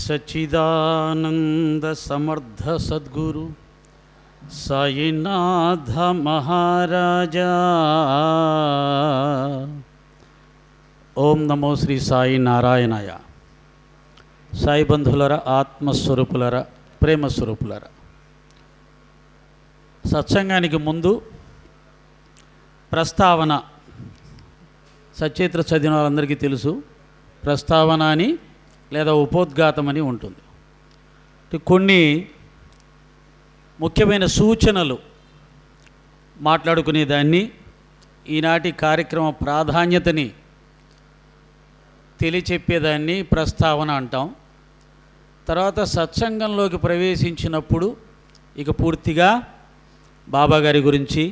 సచ్చిదానంద సమర్థ సద్గురు సాయినాథ మహారాజా. ఓం నమో శ్రీ సాయి నారాయణాయ. సాయి బంధువులరా, ఆత్మస్వరూపులరా, ప్రేమస్వరూపులరా, సత్సంగానికి ముందు ప్రస్తావన, సచరిత్ర చదివిన వాళ్ళందరికీ తెలుసు, ప్రస్తావన అని లేదా ఉపోద్ఘాతం అని ఉంటుంది. కొన్ని ముఖ్యమైన సూచనలు మాట్లాడుకునేదాన్ని, ఈనాటి కార్యక్రమ ప్రాధాన్యతని తెలియచెప్పేదాన్ని ప్రస్తావన అంటాం. తర్వాత సత్సంగంలోకి ప్రవేశించినప్పుడు ఇక పూర్తిగా బాబాగారి గురించి,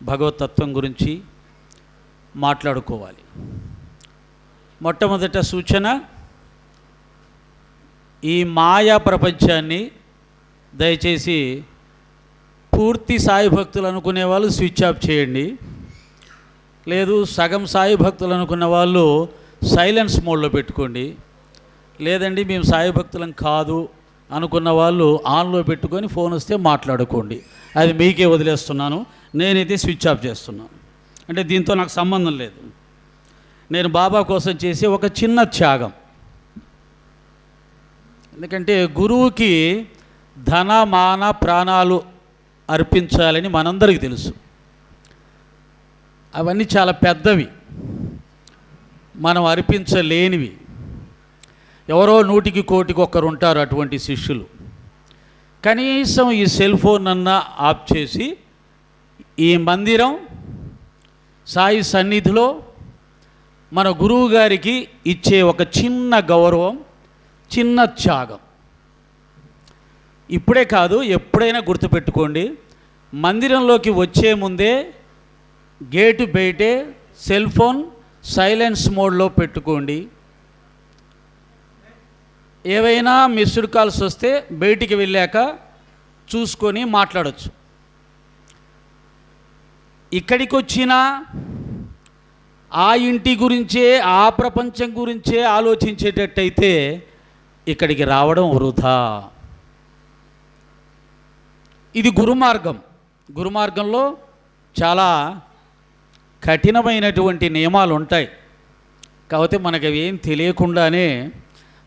భగవతత్వం గురించి మాట్లాడుకోవాలి. మొట్టమొదట సూచన, ఈ మాయా ప్రపంచాన్ని దయచేసి పూర్తి సాయి భక్తులు అనుకునే వాళ్ళు స్విచ్ ఆఫ్ చేయండి. లేదు సగం సాయి భక్తులు అనుకున్న వాళ్ళు సైలెన్స్ మోడ్లో పెట్టుకోండి. లేదండి మేము సాయి భక్తులం కాదు అనుకున్న వాళ్ళు ఆన్లో పెట్టుకొని ఫోన్ వస్తే మాట్లాడుకోండి. అది మీకే వదిలేస్తున్నాను. నేనైతే స్విచ్ ఆఫ్ చేస్తున్నాను. అంటే దీంతో నాకు సంబంధం లేదు. నేను బాబా కోసం చేసే ఒక చిన్న త్యాగం. ఎందుకంటే గురువుకి ధన మాన ప్రాణాలు అర్పించాలని మనందరికీ తెలుసు. అవన్నీ చాలా పెద్దవి, మనం అర్పించలేనివి. ఎవరో 100కి 1,000కి ఒక్కరు ఉంటారు అటువంటి శిష్యులు. కనీసం ఈ సెల్ ఫోన్ అన్నా ఆఫ్ చేసి ఈ మందిరం సాయి సన్నిధిలో మన గురువు గారికి ఇచ్చే ఒక చిన్న గౌరవం, చిన్న త్యాగం. ఇప్పుడే కాదు, ఎప్పుడైనా గుర్తుపెట్టుకోండి, మందిరంలోకి వచ్చే ముందే గేటు బయటే సెల్ ఫోన్ సైలెన్స్ మోడ్లో పెట్టుకోండి. ఏవైనా మిస్డ్ కాల్స్ వస్తే బయటికి వెళ్ళాక చూసుకొని మాట్లాడవచ్చు. ఇక్కడికి వచ్చినా ఆ ఇంటి గురించే, ఆ ప్రపంచం గురించే ఆలోచించేటట్టయితే ఇక్కడికి రావడం వృధా. ఇది గురుమార్గం. గురుమార్గంలో చాలా కఠినమైనటువంటి నియమాలు ఉంటాయి. కాకపోతే మనకు అవి ఏం తెలియకుండానే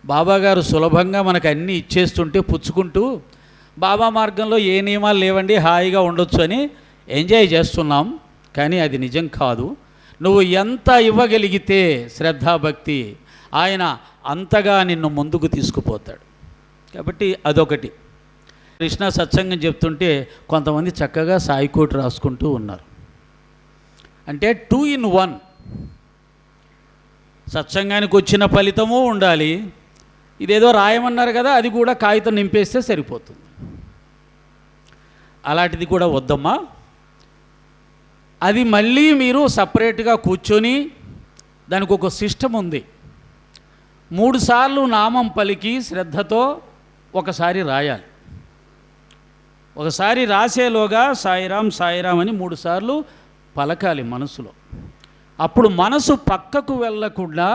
బాబాగారు సులభంగా మనకు అన్నీ ఇచ్చేస్తుంటే పుచ్చుకుంటూ బాబా మార్గంలో ఏ నియమాలు లేవండి, హాయిగా ఉండొచ్చు అని ఎంజాయ్ చేస్తున్నాం. కానీ అది నిజం కాదు. నువ్వు ఎంత ఇవ్వగలిగితే శ్రద్ధాభక్తి, ఆయన అంతగా నిన్ను ముందుకు తీసుకుపోతాడు. కాబట్టి అదొకటి. కృష్ణ సత్సంగం చెప్తుంటే కొంతమంది చక్కగా సాయికోటి రాసుకుంటూ ఉన్నారు. అంటే 2 in 1. సత్సంగానికి వచ్చిన ఫలితము ఉండాలి, ఇదేదో రాయమన్నారు కదా అది కూడా కాగితం నింపేస్తే సరిపోతుంది. అలాంటిది కూడా వద్దమ్మా. అది మళ్ళీ మీరు సపరేట్గా కూర్చొని, దానికి ఒక సిస్టమ్ ఉంది. 3 సార్లు నామం పలికి శ్రద్ధతో ఒకసారి రాయాలి. ఒకసారి రాసేలోగా సాయిరాం సాయిరాం అని 3 సార్లు పలకాలి మనసులో. అప్పుడు మనసు పక్కకు వెళ్ళకుండా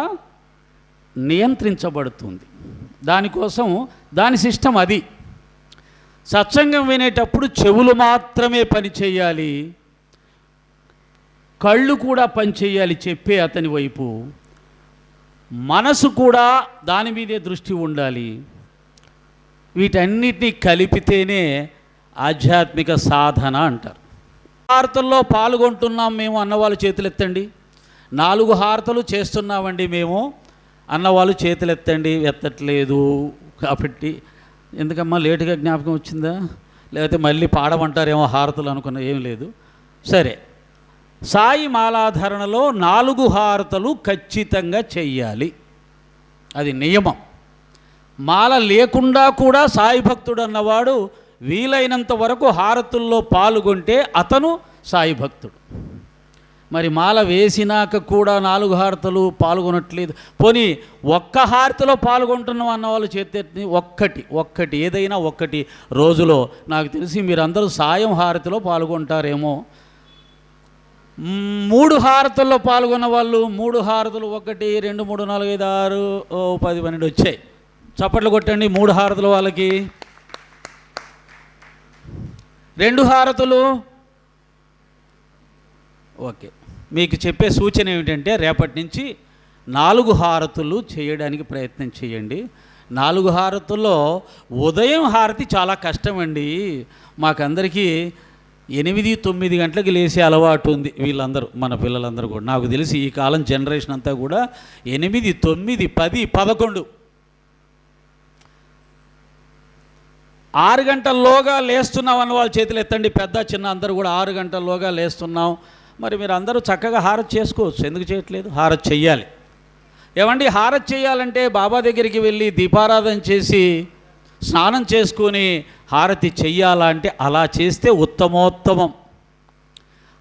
నియంత్రించబడుతుంది. దానికోసం దాని సిస్టమ్ అది. సత్సంగం వినేటప్పుడు చెవులు మాత్రమే పని చేయాలి, కళ్ళు కూడా పని చేయాలి చెప్పే అతని వైపు. మనసు కూడా దాని మీదే దృష్టి ఉండాలి. వీటన్నిటినీ కలిపితేనే ఆధ్యాత్మిక సాధన అంటారు. హారతుల్లో పాల్గొంటున్నాం మేము అన్నవాళ్ళు చేతులెత్తండి. 4 హారతులు చేస్తున్నామండి మేము అన్నవాళ్ళు చేతులెత్తండి. ఎత్తట్లేదు కాబట్టి ఎందుకమ్మా లేటుగా జ్ఞాపకం వచ్చిందా, లేకపోతే మళ్ళీ పాడమంటారేమో హారతులు అనుకున్నా. ఏం లేదు. సరే, సాయి మాలాధారణలో 4 హారతులు ఖచ్చితంగా చెయ్యాలి. అది నియమం. మాల లేకుండా కూడా సాయి భక్తుడు అన్నవాడు వీలైనంత వరకు హారతుల్లో పాల్గొంటే అతను సాయి భక్తుడు. మరి మాల వేసినాక కూడా 4 హారతులు పాల్గొనట్లేదు, పోనీ ఒక్క హారతిలో పాల్గొంటున్నాం అన్నవాళ్ళు చేతి ఒక్కటి ఏదైనా ఒక్కటి రోజులో. నాకు తెలిసి మీరందరూ సాయం హారతిలో పాల్గొంటారేమో. 3 హారతుల్లో పాల్గొన్న వాళ్ళు 3 హారతులు 1 2 3 4 5 6 10 12 వచ్చాయి. చప్పట్లు కొట్టండి. 3 హారతులు వాళ్ళకి, 2 హారతులు. ఓకే, మీకు చెప్పే సూచన ఏమిటంటే రేపటి నుంచి 4 హారతులు చేయడానికి ప్రయత్నం చేయండి. 4 హారతుల్లో ఉదయం హారతి చాలా కష్టమండి. మాకందరికీ 8-9 గంటలకు లేసే అలవాటు ఉంది. వీళ్ళందరూ మన పిల్లలందరూ కూడా, నాకు తెలిసి ఈ కాలం జనరేషన్ అంతా కూడా 8, 9, 10, 11, 6 గంటల్లోగా లేస్తున్నాం అన్న వాళ్ళ చేతులు ఎత్తండి. పెద్ద చిన్న అందరూ కూడా 6 గంటల్లోగా లేస్తున్నాం. మరి మీరు అందరూ చక్కగా హారతి చేసుకోవచ్చు. ఎందుకు చేయట్లేదు? హారతి చెయ్యాలి. ఏమండి, హారతి చేయాలంటే బాబా దగ్గరికి వెళ్ళి దీపారాధన చేసి స్నానం చేసుకొని హారతి చెయ్యాలా అంటే అలా చేస్తే ఉత్తమోత్తమం.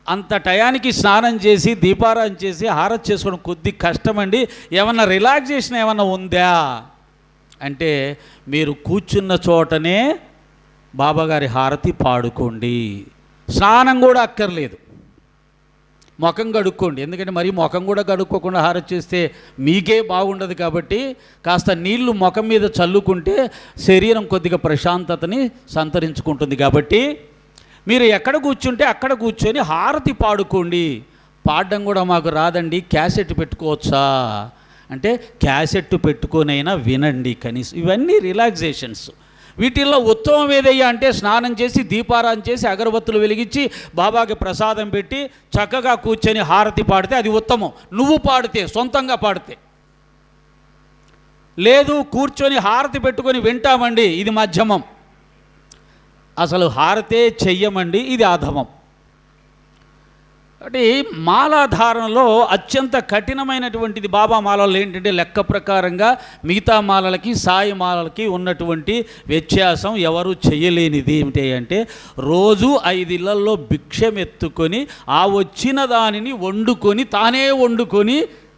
అంత టయానికి స్నానం చేసి దీపారాధన చేసి హారతి చేసుకోవడం కొద్ది కష్టమండి. ఏమన్నా రిలాక్సేషన్ ఏమన్నా ఉందా అంటే మీరు కూర్చున్న చోటనే బాబాగారి హారతి పాడుకోండి. స్నానం కూడా అక్కర్లేదు, ముఖం కడుక్కోండి. ఎందుకంటే మరి ముఖం కూడా కడుక్కోకుండా హారతి చేస్తే మీకే బాగుండదు. కాబట్టి కాస్త నీళ్లు ముఖం మీద చల్లుకుంటే శరీరం కొద్దిగా ప్రశాంతతని సంతరించుకుంటుంది. కాబట్టి మీరు ఎక్కడ కూర్చుంటే అక్కడ కూర్చొని హారతి పాడుకోండి. పాడడం కూడా మాకు రాదండి, క్యాసెట్ పెట్టుకోవచ్చా అంటే క్యాసెట్ పెట్టుకొనైనా వినండి కనీసం. ఇవన్నీ రిలాక్సేషన్స్. వీటిల్లో ఉత్తమం ఏదయ్యా అంటే స్నానం చేసి దీపారాధన చేసి అగరబత్తులు వెలిగించి బాబాకి ప్రసాదం పెట్టి చక్కగా కూర్చొని హారతి పాడితే అది ఉత్తమం. నువ్వు పాడితే, సొంతంగా పాడితే. లేదు కూర్చొని హారతి పెట్టుకొని వింటామండి, ఇది మధ్యమం. అసలు హారతే చెయ్యమండి, ఇది అధమం. అంటే మాలాధారణలో అత్యంత కఠినమైనటువంటిది బాబా మాలలు ఏంటంటే లెక్క ప్రకారంగా మిగతా మాలలకి సాయి మాలలకి ఉన్నటువంటి వ్యత్యాసం ఎవరు చేయలేనిది ఏమిటి అంటే రోజు 5 ఇళ్లల్లో భిక్షమెత్తుకొని ఆ వచ్చిన దానిని వండుకొని తానే వండుకొని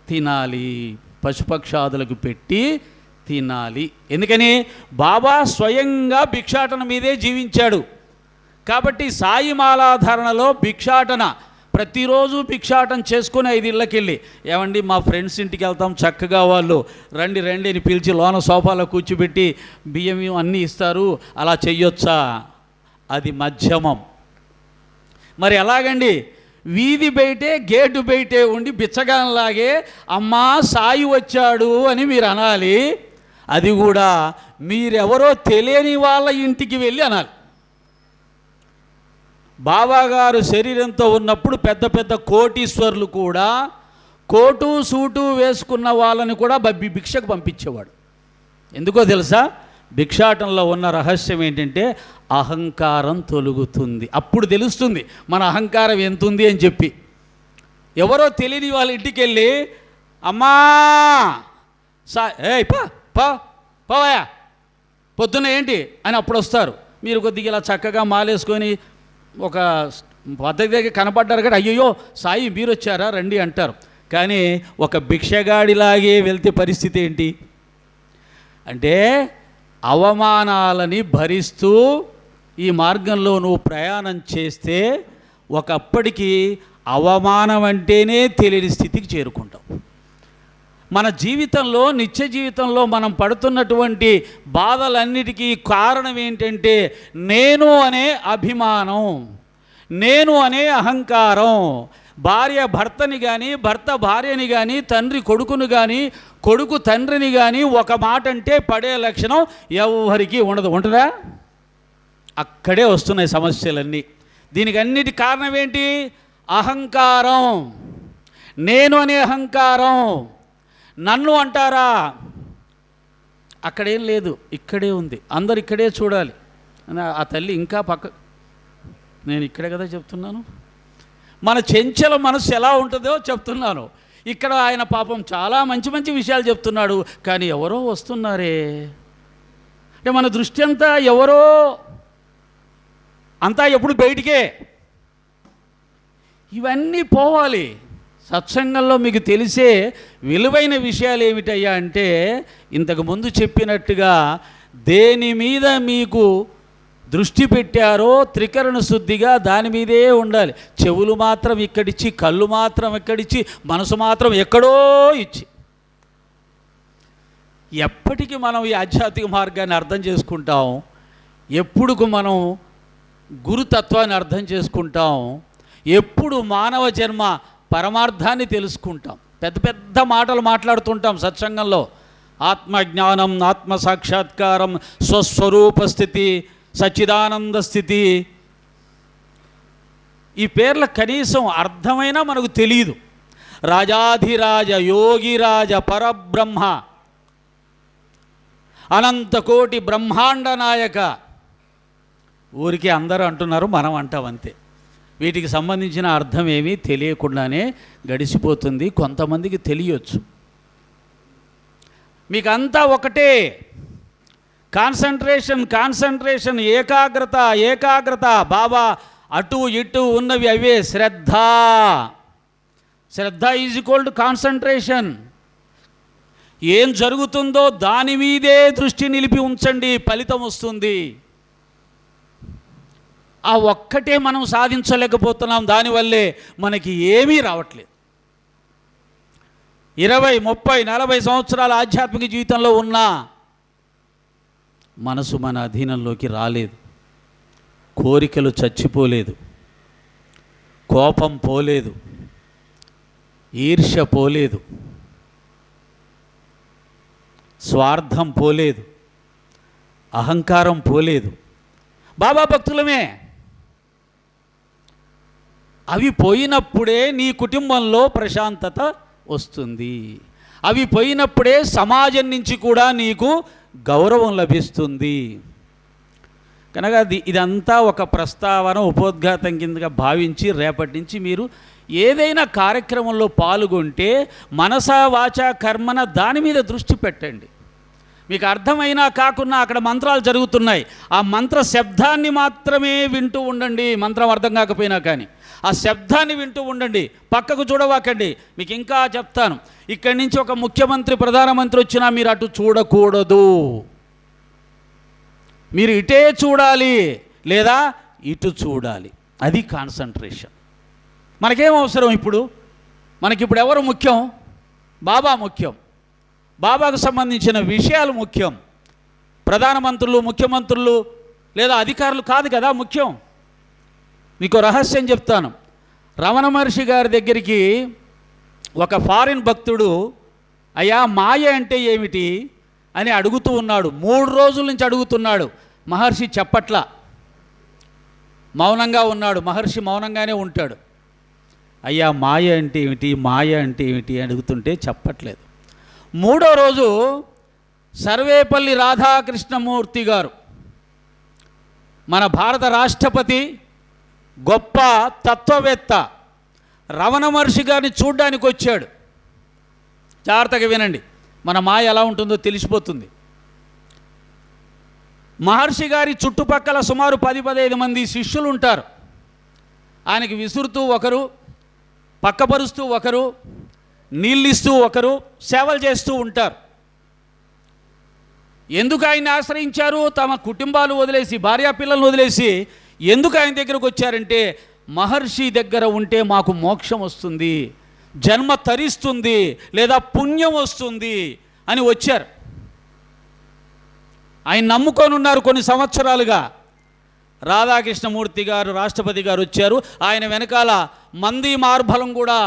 తినాలి, పశుపక్షాదులకు పెట్టి తినాలి. ఎందుకని బాబా స్వయంగా భిక్షాటన మీదే జీవించాడు. కాబట్టి సాయి మాలాధారణలో భిక్షాటన ప్రతిరోజు భిక్షాటం చేసుకొని 5 ఇళ్ళకి వెళ్ళి, ఏమండి మా ఫ్రెండ్స్ ఇంటికి వెళ్తాం, చక్కగా వాళ్ళు రండి రండి అని పిలిచి లోన సోఫాలో కూర్చోబెట్టి బియ్యం అన్నీ ఇస్తారు, అలా చెయ్యొచ్చా? అది మధ్యమం. మరి ఎలాగండి? వీధి బయటే గేటు బయటే ఉండి బిచ్చగానలాగే అమ్మా సాయి వచ్చాడు అని మీరు అనాలి. అది కూడా మీరెవరో తెలియని వాళ్ళ ఇంటికి వెళ్ళి అనాలి. బాబాగారు శరీరంతో ఉన్నప్పుడు పెద్ద పెద్ద కోటీశ్వర్లు కూడా కోటు సూటు వేసుకున్న వాళ్ళని కూడా భిక్షకు పంపించేవాడు. ఎందుకో తెలుసా? భిక్షాటంలో ఉన్న రహస్యం ఏంటంటే అహంకారం తొలుగుతుంది. అప్పుడు తెలుస్తుంది మన అహంకారం ఎంతుంది అని చెప్పి. ఎవరో తెలియని వాళ్ళ ఇంటికి వెళ్ళి అమ్మా ఏయ్ పోవయా పొద్దున్న ఏంటి అని అప్పుడు వస్తారు. మీరు కొద్దిగా ఇలా చక్కగా మాలేసుకొని ఒక పద్ధతి దగ్గర కనపడ్డారు కదా, అయ్యో సాయి మీరు వచ్చారా రండి అంటారు. కానీ ఒక భిక్షగాడిలాగే వెళ్తే పరిస్థితి ఏంటి అంటే అవమానాలని భరిస్తూ ఈ మార్గంలో నువ్వు ప్రయాణం చేస్తే ఒకప్పటికి అవమానం అంటేనే తెలియని స్థితికి చేరుకుంటావు. మన జీవితంలో నిత్య జీవితంలో మనం పడుతున్నటువంటి బాధలన్నిటికీ కారణం ఏంటంటే నేను అనే అభిమానం, నేను అనే అహంకారం. భార్య భర్తని కానీ, భర్త భార్యని కానీ, తండ్రి కొడుకును కానీ, కొడుకు తండ్రిని కానీ ఒక మాట అంటే పడే లక్షణం ఎవరికి ఉండదు. ఉంటుందా? అక్కడే వస్తున్నాయి సమస్యలన్నీ. దీనికి అన్నిటి కారణం ఏంటి? అహంకారం. నేను అనే అహంకారం. నన్ను అంటారా? అక్కడేం లేదు, ఇక్కడే ఉంది. అందరు ఇక్కడే చూడాలి. ఆ తల్లి ఇంకా పక్క, నేను ఇక్కడే కదా చెప్తున్నాను. మన చెంచల మనసు ఎలా ఉంటుందో చెప్తున్నాను. ఇక్కడ ఆయన పాపం చాలా మంచి మంచి విషయాలు చెప్తున్నాడు, కానీ ఎవరో వస్తున్నారే అంటే మన దృష్టి అంతా ఎవరో, అంతా ఎప్పుడు బయటికే. ఇవన్నీ పోవాలి. సత్సంగంలో మీకు తెలిసే విలువైన విషయాలు ఏమిటయ్యా అంటే ఇంతకుముందు చెప్పినట్టుగా దేని మీద మీకు దృష్టి పెట్టారో త్రికరణ శుద్ధిగా దాని మీదే ఉండాలి. చెవులు మాత్రం ఇక్కడిచ్చి, కళ్ళు మాత్రం ఇక్కడిచ్చి, మనసు మాత్రం ఎక్కడో ఇచ్చి ఎప్పటికీ మనం ఈ ఆధ్యాత్మిక మార్గాన్ని అర్థం చేసుకుంటాం? ఎప్పుడు మనం గురుతత్వాన్ని అర్థం చేసుకుంటాం? ఎప్పుడు మానవ జన్మ పరమార్థాన్ని తెలుసుకుంటాం? పెద్ద పెద్ద మాటలు మాట్లాడుతుంటాం సత్సంగంలో, ఆత్మజ్ఞానం, ఆత్మ సాక్షాత్కారం, స్వస్వరూప స్థితి, సచ్చిదానంద స్థితి. ఈ పేర్ల కనీసం అర్థమైనా మనకు తెలియదు. రాజాధిరాజ, యోగిరాజ, పరబ్రహ్మ, అనంతకోటి బ్రహ్మాండ నాయక, ఊరికి అందరూ అంటున్నారు, మనం అంటాం అంతే. వీటికి సంబంధించిన అర్థం ఏమీ తెలియకుండానే గడిచిపోతుంది. కొంతమందికి తెలియచ్చు. మీకు అంతా ఒకటే, కాన్సన్ట్రేషన్, కాన్సన్ట్రేషన్, ఏకాగ్రత, ఏకాగ్రత. బాబా అటు ఇటు ఉన్నవి అవే. శ్రద్ధ, శ్రద్ధ ఈజ్ ఈక్వల్ టు కాన్సన్ట్రేషన్. ఏం జరుగుతుందో దాని మీదే దృష్టి నిలిపి ఉంచండి, ఫలితం వస్తుంది. ఆ ఒక్కటే మనం సాధించలేకపోతున్నాం. దానివల్లే మనకి ఏమీ రావట్లేదు. 20, 30, 40 సంవత్సరాల ఆధ్యాత్మిక జీవితంలో ఉన్నా మనసు మన అధీనంలోకి రాలేదు. కోరికలు చచ్చిపోలేదు, కోపం పోలేదు, ఈర్ష్య పోలేదు, స్వార్థం పోలేదు, అహంకారం పోలేదు. బాబా భక్తులమే. అవి పోయినప్పుడే నీ కుటుంబంలో ప్రశాంతత వస్తుంది. అవి పోయినప్పుడే సమాజం నుంచి కూడా నీకు గౌరవం లభిస్తుంది. కనుక ఇదంతా ఒక ప్రస్తావన, ఉపోద్ఘాతం కిందగా భావించి రేపటి నుంచి మీరు ఏదైనా కార్యక్రమంలో పాల్గొంటే మనసా వాచా కర్మన దాని మీద దృష్టి పెట్టండి. మీకు అర్థమైనా కాకున్నా అక్కడ మంత్రాలు జరుగుతున్నాయి, ఆ మంత్ర శబ్దాన్ని మాత్రమే వింటూ ఉండండి. మంత్రం అర్థం కాకపోయినా కానీ ఆ శబ్దాన్ని వింటూ ఉండండి, పక్కకు చూడవాకండి. మీకు ఇంకా చెప్తాను, ఇక్కడి నుంచి ఒక ముఖ్యమంత్రి, ప్రధానమంత్రి వచ్చినా మీరు అటు చూడకూడదు. మీరు ఇటే చూడాలి లేదా ఇటు చూడాలి. అది కాన్సన్ట్రేషన్. మనకేం అవసరం ఇప్పుడు? మనకిప్పుడు ఎవరు ముఖ్యం? బాబా ముఖ్యం. బాబాకు సంబంధించిన విషయాలు ముఖ్యం. ప్రధానమంత్రులు, ముఖ్యమంత్రులు లేదా అధికారులు కాదు కదా ముఖ్యం. మీకు రహస్యం చెప్తాను. రమణ మహర్షి గారి దగ్గరికి ఒక ఫారిన్ భక్తుడు, అయ్యా మాయ అంటే ఏమిటి అని అడుగుతూ ఉన్నాడు. 3 రోజుల నుంచి అడుగుతున్నాడు. మహర్షి చెప్పట్లా, మౌనంగా ఉన్నాడు. మహర్షి మౌనంగానే ఉంటాడు. అయ్యా మాయ అంటే ఏమిటి, మాయ అంటే ఏమిటి అడుగుతుంటే చెప్పట్లేదు. 3వ రోజు సర్వేపల్లి రాధాకృష్ణమూర్తి గారు, మన భారత రాష్ట్రపతి, గొప్ప తత్వవేత్త, రమణ మహర్షి గారిని చూడ్డానికి వచ్చాడు. జాగ్రత్తగా వినండి, మన మాయ ఎలా ఉంటుందో తెలిసిపోతుంది. మహర్షి గారి చుట్టుపక్కల సుమారు 10-15 మంది శిష్యులు ఉంటారు. ఆయనకి విసురుతూ ఒకరు, పక్కపరుస్తూ ఒకరు, నీళ్ళిస్తూ ఒకరు, సేవలు చేస్తూ ఉంటారు. ఎందుకు ఆయన్ని ఆశ్రయించారు? తమ కుటుంబాలు వదిలేసి, భార్యాపిల్లలను వదిలేసి ఎందుకు ఆయన దగ్గరకు వచ్చారంటే, మహర్షి దగ్గర ఉంటే మాకు మోక్షం వస్తుంది, జన్మ తరిస్తుంది లేదా పుణ్యం వస్తుంది అని వచ్చారు. ఆయన నమ్ముకొని ఉన్నారు కొన్ని సంవత్సరాలుగా. రాధాకృష్ణమూర్తి గారు, రాష్ట్రపతి గారు వచ్చారు. ఆయన వెనకాల మంది మార్బలం కూడా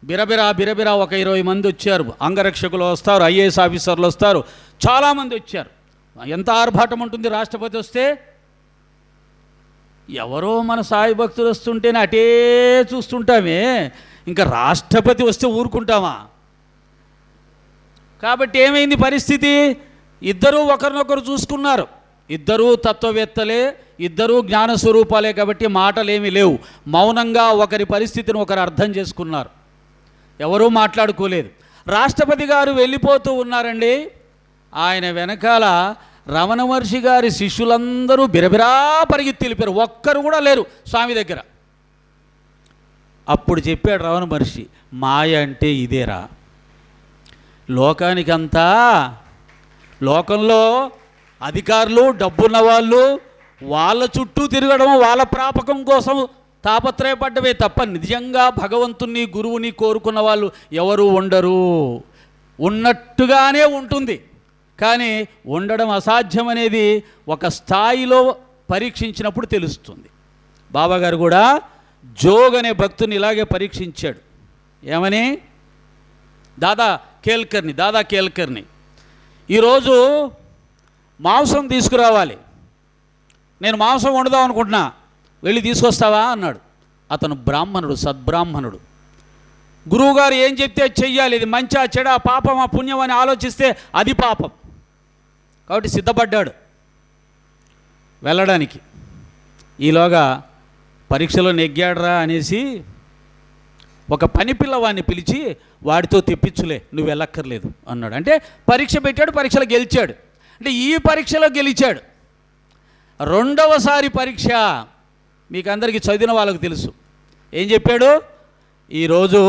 బిరబిరా బిరబిరా ఒక 20 మంది వచ్చారు. అంగరక్షకులు వస్తారు, ఐఏఎస్ ఆఫీసర్లు వస్తారు, చాలామంది వచ్చారు. ఎంత ఆర్భాటం ఉంటుంది రాష్ట్రపతి వస్తే. ఎవరో మన సాయి భక్తులు వస్తుంటేనే అటే చూస్తుంటామే, ఇంకా రాష్ట్రపతి వస్తే ఊరుకుంటామా? కాబట్టి ఏమైంది పరిస్థితి? ఇద్దరూ ఒకరినొకరు చూసుకున్నారు. ఇద్దరూ తత్వవేత్తలే, ఇద్దరూ జ్ఞానస్వరూపాలే కాబట్టి మాటలేమీ లేవు. మౌనంగా ఒకరి పరిస్థితిని ఒకరు అర్థం చేసుకున్నారు. ఎవరూ మాట్లాడుకోలేదు. రాష్ట్రపతి గారు వెళ్ళిపోతూ ఉన్నారండి. ఆయన వెనకాల రమణ మహర్షి గారి శిష్యులందరూ బిరబిరా పరిగెత్తి వెళ్ళిపోయారు. ఒక్కరు కూడా లేరు స్వామి దగ్గర. అప్పుడు చెప్పాడు రమణ మహర్షి, మాయ అంటే ఇదేరా. లోకానికంతా, లోకంలో అధికారులు, డబ్బున్న వాళ్ళు వాళ్ళ చుట్టూ తిరగడం, వాళ్ళ ప్రాపకం కోసం తాపత్రయపడ్డవే తప్ప నిజంగా భగవంతుని, గురువుని కోరుకున్న వాళ్ళు ఎవరు ఉండరు. ఉన్నట్టుగానే ఉంటుంది. కానీ ఉండడం అసాధ్యం అనేది ఒక స్థాయిలో పరీక్షించినప్పుడు తెలుస్తుంది. బాబాగారు కూడా జోగ్ అనే భక్తుని ఇలాగే పరీక్షించాడు. ఏమని? దాదా కేల్కర్ని ఈరోజు మాంసం తీసుకురావాలి, నేను మాంసం వండుదాం అనుకుంటున్నా, వెళ్ళి తీసుకొస్తావా అన్నాడు. అతను బ్రాహ్మణుడు, సద్బ్రాహ్మణుడు. గురువుగారు ఏం చెప్తే చెయ్యాలి, ఇది మంచా చెడా, పాపమా పుణ్యం అని ఆలోచిస్తే అది పాపం. కాబట్టి సిద్ధపడ్డాడు వెళ్ళడానికి. ఈలోగా పరీక్షలో నెగ్గాడరా అనేసి ఒక పని పిల్లవాడిని పిలిచి వాడితో తెప్పించులే, నువ్వు వెళ్ళక్కర్లేదు అన్నాడు. అంటే పరీక్ష పెట్టాడు, పరీక్షలో గెలిచాడు. అంటే ఈ పరీక్షలో గెలిచాడు. రెండవసారి పరీక్ష మీకు అందరికీ చదివిన వాళ్ళకు తెలుసు. ఏం చెప్పాడు? ఈరోజు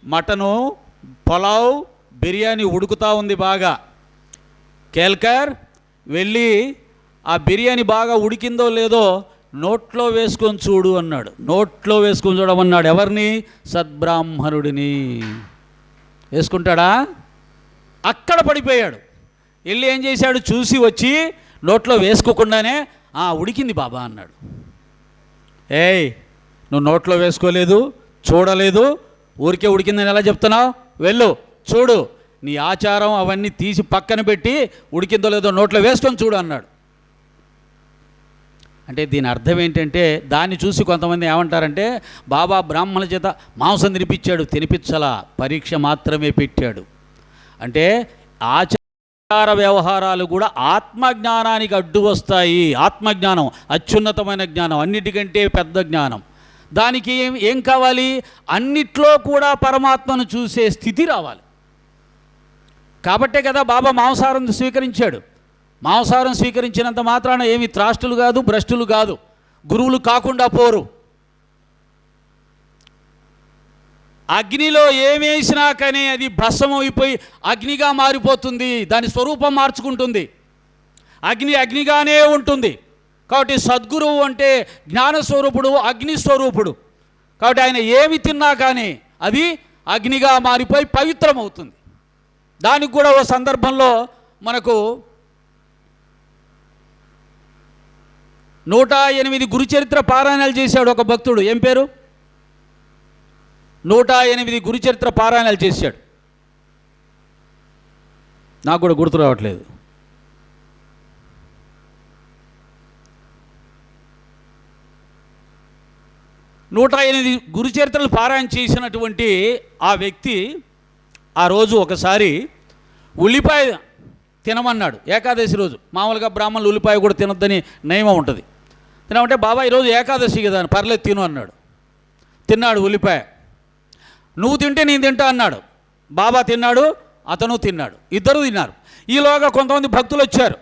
మటను, పులావ్, బిర్యానీ ఉడుకుతూ ఉంది బాగా, కేల్కర్ వెళ్ళి ఆ బిర్యానీ బాగా ఉడికిందో లేదో నోట్లో వేసుకొని చూడు అన్నాడు. నోట్లో వేసుకొని చూడమన్నాడు. ఎవరిని? సద్బ్రాహ్మణుడిని. వేసుకుంటాడా? అక్కడ పడిపోయాడు. వెళ్ళి ఏం చేశాడు? చూసి వచ్చి నోట్లో వేసుకోకుండానే ఉడికింది బాబా అన్నాడు. ఏయ్, నువ్వు నోట్లో వేసుకోలేదు, చూడలేదు, ఊరికే ఉడికిందని ఎలా చెప్తున్నావు? వెళ్ళు చూడు, నీ ఆచారం అవన్నీ తీసి పక్కన పెట్టి ఉడికిందో లేదో నోట్లో వేసుకొని చూడు అన్నాడు. అంటే దీని అర్థం ఏంటంటే, దాన్ని చూసి కొంతమంది ఏమంటారంటే, బాబా బ్రాహ్మణుల చేత మాంసం తినిపించలా, పరీక్ష మాత్రమే పెట్టాడు. అంటే ఆచార వ్యవహారాలు కూడా ఆత్మజ్ఞానానికి అడ్డు వస్తాయి. ఆత్మజ్ఞానం అత్యున్నతమైన జ్ఞానం, అన్నిటికంటే పెద్ద జ్ఞానం. దానికి ఏం కావాలి? అన్నిట్లో కూడా పరమాత్మను చూసే స్థితి రావాలి. కాబట్టే కదా బాబా మాంసాహారం స్వీకరించాడు. మాంసాహారం స్వీకరించినంత మాత్రాన ఏమి త్రాష్టులు కాదు, భ్రష్టులు కాదు, గురువులు కాకుండా పోరు. అగ్నిలో ఏమేసినా కానీ అది భస్మం అయిపోయి అగ్నిగా మారిపోతుంది, దాని స్వరూపం మార్చుకుంటుంది, అగ్నిగానే ఉంటుంది. కాబట్టి సద్గురువు అంటే జ్ఞానస్వరూపుడు, అగ్నిస్వరూపుడు. కాబట్టి ఆయన ఏమి తిన్నా కానీ అది అగ్నిగా మారిపోయి పవిత్రమవుతుంది. దానికి కూడా ఓ సందర్భంలో మనకు 108 గురుచరిత్ర పారాయణాలు చేశాడు ఒక భక్తుడు. ఏం పేరు? 108 గురుచరిత్ర పారాయణాలు చేశాడు. నాకు కూడా గుర్తు రావట్లేదు. నూట 8 గురుచరిత్రలు పారాయణ చేసినటువంటి ఆ వ్యక్తి ఆ రోజు ఒకసారి ఉల్లిపాయ తినమన్నాడు. ఏకాదశి రోజు మామూలుగా బ్రాహ్మణులు ఉల్లిపాయ కూడా తినొద్దని నియమం ఉంటుంది. తినమంటే బాబా ఈరోజు ఏకాదశి కదా, పర్లేదు తిను అన్నాడు. తిన్నాడు ఉల్లిపాయ. నువ్వు తింటే నేను తింటా అన్నాడు. బాబా తిన్నాడు, అతను తిన్నాడు, ఇద్దరు తిన్నారు. ఈలోగా కొంతమంది భక్తులు వచ్చారు.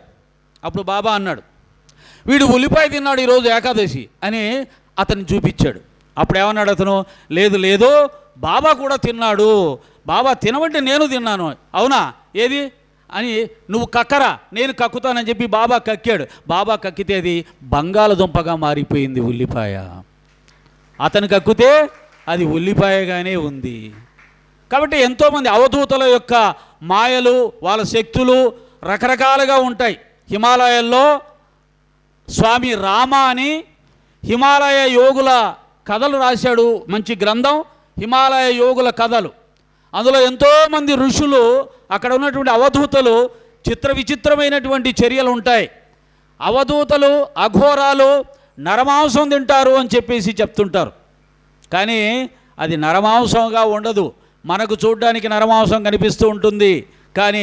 అప్పుడు బాబా అన్నాడు, వీడు ఉల్లిపాయ తిన్నాడు ఈరోజు ఏకాదశి అని అతన్ని చూపించాడు. అప్పుడు ఏమన్నాడు అతను? లేదు బాబా కూడా తిన్నాడు, బాబా తినమంటే నేను తిన్నాను. అవునా? ఏది అని నువ్వు కక్కరా, నేను కక్కుతానని చెప్పి బాబా కక్కాడు. బాబా కక్కితే అది బంగాళదుంపగా మారిపోయింది ఉల్లిపాయ. అతను కక్కితే అది ఉల్లిపాయగానే ఉంది. కాబట్టి ఎంతోమంది అవధూతల యొక్క మాయలు, వాళ్ళ శక్తులు రకరకాలుగా ఉంటాయి. హిమాలయాల్లో స్వామి రామ అని హిమాలయ యోగుల కథలు రాశాడు, మంచి గ్రంథం, హిమాలయ యోగుల కథలు. అందులో ఎంతోమంది ఋషులు, అక్కడ ఉన్నటువంటి అవధూతలు చిత్ర విచిత్రమైనటువంటి చర్యలు ఉంటాయి. అవధూతలు, అఘోరాలు నరమాంసం తింటారు అని చెప్పేసి చెప్తుంటారు. కానీ అది నరమాంసంగా ఉండదు. మనకు చూడ్డానికి నరమాంసం కనిపిస్తూ ఉంటుంది, కానీ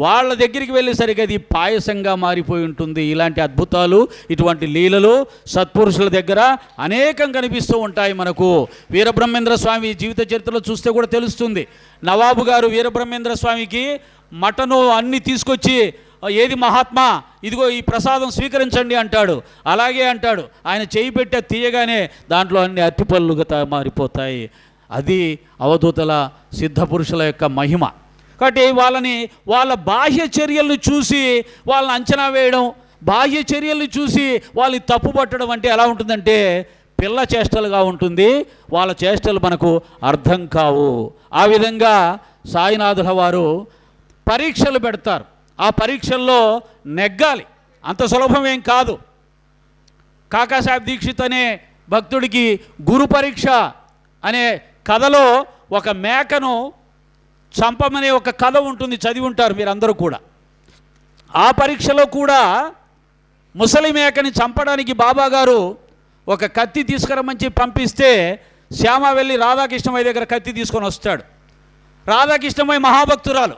వాళ్ళ దగ్గరికి వెళ్ళేసరికి అది పాయసంగా మారిపోయి ఉంటుంది. ఇలాంటి అద్భుతాలు, ఇటువంటి లీలలు సత్పురుషుల దగ్గర అనేకం కనిపిస్తూ ఉంటాయి. మనకు వీరబ్రహ్మేంద్ర స్వామి జీవిత చరిత్రలో చూస్తే కూడా తెలుస్తుంది. నవాబు గారు వీరబ్రహ్మేంద్ర స్వామికి మటను అన్నీ తీసుకొచ్చి, ఏది మహాత్మా, ఇదిగో ఈ ప్రసాదం స్వీకరించండి అంటాడు. అలాగే అంటాడు. ఆయన చేయి పెట్టే తీయగానే దాంట్లో అన్ని అరటిపళ్ళుగా మారిపోతాయి. అది అవధూతల సిద్ధపురుషుల యొక్క మహిమ. కాబట్టి వాళ్ళ బాహ్య చర్యలను చూసి వాళ్ళని అంచనా వేయడం, బాహ్య చర్యలను చూసి వాళ్ళని తప్పుపట్టడం అంటే ఎలా ఉంటుందంటే పిల్ల చేష్టలుగా ఉంటుంది. వాళ్ళ చేష్టలు మనకు అర్థం కావు. ఆ విధంగా సాయినాథుల వారు పరీక్షలు పెడతారు. ఆ పరీక్షల్లో నెగ్గాలి. అంత సులభమేం కాదు. కాకాసాహెబ్ దీక్షిత్ అనే భక్తుడికి గురు పరీక్ష అనే కథలో ఒక మేకను చంపమనే ఒక కథ ఉంటుంది, చదివి ఉంటారు మీరందరూ కూడా. ఆ పరీక్షలో కూడా ముసలి మేకని చంపడానికి బాబాగారు ఒక కత్తి తీసుకురమ్మని పంపిస్తే శ్యామ వెళ్ళి రాధాకృష్ణమయ్య దగ్గర కత్తి తీసుకొని వస్తాడు. రాధాకృష్ణమయ్య మహాభక్తురాలు,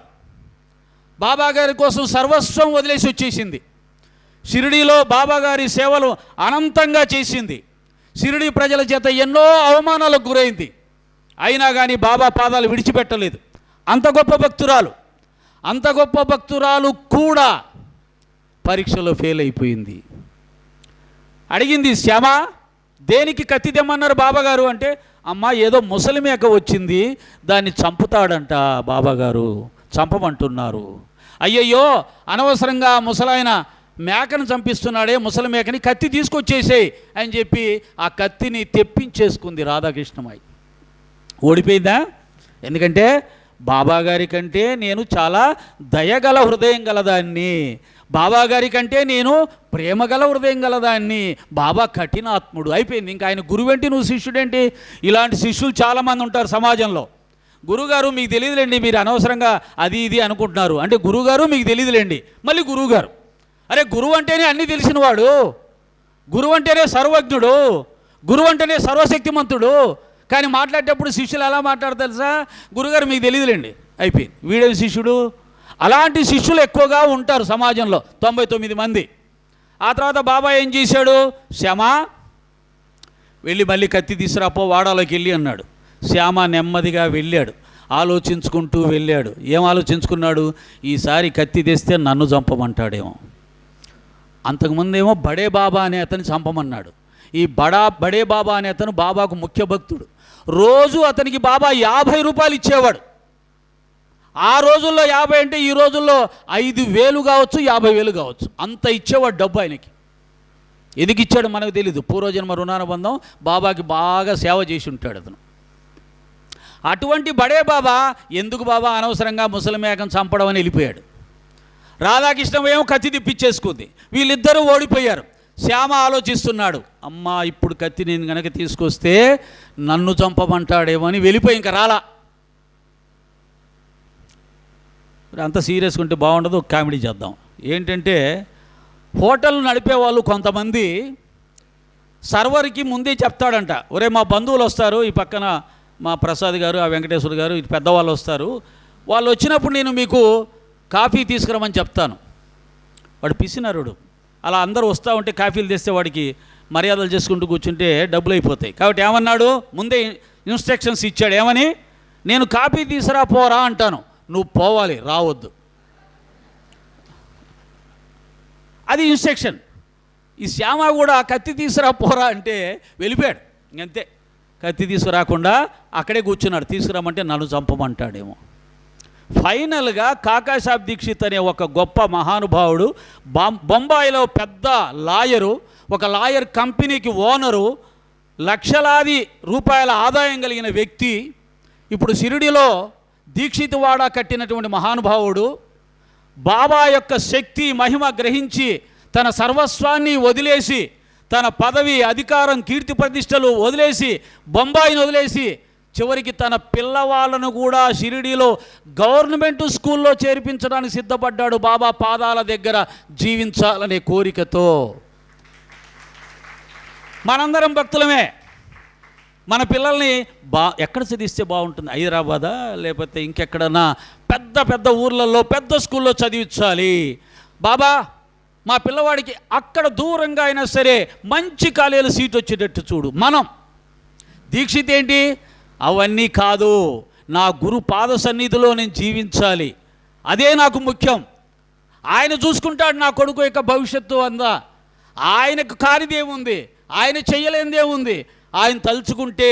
బాబాగారి కోసం సర్వస్వం వదిలేసి వచ్చేసింది. షిరిడీలో బాబాగారి సేవలు అనంతంగా చేసింది. షిరిడీ ప్రజల చేత ఎన్నో అవమానాలకు గురైంది. అయినా కానీ బాబా పాదాలు విడిచిపెట్టలేదు. అంత గొప్ప భక్తురాలు. అంత గొప్ప భక్తురాలు కూడా పరీక్షలో ఫెయిల్ అయిపోయింది. అడిగింది, శ్యామ దేనికి కత్తి తెమ్మన్నారు బాబాగారు అంటే, అమ్మ ఏదో ముసలి మేక వచ్చింది, దాన్ని చంపుతాడంట బాబాగారు, చంపమంటున్నారు. అయ్యయ్యో అనవసరంగా ముసలాయన మేకను చంపిస్తున్నాడే, ముసలి మేకని కత్తి తీసుకొచ్చేసేయి అని చెప్పి ఆ కత్తిని తెప్పించేసుకుంది రాధాకృష్ణమాయి. ఓడిపోయిందా? ఎందుకంటే బాబాగారి కంటే నేను చాలా దయగల హృదయం గలదాన్ని, బాబాగారి కంటే నేను ప్రేమగల హృదయం గలదాన్ని, బాబా కఠినాత్ముడు. అయిపోయింది. ఇంకా ఆయన గురువేంటి, నువ్వు శిష్యుడేంటి? ఇలాంటి శిష్యులు చాలామంది ఉంటారు సమాజంలో. గురువుగారు మీకు తెలియదులేండి, మీరు అనవసరంగా అది ఇది అనుకుంటున్నారు అంటే, గురువుగారు మీకు తెలియదులేండి, మళ్ళీ గురువుగారు. అరే గురువు అంటేనే అన్నీ తెలిసినవాడు, గురువు అంటేనే సర్వజ్ఞుడు, గురువు అంటేనే సర్వశక్తిమంతుడు. కానీ మాట్లాడేటప్పుడు శిష్యులు ఎలా మాట్లాడతారు తెలుసా? గురుగారు మీకు తెలియదులేండి, అయిపోయింది, వీడే శిష్యుడు. అలాంటి శిష్యులు ఎక్కువగా ఉంటారు సమాజంలో, 99 మంది. ఆ తర్వాత బాబా ఏం చేశాడు? శ్యామ వెళ్ళి మళ్ళీ కత్తి తీసుకురాపో వాడాలోకి వెళ్ళి అన్నాడు. శ్యామ నెమ్మదిగా వెళ్ళాడు, ఆలోచించుకుంటూ వెళ్ళాడు. ఏం ఆలోచించుకున్నాడు? ఈసారి కత్తి తెస్తే నన్ను చంపమంటాడేమో. అంతకుముందేమో బడే బాబా అనే అతన్ని చంపమన్నాడు. ఈ బడే బాబా అనే అతను బాబాకు ముఖ్య భక్తుడు. రోజు అతనికి బాబా 50 రూపాయలు ఇచ్చేవాడు. ఆ రోజుల్లో 50 అంటే ఈ రోజుల్లో 5,000 కావచ్చు, 50,000 కావచ్చు, అంత ఇచ్చేవాడు డబ్బు ఆయనకి. ఎందుకు ఇచ్చాడు మనకు తెలీదు. పూర్వజన్మ రుణానుబంధం, బాబాకి బాగా సేవ చేసి ఉంటాడు అతను. అటువంటి బడే బాబా ఎందుకు బాబా అనవసరంగా ముసలి మేకను చంపడం అని వెళ్ళిపోయాడు. రాధాకృష్ణ ఏమో కత్తి తిప్పించేసుకుంది. వీళ్ళిద్దరూ ఓడిపోయారు. శ్యామ ఆలోచిస్తున్నాడు, అమ్మా ఇప్పుడు కత్తి నేను కనుక తీసుకొస్తే నన్ను చంపమంటాడేమో అని వెళ్ళిపోయి ఇంకా రాలా. అంత సీరియస్గా ఉంటే బాగుండదు, కామెడీ చేద్దాం. ఏంటంటే హోటల్ నడిపే వాళ్ళు కొంతమంది సర్వర్కి ముందే చెప్తాడంట, ఒరే మా బంధువులు వస్తారు, ఈ పక్కన మా ప్రసాద్ గారు, ఆ వెంకటేశ్వర గారు, ఇటు పెద్దవాళ్ళు వస్తారు, వాళ్ళు వచ్చినప్పుడు నేను మీకు కాఫీ తీసుకురమని చెప్తాను. వాడు పిసినరుడు. అలా అందరూ వస్తూ ఉంటే కాఫీలు తెస్తే వాడికి మర్యాదలు చేసుకుంటూ కూర్చుంటే డబ్బులు అయిపోతాయి. కాబట్టి ఏమన్నాడు? ముందే ఇన్స్ట్రక్షన్స్ ఇచ్చాడు. ఏమని? నేను కాఫీ తీసుకురా పోరా అంటాను, నువ్వు పోవాలి, రావద్దు. అది ఇన్స్ట్రక్షన్. ఈ శ్యామ కూడా కత్తి తీసుకురా పోరా అంటే వెళ్ళిపోయాడు. ఇంకంతే, కత్తి తీసుకురాకుండా అక్కడే కూర్చున్నాడు. తీసుకురామంటే నన్ను చంపమంటాడేమో. ఫైనల్గా కాకాసాహెబ్ దీక్షిత్ అనే ఒక గొప్ప మహానుభావుడు, బొంబాయిలో పెద్ద లాయరు, ఒక లాయర్ కంపెనీకి ఓనరు, లక్షలాది రూపాయల ఆదాయం కలిగిన వ్యక్తి, ఇప్పుడు షిరిడీలో దీక్షిత్ వాడ కట్టినటువంటి మహానుభావుడు, బాబా యొక్క శక్తి మహిమ గ్రహించి తన సర్వస్వాన్ని వదిలేసి, తన పదవి అధికారం కీర్తి ప్రతిష్టలు వదిలేసి, బొంబాయిని వదిలేసి, చివరికి తన పిల్లవాళ్ళను కూడా షిరిడీలో గవర్నమెంట్ స్కూల్లో చేర్పించడానికి సిద్ధపడ్డాడు బాబా పాదాల దగ్గర జీవించాలనే కోరికతో. మనందరం భక్తులమే. మన పిల్లల్ని ఎక్కడ చదివిస్తే బాగుంటుంది? హైదరాబాదా లేకపోతే ఇంకెక్కడన్నా పెద్ద పెద్ద ఊర్లలో పెద్ద స్కూల్లో చదివించాలి. బాబా మా పిల్లవాడికి అక్కడ దూరంగా అయినా సరే మంచి కాలేజీలో సీట్ వచ్చేటట్టు చూడు. మనం దీక్షిత్ ఏంటి? అవన్నీ కాదు, నా గురు పాద సన్నిధిలో నేను జీవించాలి, అదే నాకు ముఖ్యం. ఆయన చూసుకుంటాడు నా కొడుకు యొక్క భవిష్యత్తు అందా. ఆయనకు కానిదేముంది, ఆయన చెయ్యలేనిదేముంది. ఆయన తలుచుకుంటే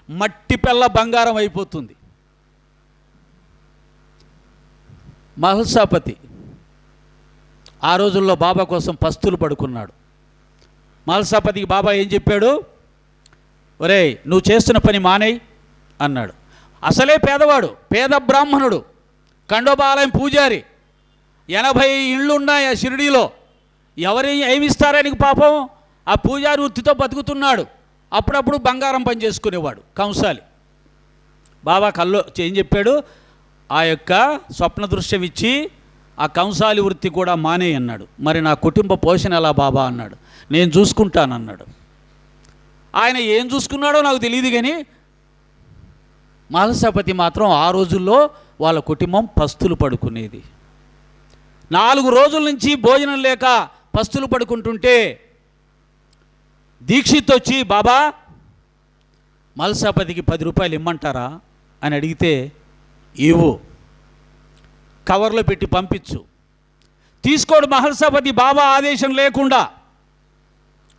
మట్టి పెళ్ళ బంగారం అయిపోతుంది. మహల్సాపతి ఆ రోజుల్లో బాబా కోసం పస్తులు పడుకున్నాడు. మహల్సాపతికి బాబా ఏం చెప్పాడు? ఒరేయ్ నువ్వు చేస్తున్న పని మానేయ్ అన్నాడు. అసలే పేదవాడు, పేద బ్రాహ్మణుడు, ఖండోబాలయం పూజారి. 80 ఇళ్ళు ఉన్నాయి ఆ షిరిడీలో. ఏమిస్తారానికి పాపం? ఆ పూజారి వృత్తితో బతుకుతున్నాడు. అప్పుడప్పుడు బంగారం పని చేసుకునేవాడు కంసాలి. బాబా కల్లో ఏం చెప్పాడు? ఆ యొక్క స్వప్న దృశ్యం ఇచ్చి ఆ కంసాలి వృత్తి కూడా మానే అన్నాడు. మరి నా కుటుంబ పోషణ ఎలా బాబా అన్నాడు. నేను చూసుకుంటానన్నాడు. ఆయన ఏం చూసుకున్నాడో నాకు తెలియదు, కానీ మహల్సాపతి మాత్రం ఆ రోజుల్లో వాళ్ళ కుటుంబం పస్తులు పడుకునేది. 4 రోజుల నుంచి భోజనం లేక పస్తులు పడుకుంటుంటే దీక్షిత్ వచ్చి, బాబా మహల్సాపతికి 10 రూపాయలు ఇమ్మంటారా అని అడిగితే, ఇవ్వు, కవర్లో పెట్టి పంపించు. తీసుకోడు మహల్సాపతి బాబా ఆదేశం లేకుండా.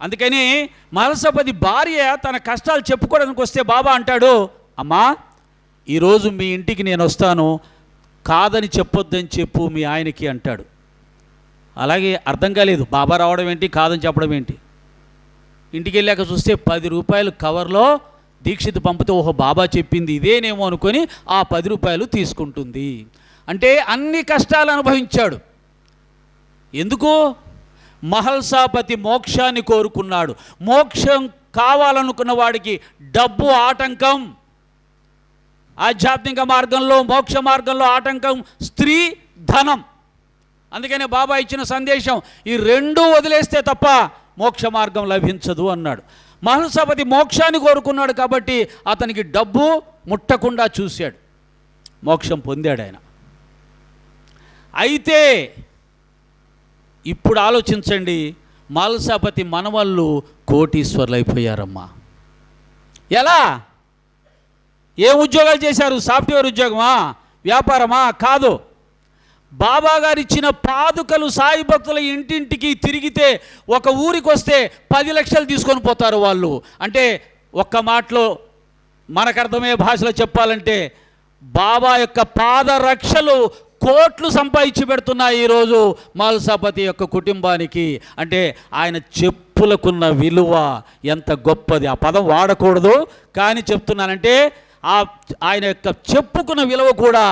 అందుకని మహల్సాపతి భార్య తన కష్టాలు చెప్పుకోవడానికి వస్తే బాబా అంటాడు, అమ్మా ఈరోజు మీ ఇంటికి నేను వస్తాను, కాదని చెప్పొద్దని చెప్పు మీ ఆయనకి అంటాడు. అలాగే అర్థం కాలేదు, బాబా రావడం ఏంటి, కాదని చెప్పడం ఏంటి. ఇంటికి వెళ్ళాక చూస్తే 10 రూపాయలు కవర్లో దీక్షిత్ పంపితే, ఓహో బాబా చెప్పింది ఇదేనేమో అనుకొని ఆ 10 రూపాయలు తీసుకుంటుంది. అంటే అన్ని కష్టాలు అనుభవించాడు. ఎందుకు? మహల్సాపతి మోక్షాన్ని కోరుకున్నాడు. మోక్షం కావాలనుకున్న వాడికి డబ్బు ఆటంకం. ఆధ్యాత్మిక మార్గంలో, మోక్ష మార్గంలో ఆటంకం స్త్రీ, ధనం. అందుకనే బాబా ఇచ్చిన సందేశం, ఈ 2 వదిలేస్తే తప్ప మోక్ష మార్గం లభించదు అన్నాడు. మహల్సాపతి మోక్షాన్ని కోరుకున్నాడు కాబట్టి అతనికి డబ్బు ముట్టకుండా చూశాడు, మోక్షం పొందాడు ఆయన. అయితే ఇప్పుడు ఆలోచించండి, మహల్సాపతి మనవళ్ళు కోటీశ్వర్లు అయిపోయారమ్మా. ఎలా? ఏం ఉద్యోగాలు చేశారు? సాఫ్ట్వేర్ ఉద్యోగమా, వ్యాపారమా? కాదు. బాబా గారు ఇచ్చిన పాదుకలు సాయి భక్తుల ఇంటింటికి తిరిగితే, ఒక ఊరికి వస్తే 10 లక్షలు తీసుకొని పోతారు వాళ్ళు. అంటే ఒక్క మాటలో మనకు అర్థమయ్యే భాషలో చెప్పాలంటే, బాబా యొక్క పాదరక్షలు కోట్లు సంపాదించి పెడుతున్నాయి ఈరోజు మహల్సాపతి యొక్క కుటుంబానికి. అంటే ఆయన చెప్పులకున్న విలువ ఎంత గొప్పది. ఆ పదం వాడకూడదు, కానీ చెప్తున్నానంటే ఆయన యొక్క చెప్పుకున్న విలువ కూడా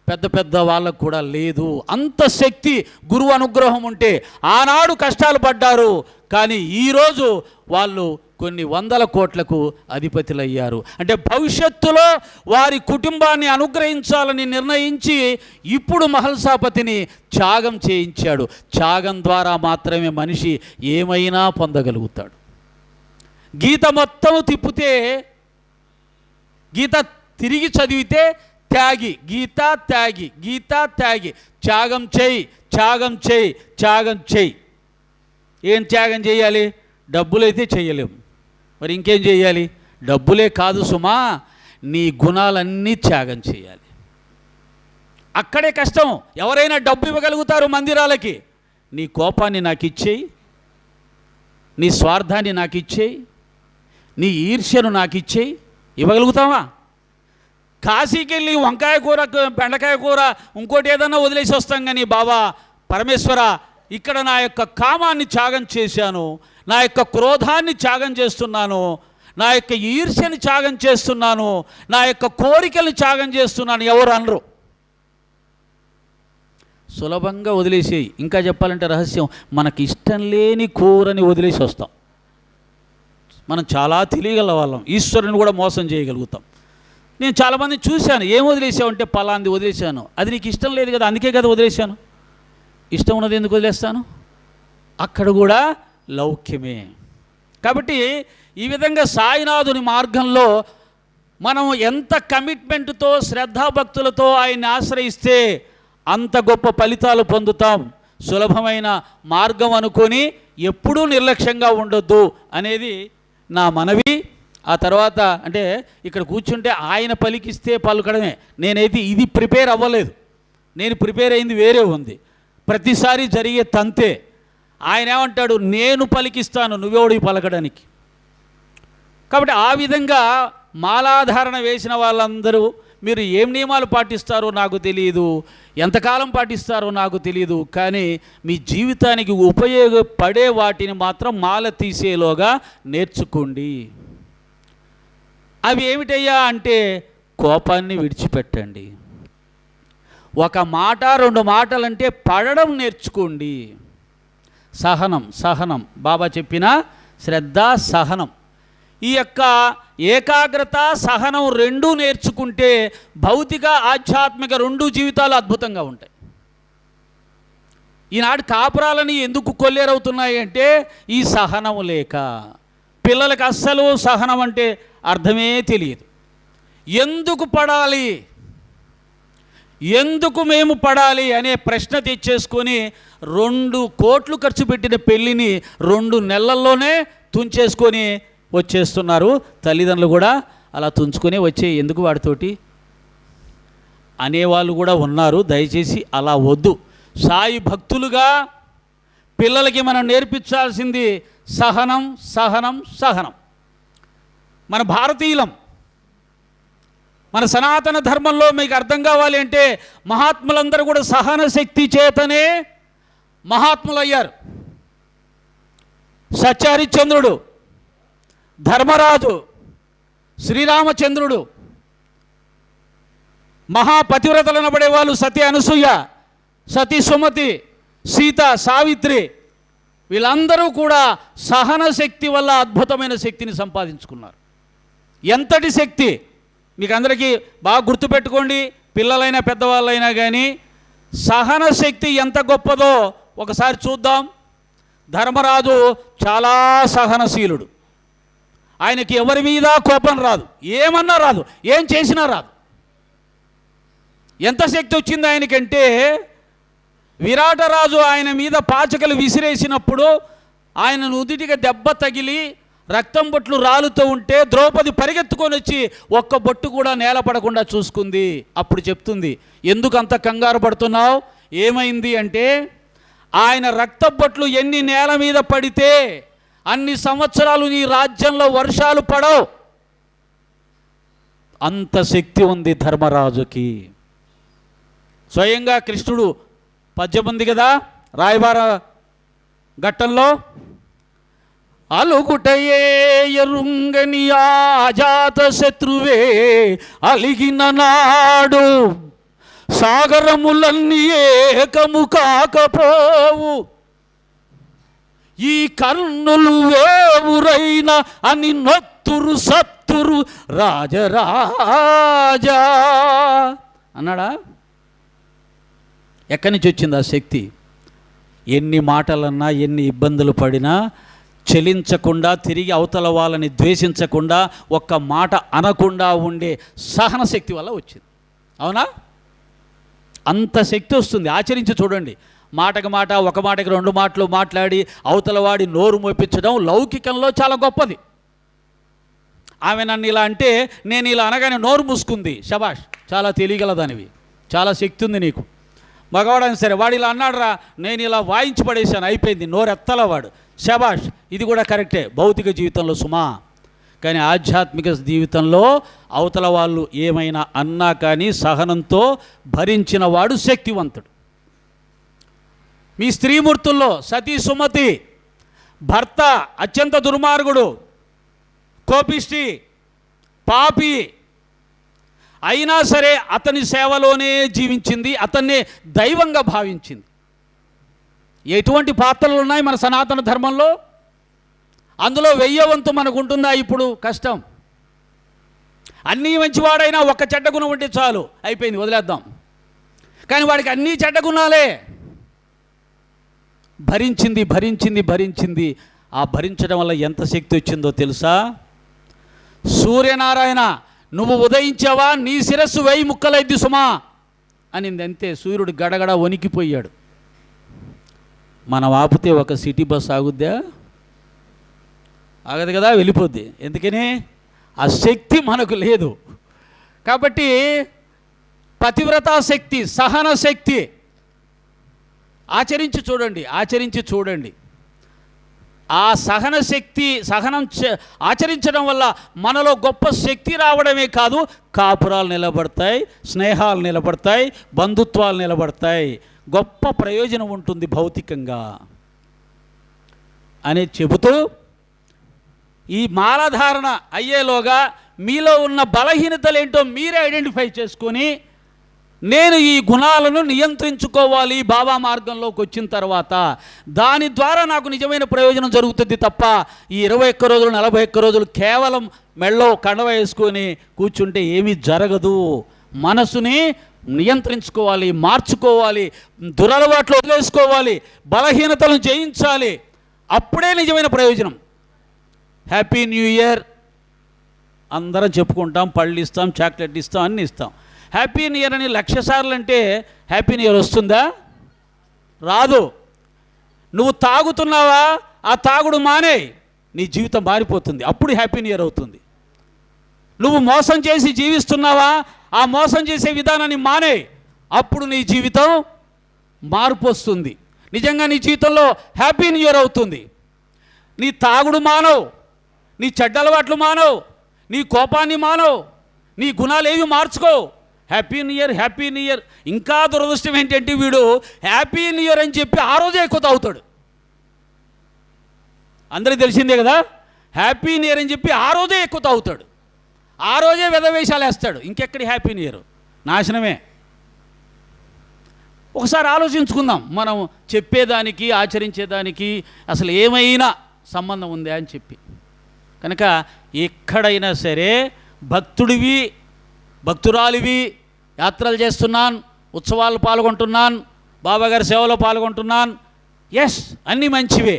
పెద్ద పెద్ద వాళ్ళకు కూడా లేదు. అంత శక్తి, గురువు అనుగ్రహం ఉంటే ఆనాడు కష్టాలు పడ్డారు, కానీ ఈరోజు వాళ్ళు కొన్ని 100 కోట్లకు అధిపతులయ్యారు. అంటే భవిష్యత్తులో వారి కుటుంబాన్ని అనుగ్రహించాలని నిర్ణయించి ఇప్పుడు మహల్సాపతిని త్యాగం చేయించాడు. త్యాగం ద్వారా మాత్రమే మనిషి ఏమైనా పొందగలుగుతాడు. గీత మొత్తం తిప్పితే, గీత తిరిగి చదివితే త్యాగి, గీత త్యాగి, గీత త్యాగి, త్యాగం చేయి, త్యాగం చేయి, త్యాగం చేయి. ఏం త్యాగం చేయాలి? డబ్బులైతే చేయలేము, మరి ఇంకేం చేయాలి? డబ్బులే కాదు సుమా, నీ గుణాలన్నీ త్యాగం చేయాలి. అక్కడే కష్టం. ఎవరైనా డబ్బు ఇవ్వగలుగుతారు మందిరాలకి. నీ కోపాన్ని నాకు ఇచ్చేయి, నీ స్వార్థాన్ని నాకు ఇచ్చేయి, నీ ఈర్ష్యను నాకు ఇచ్చేయి. ఇవ్వగలుగుతావా? కాశీకి వెళ్ళి వంకాయ కూర, బెండకాయ కూర, ఇంకోటి ఏదన్నా వదిలేసి వస్తాం. కానీ బాబా పరమేశ్వర, ఇక్కడ నా యొక్క కామాన్ని త్యాగం చేశాను, నా యొక్క క్రోధాన్ని త్యాగం చేస్తున్నాను, నా యొక్క ఈర్ష్యని త్యాగం చేస్తున్నాను, నా యొక్క కోరికల్ని త్యాగం చేస్తున్నాను. ఎవరు అనరు. సులభంగా వదిలేసేయి. ఇంకా చెప్పాలంటే రహస్యం, మనకి ఇష్టం లేని కూరని వదిలేసి వస్తాం. మనం చాలా తెలియగల వాళ్ళం, ఈశ్వరుని కూడా మోసం చేయగలుగుతాం. నేను చాలామంది చూశాను, ఏం వదిలేసావంటే పలాంది వదిలేశాను. అది నీకు ఇష్టం లేదు కదా, అందుకే కదా వదిలేశాను. ఇష్టం ఉన్నది ఎందుకు వదిలేస్తాను? అక్కడ కూడా లౌక్యమే. కాబట్టి ఈ విధంగా సాయినాథుని మార్గంలో మనం ఎంత కమిట్మెంట్తో, శ్రద్ధాభక్తులతో ఆయన్ని ఆశ్రయిస్తే అంత గొప్ప ఫలితాలు పొందుతాం. సులభమైన మార్గం అనుకొని ఎప్పుడూ నిర్లక్ష్యంగా ఉండొద్దు అనేది నా మనవి. ఆ తర్వాత అంటే ఇక్కడ కూర్చుంటే ఆయన పలికిస్తే పలుకడమే. నేనైతే ఇది ప్రిపేర్ అవ్వలేదు, నేను ప్రిపేర్ అయింది వేరే ఉంది. ప్రతిసారి జరిగే తంతే. ఆయన ఏమంటాడు, నేను పలికిస్తాను, నువ్వెవడికి పలకడానికి. కాబట్టి ఆ విధంగా మాలాధారణ వేసిన వాళ్ళందరూ మీరు ఏం నియమాలు పాటిస్తారో నాకు తెలియదు, ఎంతకాలం పాటిస్తారో నాకు తెలియదు, కానీ మీ జీవితానికి ఉపయోగపడే వాటిని మాత్రం మాల తీసేలోగా నేర్చుకోండి. అవి ఏమిటయ్యా అంటే, కోపాన్ని విడిచిపెట్టండి, ఒక మాట 2 మాటలంటే పడడం నేర్చుకోండి. సహనం, సహనం బాబా చెప్పిన శ్రద్ధ, సహనం, ఈ యొక్క ఏకాగ్రత, సహనం 2 నేర్చుకుంటే భౌతిక ఆధ్యాత్మిక 2 జీవితాలు అద్భుతంగా ఉంటాయి. ఈనాడు కాపురాలని ఎందుకు కొల్లేరవుతున్నాయి అంటే ఈ సహనం లేక. పిల్లలకి అస్సలు సహనం అంటే అర్థమే తెలియదు. ఎందుకు పడాలి, ఎందుకు మేము పడాలి అనే ప్రశ్న తెచ్చేసుకొని 2 కోట్లు ఖర్చు పెట్టిన పెళ్ళిని 2 నెలల్లోనే తుంచేసుకొని వచ్చేస్తున్నారు. తల్లిదండ్రులు కూడా అలా తుంచుకొని వచ్చే ఎందుకు వాడితోటి అనేవాళ్ళు కూడా ఉన్నారు. దయచేసి అలా వద్దు. సాయి భక్తులుగా పిల్లలకి మనం నేర్పించాల్సింది సహనం, సహనం, సహనం. మన భారతీయులం, మన సనాతన ధర్మంలో మీకు అర్థం కావాలి అంటే మహాత్ములందరూ కూడా సహన శక్తి చేతనే మహాత్ములయ్యారు. సత్యహరిశ్చంద్రుడు, ధర్మరాజు, శ్రీరామచంద్రుడు, మహాపతివ్రతలు అనబడే వాళ్ళు సతీ అనసూయ, సతీ సుమతి, సీత, సావిత్రి, వీళ్ళందరూ కూడా సహన శక్తి వల్ల అద్భుతమైన శక్తిని సంపాదించుకున్నారు. ఎంతటి శక్తి మీకు అందరికీ బాగా గుర్తుపెట్టుకోండి. పిల్లలైనా పెద్దవాళ్ళైనా కానీ సహన శక్తి ఎంత గొప్పదో ఒకసారి చూద్దాం. ధర్మరాజు చాలా సహనశీలుడు. ఆయనకి ఎవరి మీద కోపం రాదు, ఏమన్నా రాదు, ఏం చేసినా రాదు. ఎంత శక్తి వచ్చింది ఆయనకంటే విరాటరాజు ఆయన మీద పాచకలు విసిరేసినప్పుడు ఆయన నుదిటిగా దెబ్బ తగిలి రక్తం బొట్లు రాలుతూ ఉంటే ద్రౌపది పరిగెత్తుకొని వచ్చి ఒక్క బొట్టు కూడా నేల పడకుండా చూసుకుంది. అప్పుడు చెప్తుంది, ఎందుకు అంత కంగారు పడుతున్నావు, ఏమైంది అంటే ఆయన రక్త బొట్లు ఎన్ని నేల మీద పడితే అన్ని సంవత్సరాలు నీ రాజ్యంలో వర్షాలు పడవు. అంత శక్తి ఉంది ధర్మరాజుకి. స్వయంగా కృష్ణుడు పద్యం ఉంది కదా రాయబార ఘట్టంలో, అలుగుటయే ఎరుంగని ఆజాత శత్రువే అలిగిన నాడు సాగరములన్నీ ఏకము కాకపోవు, ఈ కర్ణులు వేవురైన అని నొత్తురు సత్తురు రాజరాజా అన్నాడా. ఎక్కడి నుంచి వచ్చింది ఆ శక్తి? ఎన్ని మాటలన్నా, ఎన్ని ఇబ్బందులు పడినా చలించకుండా, తిరిగి అవతల వాళ్ళని ద్వేషించకుండా, ఒక్క మాట అనకుండా ఉండే సహన శక్తి వల్ల వచ్చింది. అవునా? అంత శక్తి వస్తుంది. ఆచరించి చూడండి. మాటకు మాట, ఒక మాటకి 2 మాటలు మాట్లాడి అవతల వాడి నోరు మోపించడం లౌకికంలో చాలా గొప్పది. ఆమె నన్ను ఇలా అంటే నేను ఇలా అనగానే నోరు మూసుకుంది, శబాష్, చాలా తెలియగలదానివి, చాలా శక్తి ఉంది నీకు. మగవాడని సరే, వాడు ఇలా అన్నాడురా, నేను ఇలా వాయించి పడేశాను, అయిపోయింది, నోరెత్తల వాడు, శబాష్, ఇది కూడా కరెక్టే భౌతిక జీవితంలో సుమా. కానీ ఆధ్యాత్మిక జీవితంలో అవతల వాళ్ళు ఏమైనా అన్నా కానీ సహనంతో భరించిన వాడు శక్తివంతుడు. మీ స్త్రీమూర్తుల్లో సతీ సుమతి భర్త అత్యంత దుర్మార్గుడు, కోపిష్టి, పాపి, అయినా సరే అతని సేవలోనే జీవించింది, అతన్నే దైవంగా భావించింది. ఎటువంటి పాత్రలు ఉన్నాయి మన సనాతన ధర్మంలో? అందులో 1000వ వంతు మనకు ఉంటుందా? ఇప్పుడు కష్టం. అన్నీ మంచివాడైనా ఒక్క చెడ్డ గుణం ఉంటే చాలు, అయిపోయింది, వదిలేద్దాం. కానీ వాడికి అన్నీ చెడ్డ గుణాలే. భరించింది భరించింది భరించింది. ఆ భరించడం వల్ల ఎంత శక్తి వచ్చిందో తెలుసా? సూర్యనారాయణ, నువ్వు ఉదయించావా, నీ శిరస్సు 1000 ముక్కలైద్ది సుమా అనింది. అంతే, సూర్యుడు గడగడ వణికిపోయాడు. మనం ఆపితే ఒక సిటీ బస్ ఆగుద్దా? ఆగదు కదా, వెళ్ళిపోద్ది. ఎందుకని? ఆ శక్తి మనకు లేదు. కాబట్టి పతివ్రతా శక్తి, సహన శక్తి ఆచరించి చూడండి, ఆచరించి చూడండి. ఆ సహన శక్తి, సహనం ఆచరించడం వల్ల మనలో గొప్ప శక్తి రావడమే కాదు, కాపురాలు నిలబడతాయి, స్నేహాలు నిలబడతాయి, బంధుత్వాలు నిలబడతాయి, గొప్ప ప్రయోజనం ఉంటుంది భౌతికంగా అని చెబుతూ, ఈ మాలధారణ అయ్యేలోగా మీలో ఉన్న బలహీనతలు ఏంటో మీరే ఐడెంటిఫై చేసుకొని నేను ఈ గుణాలను నియంత్రించుకోవాలి బాబా మార్గంలోకి వచ్చిన తర్వాత. దాని ద్వారా నాకు నిజమైన ప్రయోజనం జరుగుతుంది తప్ప ఈ 21 రోజులు 41 రోజులు కేవలం మెళ్ళో కండవ వేసుకొని కూర్చుంటే ఏమీ జరగదు. మనసుని నియంత్రించుకోవాలి, మార్చుకోవాలి, దురలవాట్లు వదిలేసుకోవాలి, బలహీనతలను జయించాలి. అప్పుడే నిజమైన ప్రయోజనం. హ్యాపీ న్యూ ఇయర్ అందరం చెప్పుకుంటాం, పళ్ళు ఇస్తాం, చాక్లెట్ ఇస్తాం, అన్నీ ఇస్తాం. హ్యాపీ న్యూ ఇయర్ అని 1,00,000 సార్లు అంటే హ్యాపీ న్యూ ఇయర్ వస్తుందా? రాదు. నువ్వు తాగుతున్నావా? ఆ తాగుడు మానే, నీ జీవితం మారిపోతుంది. అప్పుడు హ్యాపీ న్యూ ఇయర్ అవుతుంది. నువ్వు మోసం చేసి జీవిస్తున్నావా? ఆ మోసం చేసే విధానాన్ని మానే, అప్పుడు నీ జీవితం మార్పు వస్తుంది. నిజంగా నీ జీవితంలో హ్యాపీ న్యూ ఇయర్ అవుతుంది. నీ తాగుడు మానవ్, నీ చెడ్డ అలవాట్లు మానవ్, నీ కోపాన్ని మానవ్, నీ గుణాలు ఏవి మార్చుకో. Happy new year, happy new year. ఇంకా దురదృష్టం ఏంటంటే వీడు హ్యాపీ న్యూ ఇయర్ అని చెప్పి ఆ రోజే ఎక్కువ తాగుతాడు. అందరికీ తెలిసిందే కదా, హ్యాపీ న్యూ ఇయర్ అని చెప్పి ఆ రోజే ఎక్కువ తాగుతాడు, ఆ రోజే వెధవేషాలు వేస్తాడు. ఇంకెక్కడి హ్యాపీ న్యూ ఇయర్? నాశనమే. ఒకసారి ఆలోచించుకుందాం, మనం చెప్పేదానికి ఆచరించేదానికి అసలు ఏమైనా సంబంధం ఉందా అని చెప్పి. కనుక ఎక్కడైనా సరే భక్తుడివి, భక్తురాలివి, యాత్రలు చేస్తున్నాను, ఉత్సవాలు పాల్గొంటున్నాను, బాబాగారి సేవలో పాల్గొంటున్నాను, ఎస్ అన్నీ మంచివే.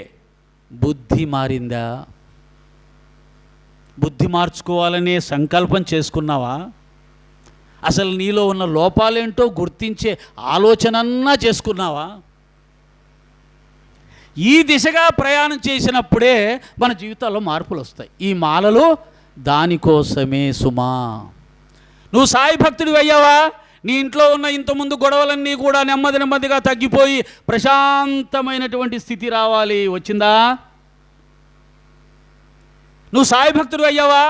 బుద్ధి మారిందా? బుద్ధి మార్చుకోవాలనే సంకల్పం చేసుకున్నావా? అసలు నీలో ఉన్న లోపాలేంటో గుర్తించే ఆలోచనన్నా చేసుకున్నావా? ఈ దిశగా ప్రయాణం చేసినప్పుడే మన జీవితాల్లో మార్పులు వస్తాయి. ఈ మాలలు దానికోసమే సుమా. నువ్వు సాయి భక్తుడివి అయ్యావా? నీ ఇంట్లో ఉన్న ఇంతకుముందు గొడవలన్నీ కూడా నెమ్మదిగా తగ్గిపోయి ప్రశాంతమైనటువంటి స్థితి రావాలి. వచ్చిందా? నువ్వు సాయి భక్తుడు అయ్యావా?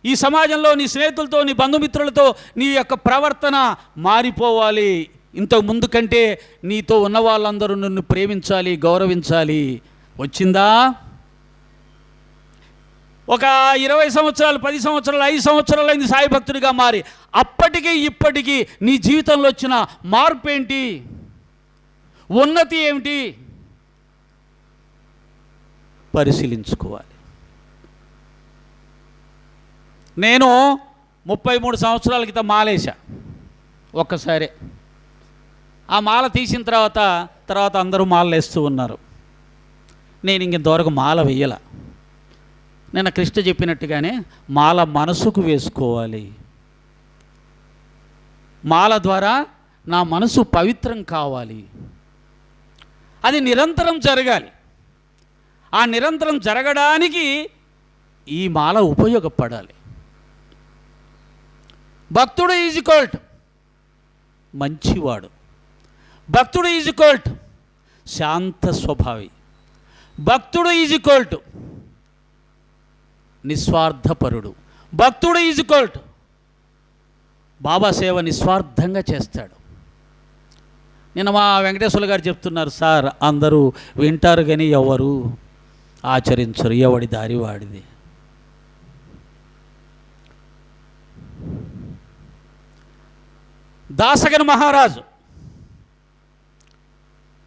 ఈ సమాజంలో నీ స్నేహితులతో, నీ బంధుమిత్రులతో నీ యొక్క ప్రవర్తన మారిపోవాలి. ఇంతకు ముందు కంటే నీతో ఉన్న వాళ్ళందరూ నిన్ను ప్రేమించాలి, గౌరవించాలి. వచ్చిందా? ఒక 20 సంవత్సరాలు, 10 సంవత్సరాలు, 5 సంవత్సరాలు అయింది సాయి భక్తుడిగా మారి. అప్పటికి ఇప్పటికీ నీ జీవితంలో వచ్చిన మార్పు ఏంటి? ఉన్నతి ఏమిటి? పరిశీలించుకోవాలి. నేను 33 సంవత్సరాల క్రితం మాలేశా ఒక్కసారి. ఆ మాల తీసిన తర్వాత అందరూ మాలలు వేస్తూ ఉన్నారు. నేను ఇంతవరకు మాల వెయ్యాల. నేను కృష్ణ చెప్పినట్టుగానే మాల మనసుకు వేసుకోవాలి. మాల ద్వారా నా మనసు పవిత్రం కావాలి. అది నిరంతరం జరగాలి. ఆ నిరంతరం జరగడానికి ఈ మాల ఉపయోగపడాలి. భక్తుడు ఈజ్ ఈక్వల్ టు మంచివాడు. భక్తుడు ఈజ్ ఈక్వల్ టు శాంత స్వభావి. భక్తుడు ఈజ్ ఈక్వల్ టు నిస్వార్థపరుడు. భక్తుడు ఈజ్ ఈక్వల్ టు బాబా సేవ నిస్వార్థంగా చేస్తాడు. నిన్న మా వెంకటేశ్వర్లు గారు చెప్తున్నారు, సార్ అందరూ వింటారు కానీ ఎవరు ఆచరించరు, ఎవడి దారి వాడిది. దాసగన్ మహారాజు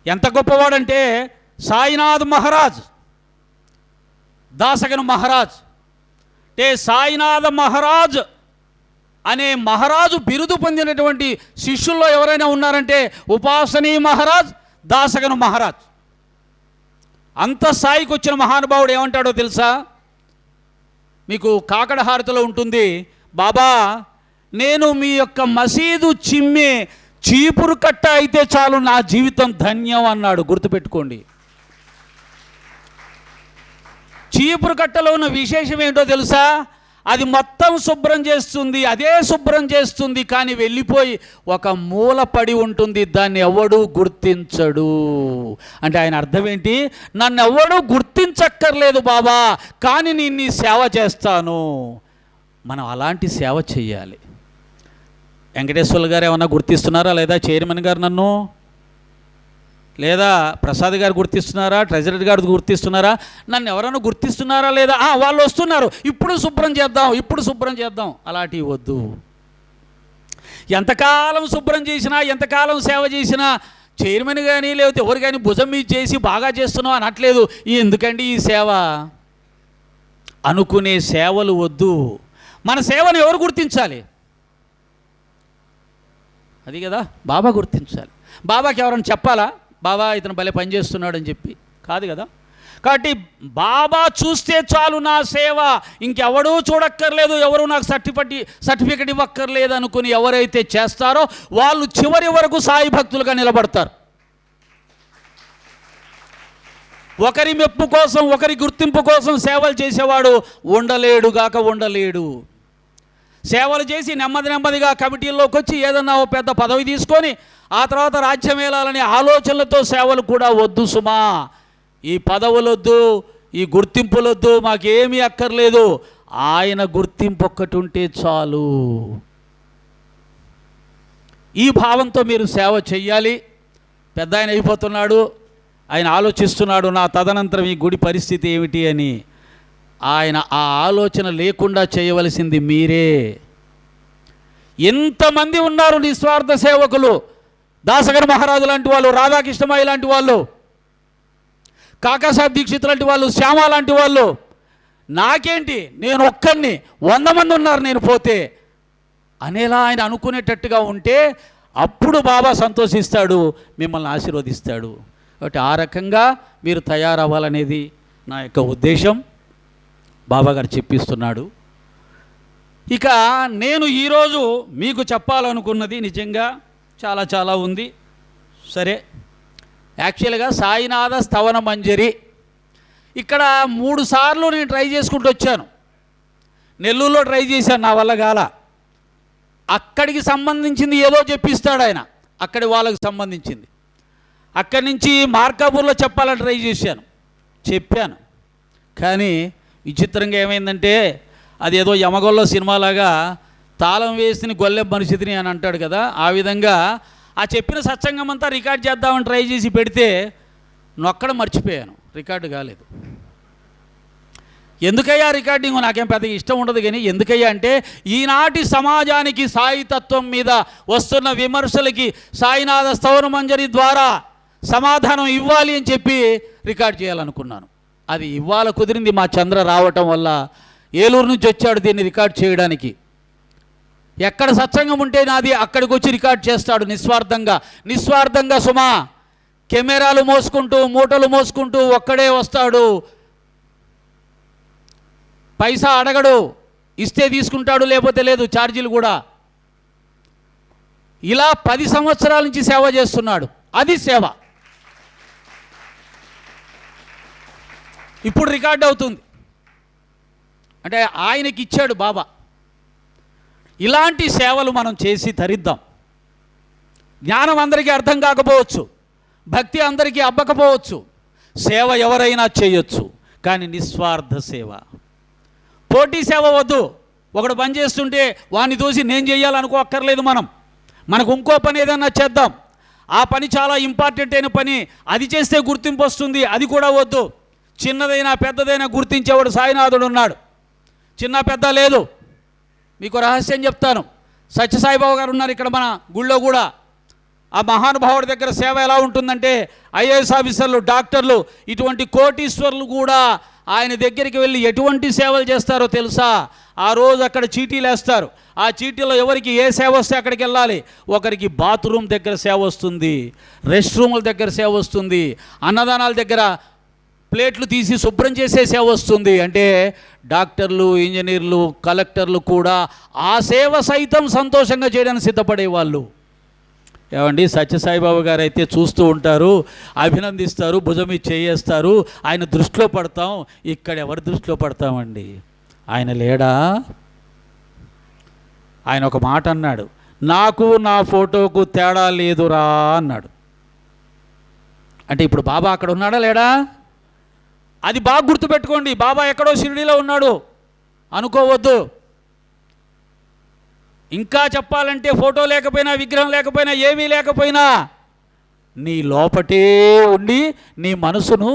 ఎంత గొప్పవాడంటే, సాయినాథ్ మహారాజ్, దాసగన్ మహారాజ్ అంటే సాయినాథ మహారాజ్ అనే మహారాజు బిరుదు పొందినటువంటి శిష్యుల్లో ఎవరైనా ఉన్నారంటే ఉపాసనీ మహారాజ్, దాసగన్ మహారాజ్. అంత స్థాయికి వచ్చిన మహానుభావుడు ఏమంటాడో తెలుసా? మీకు కాకడ హారతిలో ఉంటుంది, బాబా నేను మీ యొక్క మసీదు చిమ్మే చీపురు కట్ట అయితే చాలు, నా జీవితం ధన్యం అన్నాడు. గుర్తుపెట్టుకోండి. చీపురు కట్టలో ఉన్న విశేషం ఏంటో తెలుసా? అది మొత్తం శుభ్రం చేస్తుంది, అదే శుభ్రం చేస్తుంది, కానీ వెళ్ళిపోయి ఒక మూల పడి ఉంటుంది, దాన్ని ఎవడూ గుర్తించడు. అంటే ఆయన అర్థం ఏంటి? నన్ను ఎవడూ గుర్తించక్కర్లేదు బాబా, కానీ నేను నీ సేవ చేస్తాను. మనం అలాంటి సేవ చేయాలి. వెంకటేశ్వర్లు గారు ఏమన్నా గుర్తిస్తున్నారా? లేదా చైర్మన్ గారు నన్ను, లేదా ప్రసాద్ గారు గుర్తిస్తున్నారా? ట్రెజరర్ గారు గుర్తిస్తున్నారా? నన్ను ఎవరైనా గుర్తిస్తున్నారా లేదా? వాళ్ళు వస్తున్నారు, ఇప్పుడు శుభ్రం చేద్దాం, ఇప్పుడు శుభ్రం చేద్దాం. అలాంటివి వద్దు. ఎంతకాలం శుభ్రం చేసినా, ఎంతకాలం సేవ చేసినా చైర్మన్ కానీ లేకపోతే ఎవరు కానీ భుజం మీద చేసి బాగా చేస్తున్నావు అనట్లేదు. ఎందుకండి ఈ సేవ అనుకునే సేవలు వద్దు. మన సేవను ఎవరు గుర్తించాలి? అది కదా బాబా గుర్తించాలి. బాబాకి ఎవరైనా చెప్పాలా బాబా ఇతను భలే పనిచేస్తున్నాడు అని చెప్పి? కాదు కదా. కాబట్టి బాబా చూస్తే చాలు నా సేవ, ఇంకెవడూ చూడక్కర్లేదు, ఎవరు నాకు సర్టిఫికెట్ ఇవ్వక్కర్లేదు అనుకుని ఎవరైతే చేస్తారో వాళ్ళు చివరి వరకు సాయి భక్తులుగా నిలబడతారు. ఒకరి మెప్పు కోసం, ఒకరి గుర్తింపు కోసం సేవలు చేసేవాడు ఉండలేడు. సేవలు చేసి నెమ్మదిగా కమిటీల్లోకి వచ్చి ఏదన్నా ఓ పెద్ద పదవి తీసుకొని ఆ తర్వాత రాజ్యం ఏలాలనే ఆలోచనలతో సేవలు కూడా వద్దు సుమా. ఈ పదవులొద్దు, ఈ గుర్తింపులొద్దు, మాకేమీ అక్కర్లేదు. ఆయన గుర్తింపు ఒక్కటి ఉంటే చాలు. ఈ భావంతో మీరు సేవ చెయ్యాలి. పెద్ద ఆయన అయిపోతున్నాడు, ఆయన ఆలోచిస్తున్నాడు నా తదనంతరం ఈ గుడి పరిస్థితి ఏమిటి అని. ఆయన ఆ ఆలోచన లేకుండా చేయవలసింది మీరే. ఎంతమంది ఉన్నారు నిస్వార్థ సేవకులు, దాసగర్ మహారాజు లాంటి వాళ్ళు, రాధాకృష్ణమాయి లాంటి వాళ్ళు, కాకాసాహెబ్ దీక్షిత్ లాంటి వాళ్ళు, శ్యామ లాంటి వాళ్ళు. నాకేంటి, నేను ఒక్కడిని, 100 మంది ఉన్నారు నేను పోతే అనేలా ఆయన అనుకునేటట్టుగా ఉంటే అప్పుడు బాబా సంతోషిస్తాడు, మిమ్మల్ని ఆశీర్వదిస్తాడు. కాబట్టి ఆ రకంగా మీరు తయారవ్వాలనేది నా యొక్క ఉద్దేశం. బాబాగారు చెప్పిస్తున్నాడు. ఇక నేను ఈరోజు మీకు చెప్పాలనుకున్నది నిజంగా చాలా ఉంది. సరే, యాక్చువల్గా సాయినాథ స్తవన మంజరి ఇక్కడ 3 సార్లు నేను ట్రై చేసుకుంటూ వచ్చాను. నెల్లూరులో ట్రై చేశాను, నా వల్ల కాల. అక్కడికి సంబంధించింది ఏదో చెప్పిస్తాడు ఆయన, అక్కడి వాళ్ళకి సంబంధించింది. అక్కడి నుంచి మార్కాపూర్లో చెప్పాలని ట్రై చేశాను, చెప్పాను. కానీ విచిత్రంగా ఏమైందంటే అదేదో యమగొల్ల సినిమాలాగా తాళం వేసిన గొల్లెం పరిస్థితిని అని అంటాడు కదా, ఆ విధంగా ఆ చెప్పిన సత్సంగం అంతా రికార్డ్ చేద్దామని ట్రై చేసి పెడితే నొక్కడం మర్చిపోయాను, రికార్డు కాలేదు. ఎందుకయ్యా రికార్డింగ్? నాకేం పెద్దగా ఇష్టం ఉండదు, కానీ ఎందుకయ్యా అంటే ఈనాటి సమాజానికి సాయి తత్వం మీద వస్తున్న విమర్శలకి సాయినాథ స్తవన మంజరి ద్వారా సమాధానం ఇవ్వాలి అని చెప్పి రికార్డ్ చేయాలనుకున్నాను. అది ఇవాళ కుదిరింది, మా చంద్ర రావటం వల్ల. ఏలూరు నుంచి వచ్చాడు దీన్ని రికార్డ్ చేయడానికి. ఎక్కడ సత్సంగం ఉంటే నాది అక్కడికి వచ్చి రికార్డ్ చేస్తాడు నిస్వార్థంగా సుమా. కెమెరాలు మోసుకుంటూ, మూటలు మోసుకుంటూ ఒక్కడే వస్తాడు. పైసా అడగడు, ఇస్తే తీసుకుంటాడు, లేకపోతే లేదు. ఛార్జీలు కూడా. ఇలా 10 సంవత్సరాల నుంచి సేవ చేస్తున్నాడు. అది సేవ. ఇప్పుడు రికార్డ్ అవుతుంది అంటే ఆయనకి ఇచ్చాడు బాబా. ఇలాంటి సేవలు మనం చేసి తరిద్దాం. జ్ఞానం అందరికీ అర్థం కాకపోవచ్చు, భక్తి అందరికీ అబ్బకపోవచ్చు, సేవ ఎవరైనా చేయొచ్చు, కానీ నిస్వార్థ సేవ. పోటీ సేవ వద్దు. ఒకడు పని చేస్తుంటే వాడిని చూసి నేను చేయాలనుకో అక్కర్లేదు. మనకు ఇంకో పని ఏదన్నా చేద్దాం. ఆ పని చాలా ఇంపార్టెంట్ అయిన పని, అది చేస్తే గుర్తింపు వస్తుంది, అది కూడా వద్దు. చిన్నదైనా పెద్దదైనా గుర్తించేవాడు సాయినాథుడు ఉన్నాడు. చిన్న పెద్ద లేదు. మీకు రహస్యం చెప్తాను. సత్యసాయిబాబా గారు ఉన్నారు ఇక్కడ మన గుళ్ళో కూడా. ఆ మహానుభావుడి దగ్గర సేవ ఎలా ఉంటుందంటే ఐఏఎస్ ఆఫీసర్లు, డాక్టర్లు, ఇటువంటి కోటీశ్వర్లు కూడా ఆయన దగ్గరికి వెళ్ళి ఎటువంటి సేవలు చేస్తారో తెలుసా? ఆ రోజు అక్కడ చీటీలు వేస్తారు. ఆ చీటీలో ఎవరికి ఏ సేవ వస్తే అక్కడికి వెళ్ళాలి. ఒకరికి బాత్రూమ్ దగ్గర సేవ వస్తుంది, రెస్ట్ రూముల దగ్గర సేవ వస్తుంది, అన్నదానాల దగ్గర ప్లేట్లు తీసి శుభ్రం చేసే సేవ వస్తుంది. అంటే డాక్టర్లు, ఇంజనీర్లు, కలెక్టర్లు కూడా ఆ సేవ సైతం సంతోషంగా చేయడానికి సిద్ధపడేవాళ్ళు. ఏమండి, సత్యసాయిబాబా గారు అయితే చూస్తూ ఉంటారు, అభినందిస్తారు, భుజం మీద చేయేస్తారు. ఆయన దృష్టిలో పడతాం. ఇక్కడ ఎవరి దృష్టిలో పడతామండి? ఆయన లేడా? ఆయన ఒక మాట అన్నాడు, నాకు నా ఫోటోకు తేడా లేదురా అన్నాడు. అంటే ఇప్పుడు బాబా అక్కడ ఉన్నాడా లేడా? అది బాగా గుర్తుపెట్టుకోండి. బాబా ఎక్కడో షిరిడీలో ఉన్నాడు అనుకోవద్దు. ఇంకా చెప్పాలంటే ఫోటో లేకపోయినా, విగ్రహం లేకపోయినా, ఏమీ లేకపోయినా నీ లోపటే ఉండి నీ మనసును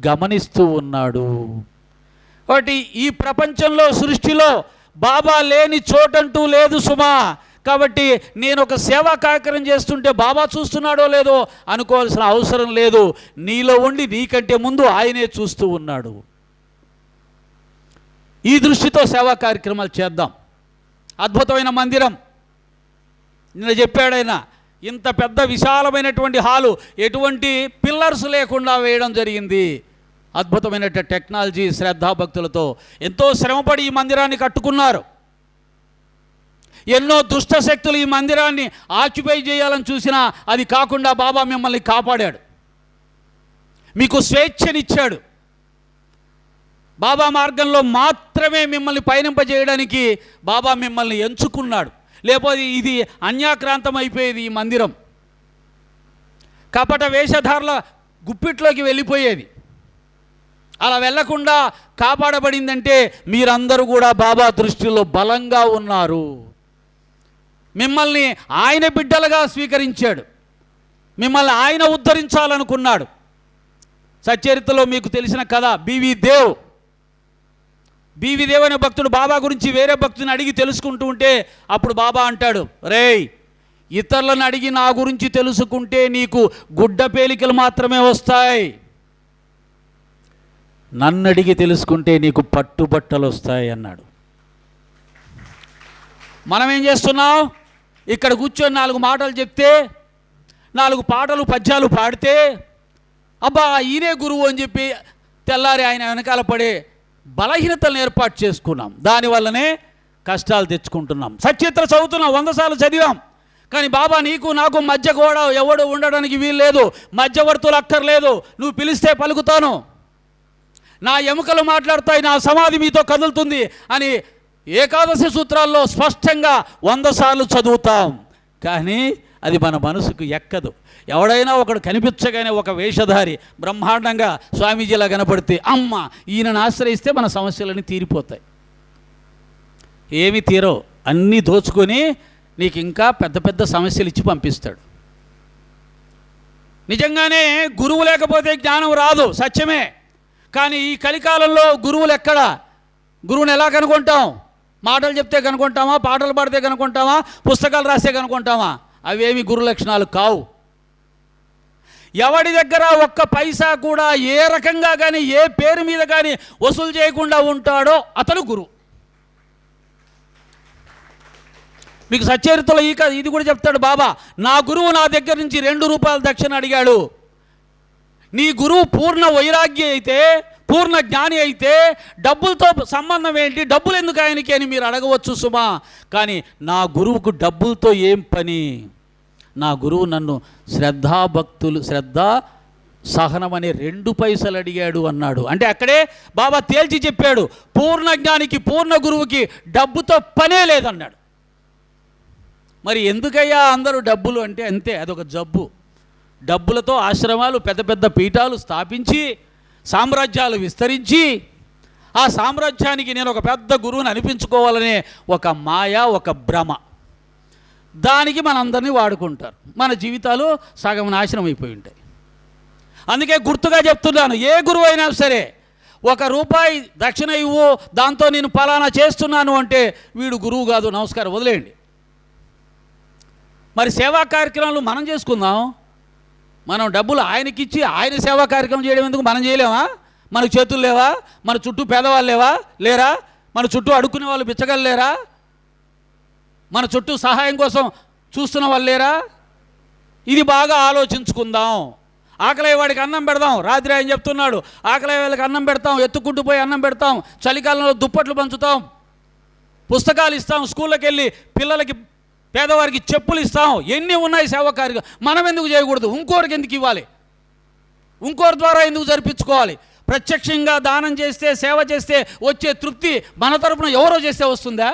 గమనిస్తూ ఉన్నాడు. కాబట్టి ఈ ప్రపంచంలో, సృష్టిలో బాబా లేని చోటంటూ లేదు సుమా. కాబట్టి నేను ఒక సేవా కార్యక్రమం చేస్తుంటే బాబా చూస్తున్నాడో లేదో అనుకోవాల్సిన అవసరం లేదు. నీలో ఉండి నీకంటే ముందు ఆయనే చూస్తూ ఉన్నాడు. ఈ దృష్టితో సేవా కార్యక్రమాలు చేద్దాం. అద్భుతమైన మందిరం, నిన్న చెప్పాడైనా, ఇంత పెద్ద విశాలమైనటువంటి హాలు, ఎటువంటి పిల్లర్స్ లేకుండా వేయడం జరిగింది. అద్భుతమైన టెక్నాలజీ, శ్రద్ధాభక్తులతో ఎంతో శ్రమపడి ఈ మందిరాన్ని కట్టుకున్నారు. ఎన్నో దుష్ట శక్తులు ఈ మందిరాన్ని ఆక్యుపై చేయాలని చూసినా అది కాకుండా బాబా మిమ్మల్ని కాపాడాడు, మీకు స్వేచ్ఛనిచ్చాడు. బాబా మార్గంలో మాత్రమే మిమ్మల్ని పయనింపజేయడానికి బాబా మిమ్మల్ని ఎంచుకున్నాడు. లేకపోతే ఇది అన్యాక్రాంతం అయిపోయేది. ఈ మందిరం కపట వేషధారుల గుప్పిట్లోకి వెళ్ళిపోయేది. అలా వెళ్లకుండా కాపాడబడిందంటే మీరందరూ కూడా బాబా దృష్టిలో బలంగా ఉన్నారు. మిమ్మల్ని ఆయన బిడ్డలుగా స్వీకరించాడు, మిమ్మల్ని ఆయన ఉద్ధరించాలనుకున్నాడు. సచ్చరిత్రలో మీకు తెలిసిన కథ, బివి దేవ్ అనే భక్తుడు బాబా గురించి వేరే భక్తుని అడిగి తెలుసుకుంటూ ఉంటే అప్పుడు బాబా అంటాడు, రేయ్, ఇతరులను అడిగి నా గురించి తెలుసుకుంటే నీకు గుడ్డ పేలికలు మాత్రమే వస్తాయి, నన్ను అడిగి తెలుసుకుంటే నీకు పట్టుబట్టలు వస్తాయి అన్నాడు. మనం ఏం చేస్తున్నాం? ఇక్కడ కూర్చొని 4 మాటలు చెప్తే, 4 పాటలు పద్యాలు పాడితే, అబ్బా ఈయనే గురువు అని చెప్పి తెల్లారి ఆయన వెనకాల పడే బలహీనతలను ఏర్పాటు చేసుకున్నాం. దానివల్లనే కష్టాలు తెచ్చుకుంటున్నాం. సచిత్ర చదువుతున్నాం, 100 సార్లు చదివాం, కానీ బాబా నీకు నాకు మధ్య కూడా ఎవడు ఉండడానికి వీలు లేదు, మధ్యవర్తులు అక్కర్లేదు, నువ్వు పిలిస్తే పలుకుతాను, నా ఎముకలు మాట్లాడతాయి, నా సమాధి మీతో కదులుతుంది అని ఏకాదశి సూత్రాల్లో స్పష్టంగా 100 సార్లు చదువుతాం. కానీ అది మన మనసుకు ఎక్కదు. ఎవడైనా ఒకడు కనిపించగానే ఒక వేషధారి బ్రహ్మాండంగా స్వామీజీలా కనపడితే, అమ్మ ఈయనను ఆశ్రయిస్తే మన సమస్యలన్నీ తీరిపోతాయి. ఏమి తీరో, అన్నీ దోచుకొని నీకు ఇంకా పెద్ద పెద్ద సమస్యలు ఇచ్చి పంపిస్తాడు. నిజంగానే గురువు లేకపోతే జ్ఞానం రాదు, సత్యమే. కానీ ఈ కలికాలంలో గురువులు ఎక్కడా? గురువుని ఎలా కనుక్కుంటాం? మాటలు చెప్తే కనుక్కుంటామా? పాటలు పాడితే కనుక్కుంటామా? పుస్తకాలు రాస్తే కనుక్కుంటామా? అవేమి గురు లక్షణాలు కావు. ఎవడి దగ్గర ఒక్క పైసా కూడా ఏ రకంగా కానీ ఏ పేరు మీద కానీ వసూలు చేయకుండా ఉంటాడో అతను గురువు. మీకు సచ్చరిత్రలో ఇది కూడా చెప్తాడు బాబా, నా గురువు నా దగ్గర నుంచి 2 రూపాయల దక్షిణ అడిగాడు. నీ గురువు పూర్ణ వైరాగ్య అయితే, పూర్ణ జ్ఞాని అయితే డబ్బులతో సంబంధం ఏంటి, డబ్బులు ఎందుకు ఆయనకి అని మీరు అడగవచ్చు సుమా. కానీ నా గురువుకు డబ్బులతో ఏం పని? నా గురువు నన్ను శ్రద్ధ సహనం అనే 2 పైసలు అడిగాడు అన్నాడు. అంటే అక్కడే బాబా తేల్చి చెప్పాడు, పూర్ణ జ్ఞానికి పూర్ణ గురువుకి డబ్బుతో పనే లేదన్నాడు. మరి ఎందుకయ్యా అందరూ డబ్బులు అంటే? అంతే, అదొక జబ్బు. డబ్బులతో ఆశ్రమాలు, పెద్ద పెద్ద పీఠాలు స్థాపించి సామ్రాజ్యాలు విస్తరించి, ఆ సామ్రాజ్యానికి నేను ఒక పెద్ద గురువుని అనిపించుకోవాలనే ఒక మాయ, ఒక భ్రమ, దానికి మనందరినీ వాడుకుంటారు. మన జీవితాలు సగం నాశనం అయిపోయి ఉంటాయి. అందుకే గుర్తుగా చెప్తున్నాను, ఏ గురువు అయినా సరే 1 రూపాయి దక్షిణ ఇవ్వు, దాంతో నేను పలానా చేస్తున్నాను అంటే వీడు గురువు కాదు, నమస్కారం, వదిలేయండి. మరి సేవా కార్యక్రమాలు మనం చేసుకుందాం. మనం డబ్బులు ఆయనకిచ్చి ఆయన సేవా కార్యక్రమం చేయడం ఎందుకు? మనం చేయలేమా? మనకు చేతులు లేవా? మన చుట్టూ పేదవాళ్ళు లేరా? మన చుట్టూ అడుక్కునే వాళ్ళు బిచ్చగలు లేరా? మన చుట్టూ సహాయం కోసం చూస్తున్న వాళ్ళు లేరా? ఇది బాగా ఆలోచించుకుందాం. ఆకలి వాడికి అన్నం పెడదాం. రాత్రి ఆయన చెప్తున్నాడు, ఆకలి వాళ్ళకి అన్నం పెడతాం, ఎత్తుకుంటూ పోయి అన్నం పెడతాం, చలికాలంలో దుప్పట్లు పంచుతాం, పుస్తకాలు ఇస్తాం, స్కూళ్ళకి వెళ్ళి పిల్లలకి పేదవారికి చెప్పులు ఇస్తాం. ఎన్ని ఉన్నాయి సేవా కార్యక్రమం, మనం ఎందుకు చేయకూడదు? ఇంకోరికి ఎందుకు ఇవ్వాలి? ఇంకోరి ద్వారా ఎందుకు జరిపించుకోవాలి? ప్రత్యక్షంగా దానం చేస్తే, సేవ చేస్తే వచ్చే తృప్తి మన తరపున ఎవరో చేస్తే వస్తుందా?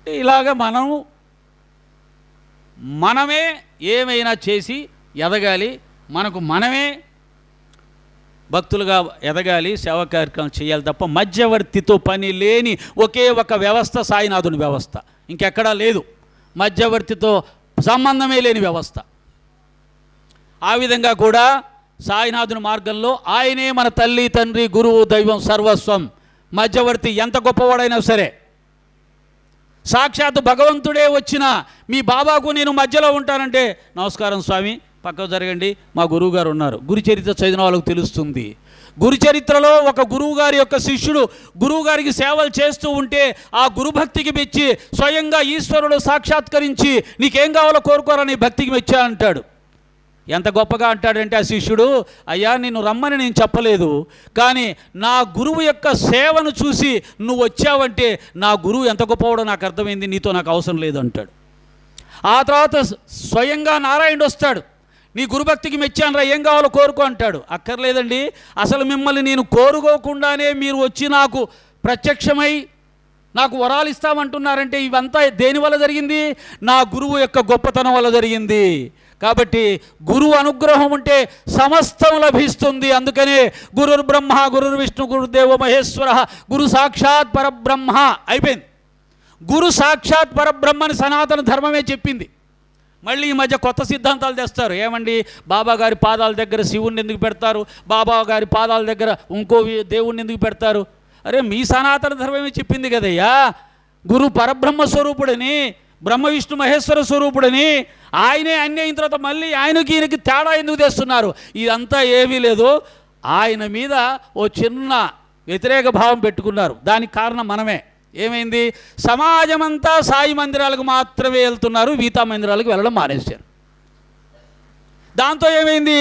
ఇలాగ మనమే ఏమైనా చేసి ఎదగాలి, మనకు మనమే భక్తులుగా ఎదగాలి, సేవా కార్యక్రమం చేయాలి తప్ప మధ్యవర్తితో పని లేని ఒకే ఒక వ్యవస్థ సాయినాథుని వ్యవస్థ. ఇంకెక్కడా లేదు. మధ్యవర్తితో సంబంధమే లేని వ్యవస్థ. ఆ విధంగా కూడా సాయినాథుని మార్గంలో ఆయనే మన తల్లి, తండ్రి, గురువు, దైవం, సర్వస్వం. మధ్యవర్తి ఎంత గొప్పవాడైనా సరే సాక్షాత్ భగవంతుడే వచ్చిన మీ బాబాకు నేను మధ్యలో ఉంటానంటే, నమస్కారం స్వామి, పక్కకు జరగండి, మా గురువుగారు ఉన్నారు. గురు చరిత్ర చదివిన వాళ్ళకు తెలుస్తుంది. గురు చరిత్రలో ఒక గురువుగారి యొక్క శిష్యుడు గురువుగారికి సేవలు చేస్తూ ఉంటే ఆ గురుభక్తికి మెచ్చి స్వయంగా ఈశ్వరుడు సాక్షాత్కరించి నీకేం కావాలో కోరుకోరని భక్తికి మెచ్చా అంటాడు. ఎంత గొప్పగా అంటాడంటే ఆ శిష్యుడు, అయ్యా నిన్ను రమ్మని నేను చెప్పలేదు, కానీ నా గురువు యొక్క సేవను చూసి నువ్వు వచ్చావంటే నా గురువు ఎంత గొప్పవాడో నాకు అర్థమైంది, నీతో నాకు అవసరం లేదు అంటాడు. ఆ తర్వాత స్వయంగా నారాయణుడు వస్తాడు, నీ గురుభక్తికి మెచ్చానరా, ఏం కావాలో కోరుకో అంటాడు. అక్కర్లేదండి, అసలు మిమ్మల్ని నేను కోరుకోకుండానే మీరు వచ్చి నాకు ప్రత్యక్షమై నాకు వరాలు ఇస్తామంటున్నారంటే ఇవంతా దేనివల్ల జరిగింది? నా గురువు యొక్క గొప్పతనం వల్ల జరిగింది. కాబట్టి గురువు అనుగ్రహం ఉంటే సమస్తం లభిస్తుంది. అందుకనే గురుర్ బ్రహ్మ గురుర్ విష్ణు గురుదేవ మహేశ్వర గురు సాక్షాత్ పరబ్రహ్మ అయిపోయింది. గురు సాక్షాత్ పరబ్రహ్మని సనాతన ధర్మమే చెప్పింది. మళ్ళీ ఈ మధ్య కొత్త సిద్ధాంతాలు తెస్తారు. ఏమండి, బాబా గారి పాదాల దగ్గర శివుణ్ణి ఎందుకు పెడతారు, బాబా గారి పాదాల దగ్గర ఇంకో దేవుణ్ణి ఎందుకు పెడతారు? అరే, మీ సనాతన ధర్మమే చెప్పింది కదయ్యా, గురు పరబ్రహ్మ స్వరూపుడని, బ్రహ్మ విష్ణు మహేశ్వర స్వరూపుడని. ఆయనే అన్నీ అయిన తర్వాత మళ్ళీ ఆయనకి ఈయనకి తేడా ఎందుకు తెస్తున్నారు? ఇదంతా ఏమీ లేదు, ఆయన మీద ఓ చిన్న వ్యతిరేక భావం పెట్టుకున్నారు. దానికి కారణం మనమే. ఏమైంది? సమాజమంతా సాయి మందిరాలకు మాత్రమే వెళ్తున్నారు, మిగతా మందిరాలకు వెళ్ళడం మానేశారు. దాంతో ఏమైంది?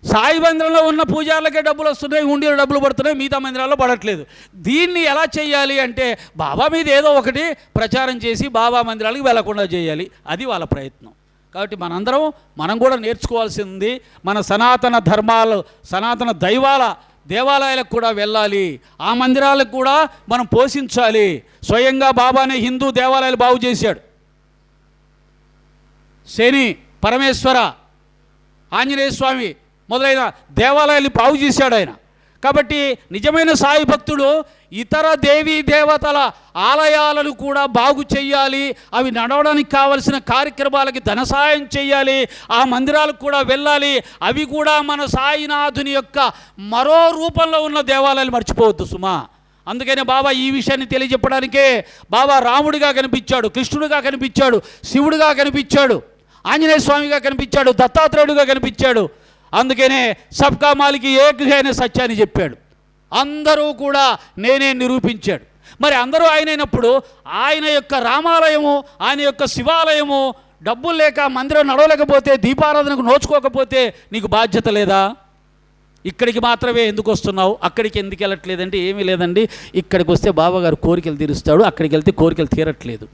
సాయి మందిరంలో ఉన్న పూజారులకే డబ్బులు వస్తున్నాయి, హుండీలో డబ్బులు పడుతున్నాయి, మిగతా మందిరాల్లో పడట్లేదు. దీన్ని ఎలా చేయాలి అంటే బాబా మీద ఏదో ఒకటి ప్రచారం చేసి బాబా మందిరాలకు వెళ్లకుండా చేయాలి, అది వాళ్ళ ప్రయత్నం. కాబట్టి మనం కూడా నేర్చుకోవాల్సింది, మన సనాతన ధర్మాలు, సనాతన దైవాల దేవాలయాలకు కూడా వెళ్ళాలి, ఆ మందిరాలకు కూడా మనం పోషించాలి. స్వయంగా బాబానే హిందూ దేవాలయాలు బాగు చేశాడు. శని, పరమేశ్వర, ఆంజనేయ స్వామి మొదలైన దేవాలయాలు బాగు చేశాడు ఆయన. కాబట్టి నిజమైన సాయి భక్తుడు ఇతర దేవీ దేవతల ఆలయాలను కూడా బాగు చేయాలి, అవి నడవడానికి కావలసిన కార్యక్రమాలకి ధన సాయం చేయాలి, ఆ మందిరాలకు కూడా వెళ్ళాలి. అవి కూడా మన సాయినాథుని యొక్క మరో రూపంలో ఉన్న దేవాలయాలు మర్చిపోవద్దు సుమా. అందుకనే బాబా ఈ విషయాన్ని తెలియజెప్పడానికే బాబా రాముడిగా కనిపించాడు, కృష్ణుడిగా కనిపించాడు, శివుడిగా కనిపించాడు, ఆంజనేయ స్వామిగా కనిపించాడు, దత్తాత్రేయుడిగా కనిపించాడు. అందుకనే సబ్కా మాలికి ఏక్ అనే సత్యాన్ని చెప్పాడు. అందరూ కూడా నేనే నిరూపించాడు. మరి అందరూ ఆయనైనప్పుడు ఆయన యొక్క రామాలయము, ఆయన యొక్క శివాలయము డబ్బులు లేక మందిరం నడవలేకపోతే, దీపారాధనకు నోచుకోకపోతే నీకు బాధ్యత లేదా? ఇక్కడికి మాత్రమే ఎందుకు వస్తున్నావు, అక్కడికి ఎందుకు వెళ్ళట్లేదంటే ఏమీ లేదండి, ఇక్కడికి వస్తే బాబాగారు కోరికలు తీరుస్తాడు, అక్కడికి వెళ్తే కోరికలు తీరట్లేదు.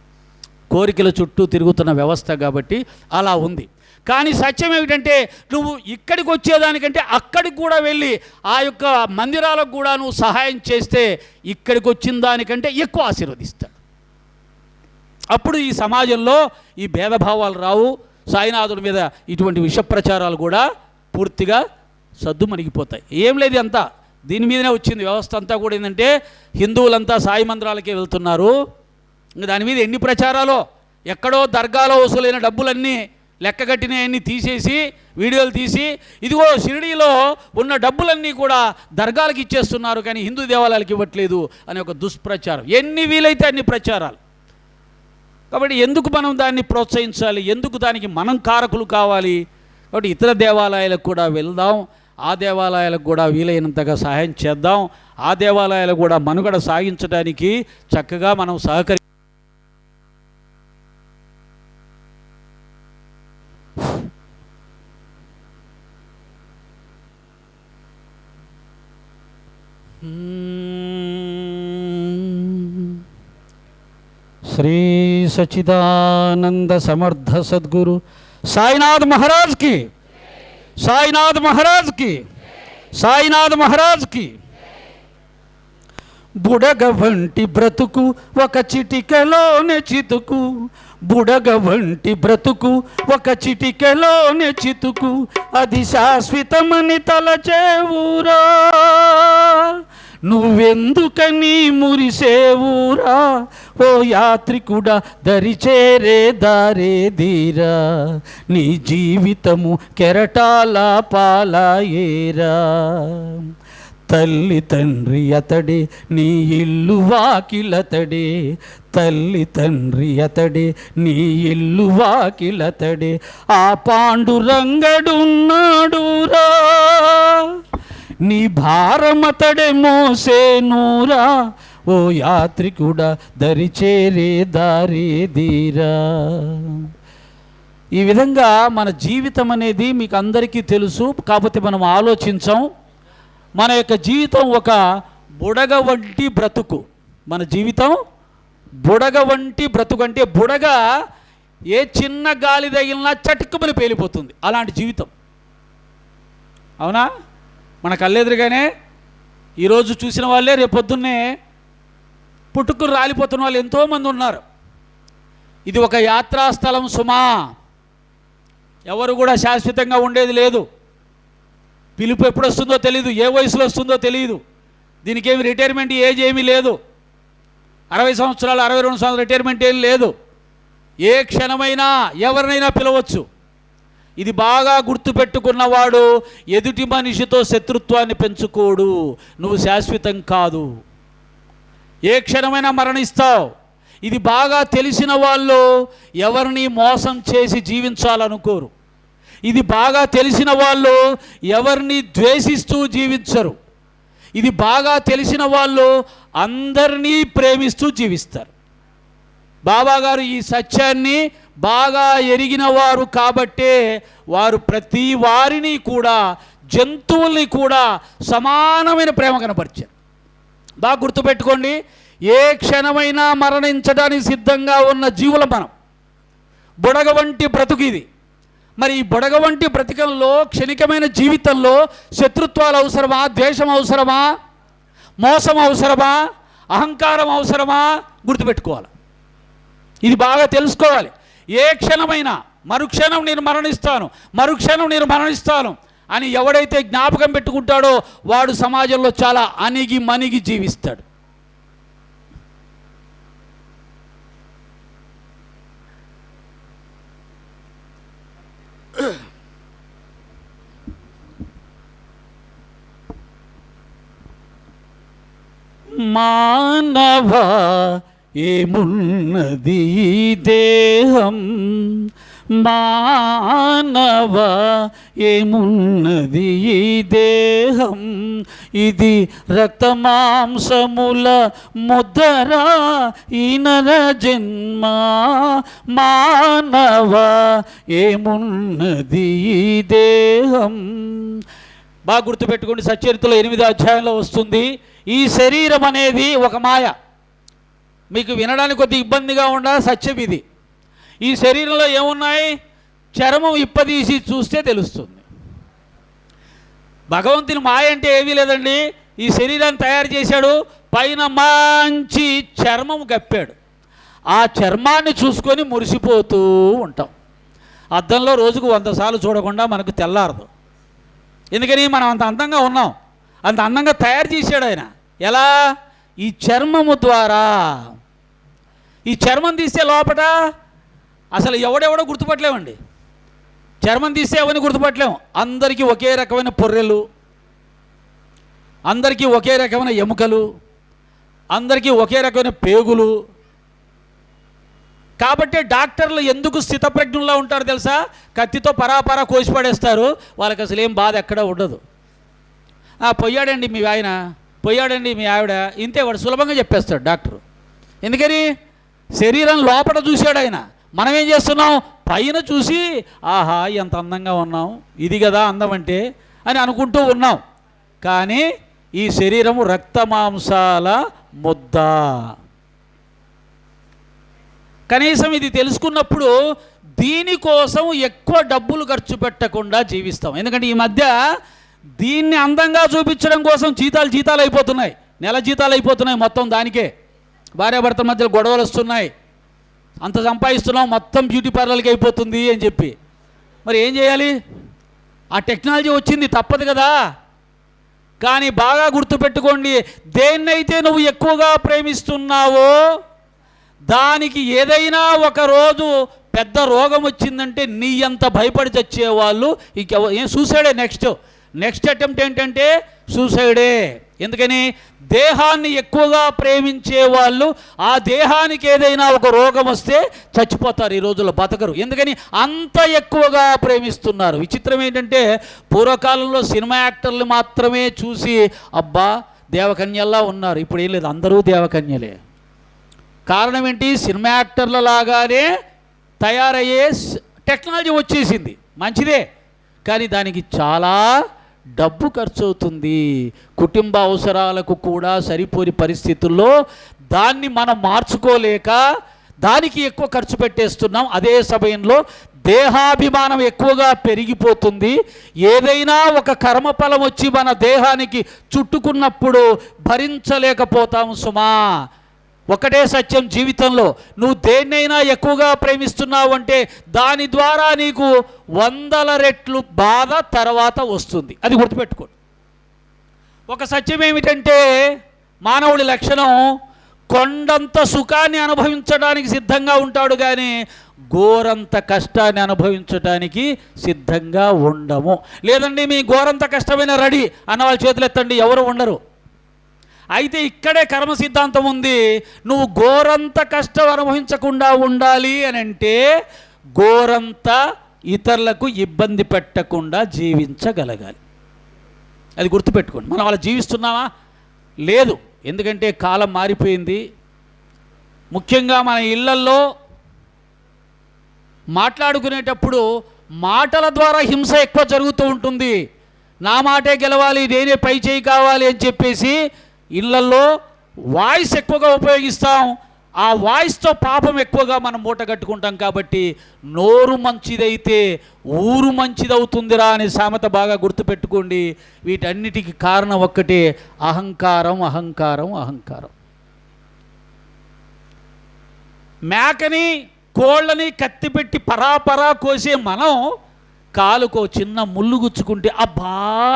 కోరికల చుట్టూ తిరుగుతున్న వ్యవస్థ కాబట్టి అలా ఉంది. కానీ సత్యం ఏమిటంటే నువ్వు ఇక్కడికి వచ్చేదానికంటే అక్కడికి కూడా వెళ్ళి ఆ యొక్క మందిరాలకు కూడా నువ్వు సహాయం చేస్తే ఇక్కడికి వచ్చిన దానికంటే ఎక్కువ ఆశీర్వదిస్తాడు. అప్పుడు ఈ సమాజంలో ఈ భేదభావాలు రావు, సాయినాథుడి మీద ఇటువంటి విష ప్రచారాలు కూడా పూర్తిగా సద్దుమణిగిపోతాయి. ఏం లేదు, అంతా దీని మీదనే వచ్చింది వ్యవస్థ అంతా కూడా. ఏంటంటే హిందువులంతా సాయి మందిరాలకే వెళ్తున్నారు. దాని మీద ఎన్ని ప్రచారాలో, ఎక్కడో దర్గాలో వసూలైన డబ్బులన్నీ లెక్కగట్టినవన్నీ తీసేసి వీడియోలు తీసి ఇదిగో షిరిడీలో ఉన్న డబ్బులన్నీ కూడా దర్గాలకు ఇచ్చేస్తున్నారు, కానీ హిందూ దేవాలయాలకు ఇవ్వట్లేదు అనే ఒక దుష్ప్రచారం. ఎన్ని వీలైతే అన్ని ప్రచారాలు. కాబట్టి ఎందుకు మనం దాన్ని ప్రోత్సహించాలి, ఎందుకు దానికి మనం కారకులు కావాలి? కాబట్టి ఇతర దేవాలయాలకు కూడా వెళ్దాం, ఆ దేవాలయాలకు కూడా వీలైనంతగా సహాయం చేద్దాం, ఆ దేవాలయాలు కూడా మనుగడ సాగించడానికి చక్కగా మనం సహకరి. శ్రీ సచ్చిదానంద సమర్థ సద్గురు సాయినాథ్ మహారాజ్ కి, సాయినాథ్ మహారాజ్ కి, సాయినాథ్ మహారాజ్ కి. బుడగ వంటి బ్రతుకు ఒక చిటికలోనే చితుకు, బుడగ వంటి బ్రతుకు ఒక చిటికలోనే చితుకు, అది శాశ్వతమని తలచేవురా, నువ్వెందుకని మురిసేవురా, ఓ యాత్రికుడా దరిచేరే దారే దీరా, నీ జీవితము కెరటాల పాలాయేరా. తల్లి తండ్రి అతడే, నీ ఇల్లు వాకిలతడే. తల్లి తండ్రి అతడే, నీ ఇల్లు వాకిలతడే. ఆ పాండురంగడున్నాడురా, నీ భారమతడే మోసేనురా. ఓ యాత్రికుడా దరిచేరే దారేదీరా. ఈ విధంగా మన జీవితం అనేది మీకు అందరికీ తెలుసు, కాకపోతే మనం ఆలోచించాం. మన యొక్క జీవితం ఒక బుడగ వంటి బ్రతుకు. మన జీవితం బుడగ వంటి బ్రతుకు. అంటే బుడగ ఏ చిన్న గాలి తగిలినా చటుక్కుమని పేలిపోతుంది, అలాంటి జీవితం. అవునా? మన కళ్ళెదురుగానే ఈరోజు చూసిన వాళ్ళే రేపొద్దున్నే పుట్టుకుని రాలిపోతున్న వాళ్ళు ఎంతోమంది ఉన్నారు. ఇది ఒక యాత్రాస్థలం సుమా. ఎవరు కూడా శాశ్వతంగా ఉండేది లేదు. పిలుపు ఎప్పుడు వస్తుందో తెలియదు, ఏ వయసులో వస్తుందో తెలియదు. దీనికి ఏమి రిటైర్మెంట్ ఏజ్ ఏమీ లేదు. 60 సంవత్సరాలు 62 సంవత్సరాలు రిటైర్మెంట్ ఏం లేదు. ఏ క్షణమైనా ఎవరినైనా పిలవచ్చు. ఇది బాగా గుర్తుపెట్టుకున్నవాడు ఎదుటి మనిషితో శత్రుత్వాన్ని పెంచుకోడు. నువ్వు శాశ్వతం కాదు, ఏ క్షణమైనా మరణిస్తావు. ఇది బాగా తెలిసిన వాళ్ళు ఎవరిని మోసం చేసి జీవించాలనుకోరు. ఇది బాగా తెలిసిన వాళ్ళు ఎవరిని ద్వేషిస్తూ జీవించరు. ఇది బాగా తెలిసిన వాళ్ళు అందరినీ ప్రేమిస్తూ జీవిస్తారు. బాబాగారు ఈ సత్యాన్ని బాగా ఎరిగిన వారు కాబట్టే వారు ప్రతి వారిని కూడా, జంతువుల్ని కూడా సమానమైన ప్రేమ కనపరిచారు. బాగా గుర్తుపెట్టుకోండి, ఏ క్షణమైనా మరణించడానికి సిద్ధంగా ఉన్న జీవుల మనం. బుడగ వంటి బ్రతుకు ఇది. మరి ఈ బుడగ వంటి బ్రతికంలో, క్షణికమైన జీవితంలో శత్రుత్వాలు అవసరమా? ద్వేషం అవసరమా? మోసం అవసరమా? అహంకారం అవసరమా? గుర్తుపెట్టుకోవాలి. ఇది బాగా తెలుసుకోవాలి. ఏ క్షణమైనా మరుక్షణం నేను మరణిస్తాను, మరుక్షణం నేను మరణిస్తాను అని ఎవడైతే జ్ఞాపకం పెట్టుకుంటాడో వాడు సమాజంలో చాలా అణిగి మణిగి జీవిస్తాడు. మానవ ఏమున్నది దేహం, మానవ ఏమున్నది దేహం, ఇది రక్తమాంసముల ముద్దరా ఈ నర జన్మ. మానవ ఏమున్నది దేహం. బాగా గుర్తుపెట్టుకోండి, సచ్చరిత్రలో 8వ అధ్యాయంలో వస్తుంది. ఈ శరీరం అనేది ఒక మాయ. మీకు వినడానికి కొద్ది ఇబ్బందిగా ఉండాలి, సత్యం ఇది. ఈ శరీరంలో ఏమున్నాయి? చర్మం ఇప్పదీసి చూస్తే తెలుస్తుంది. భగవంతుని మాయ అంటే ఏమీ లేదండి. ఈ శరీరాన్ని తయారు చేశాడు, పైన మంచి చర్మం కప్పాడు. ఆ చర్మాన్ని చూసుకొని మురిసిపోతూ ఉంటాం. అద్దంలో రోజుకు 100 సార్లు చూడకుండా మనకు తెల్లారదు. ఎందుకని? మనం అంత అందంగా ఉన్నాం. అంత అందంగా తయారు చేశాడు ఆయన. ఎలా? ఈ చర్మము ద్వారా. ఈ చర్మం తీస్తే లోపట అసలు ఎవడెవడో గుర్తుపట్టలేమండి. చర్మం తీస్తే ఎవరిని గుర్తుపట్టలేము. అందరికీ ఒకే రకమైన పొర్రెలు, అందరికీ ఒకే రకమైన ఎముకలు, అందరికీ ఒకే రకమైన పేగులు. కాబట్టి డాక్టర్లు ఎందుకు స్థితప్రజ్ఞుల్లో ఉంటారు తెలుసా? కత్తితో పరాపరా కోసి పడేస్తారు. వాళ్ళకి అసలు ఏం బాధ ఎక్కడ ఉండదు. పొయ్యాడండి మీ ఆయన, పొయ్యాడండి మీ ఆవిడ, ఇంతే వాడు సులభంగా చెప్పేస్తాడు డాక్టరు. ఎందుకని? శరీరం లోపల చూశాడు ఆయన. మనం ఏం చేస్తున్నాం? పైన చూసి ఆహా ఎంత అందంగా ఉన్నాం, ఇది కదా అందం అంటే అని అనుకుంటూ ఉన్నాం. కానీ ఈ శరీరము రక్తమాంసాల ముద్ద. కనీసం ఇది తెలుసుకున్నప్పుడు దీనికోసం ఎక్కువ డబ్బులు ఖర్చు పెట్టకుండా జీవిస్తాం. ఎందుకంటే ఈ మధ్య దీన్ని అందంగా చూపించడం కోసం జీతాలు అయిపోతున్నాయి, నెల జీతాలు అయిపోతున్నాయి మొత్తం దానికే. భార్యాభర్తల మధ్యలో గొడవలు వస్తున్నాయి, అంత సంపాదిస్తున్నాం మొత్తం బ్యూటీ పార్లర్కి అయిపోతుంది అని చెప్పి. మరి ఏం చేయాలి? ఆ టెక్నాలజీ వచ్చింది, తప్పదు కదా. కానీ బాగా గుర్తుపెట్టుకోండి, దేన్నైతే నువ్వు ఎక్కువగా ప్రేమిస్తున్నావో దానికి ఏదైనా ఒక రోజు పెద్ద రోగం వచ్చిందంటే నీ అంత భయపడి చచ్చేవాళ్ళు ఏం సూసైడే నెక్స్ట్. నెక్స్ట్ అటెంప్ట్ ఏంటంటే సూసైడే. ఎందుకని? దేహాన్ని ఎక్కువగా ప్రేమించే వాళ్ళు ఆ దేహానికి ఏదైనా ఒక రోగం వస్తే చచ్చిపోతారు, ఈ రోజుల్లో బతకరు. ఎందుకని? అంత ఎక్కువగా ప్రేమిస్తున్నారు. విచిత్రం ఏంటంటే పూర్వకాలంలో సినిమా యాక్టర్లు మాత్రమే చూసి అబ్బా దేవకన్యల్లా ఉన్నారు. ఇప్పుడు ఏం లేదు, అందరూ దేవకన్యలే. కారణం ఏంటి? సినిమా యాక్టర్ల లాగానే తయారయ్యే టెక్నాలజీ వచ్చేసింది, మంచిదే. కానీ దానికి చాలా డబ్బు ఖర్చు అవుతుంది. కుటుంబ అవసరాలకు కూడా సరిపోని పరిస్థితుల్లో దాన్ని మనం మార్చుకోలేక దానికి ఎక్కువ ఖర్చు పెట్టేస్తున్నాం. అదే సమయంలో దేహాభిమానం ఎక్కువగా పెరిగిపోతుంది. ఏదైనా ఒక కర్మఫలం వచ్చి మన దేహానికి చుట్టుకున్నప్పుడు భరించలేకపోతాం సుమా. ఒకటే సత్యం జీవితంలో, నువ్వు దేన్నైనా ఎక్కువగా ప్రేమిస్తున్నావు అంటే దాని ద్వారా నీకు 100 రెట్లు బాధ తర్వాత వస్తుంది. అది గుర్తుపెట్టుకోండి. ఒక సత్యం ఏమిటంటే మానవుడి లక్షణం కొండంత సుఖాన్ని అనుభవించడానికి సిద్ధంగా ఉంటాడు, కానీ ఘోరంత కష్టాన్ని అనుభవించడానికి సిద్ధంగా ఉండము. లేదండి మీ ఘోరంత కష్టమైన రెడీ అన్న వాళ్ళ చేతులు ఎత్తండి, ఎవరు ఉండరు. అయితే ఇక్కడే కర్మ సిద్ధాంతం ఉంది. నువ్వు ఘోరంత కష్టం అనుభవించకుండా ఉండాలి అని అంటే ఘోరంత ఇతరులకు ఇబ్బంది పెట్టకుండా జీవించగలగాలి. అది గుర్తుపెట్టుకోండి. మనం అలా జీవిస్తున్నామా? లేదు. ఎందుకంటే కాలం మారిపోయింది. ముఖ్యంగా మన ఇళ్లల్లో మాట్లాడుకునేటప్పుడు మాటల ద్వారా హింస ఎక్కువ జరుగుతూ ఉంటుంది. నా మాటే గెలవాలి, నేనే పై చేయి కావాలి అని చెప్పేసి ఇళ్లల్లో వాయిస్ ఎక్కువగా ఉపయోగిస్తాం. ఆ వాయిస్తో పాపం ఎక్కువగా మనం మూట కట్టుకుంటాం. కాబట్టి నోరు మంచిదైతే ఊరు మంచిదవుతుందిరా అనే సామెత బాగా గుర్తుపెట్టుకోండి. వీటన్నిటికీ కారణం ఒక్కటే, అహంకారం అహంకారం అహంకారం. మేకని కోళ్ళని కత్తిపెట్టి పరాపరా కోసే మనం కాలుకో చిన్న ముళ్ళు గుచ్చుకుంటే అబ్బా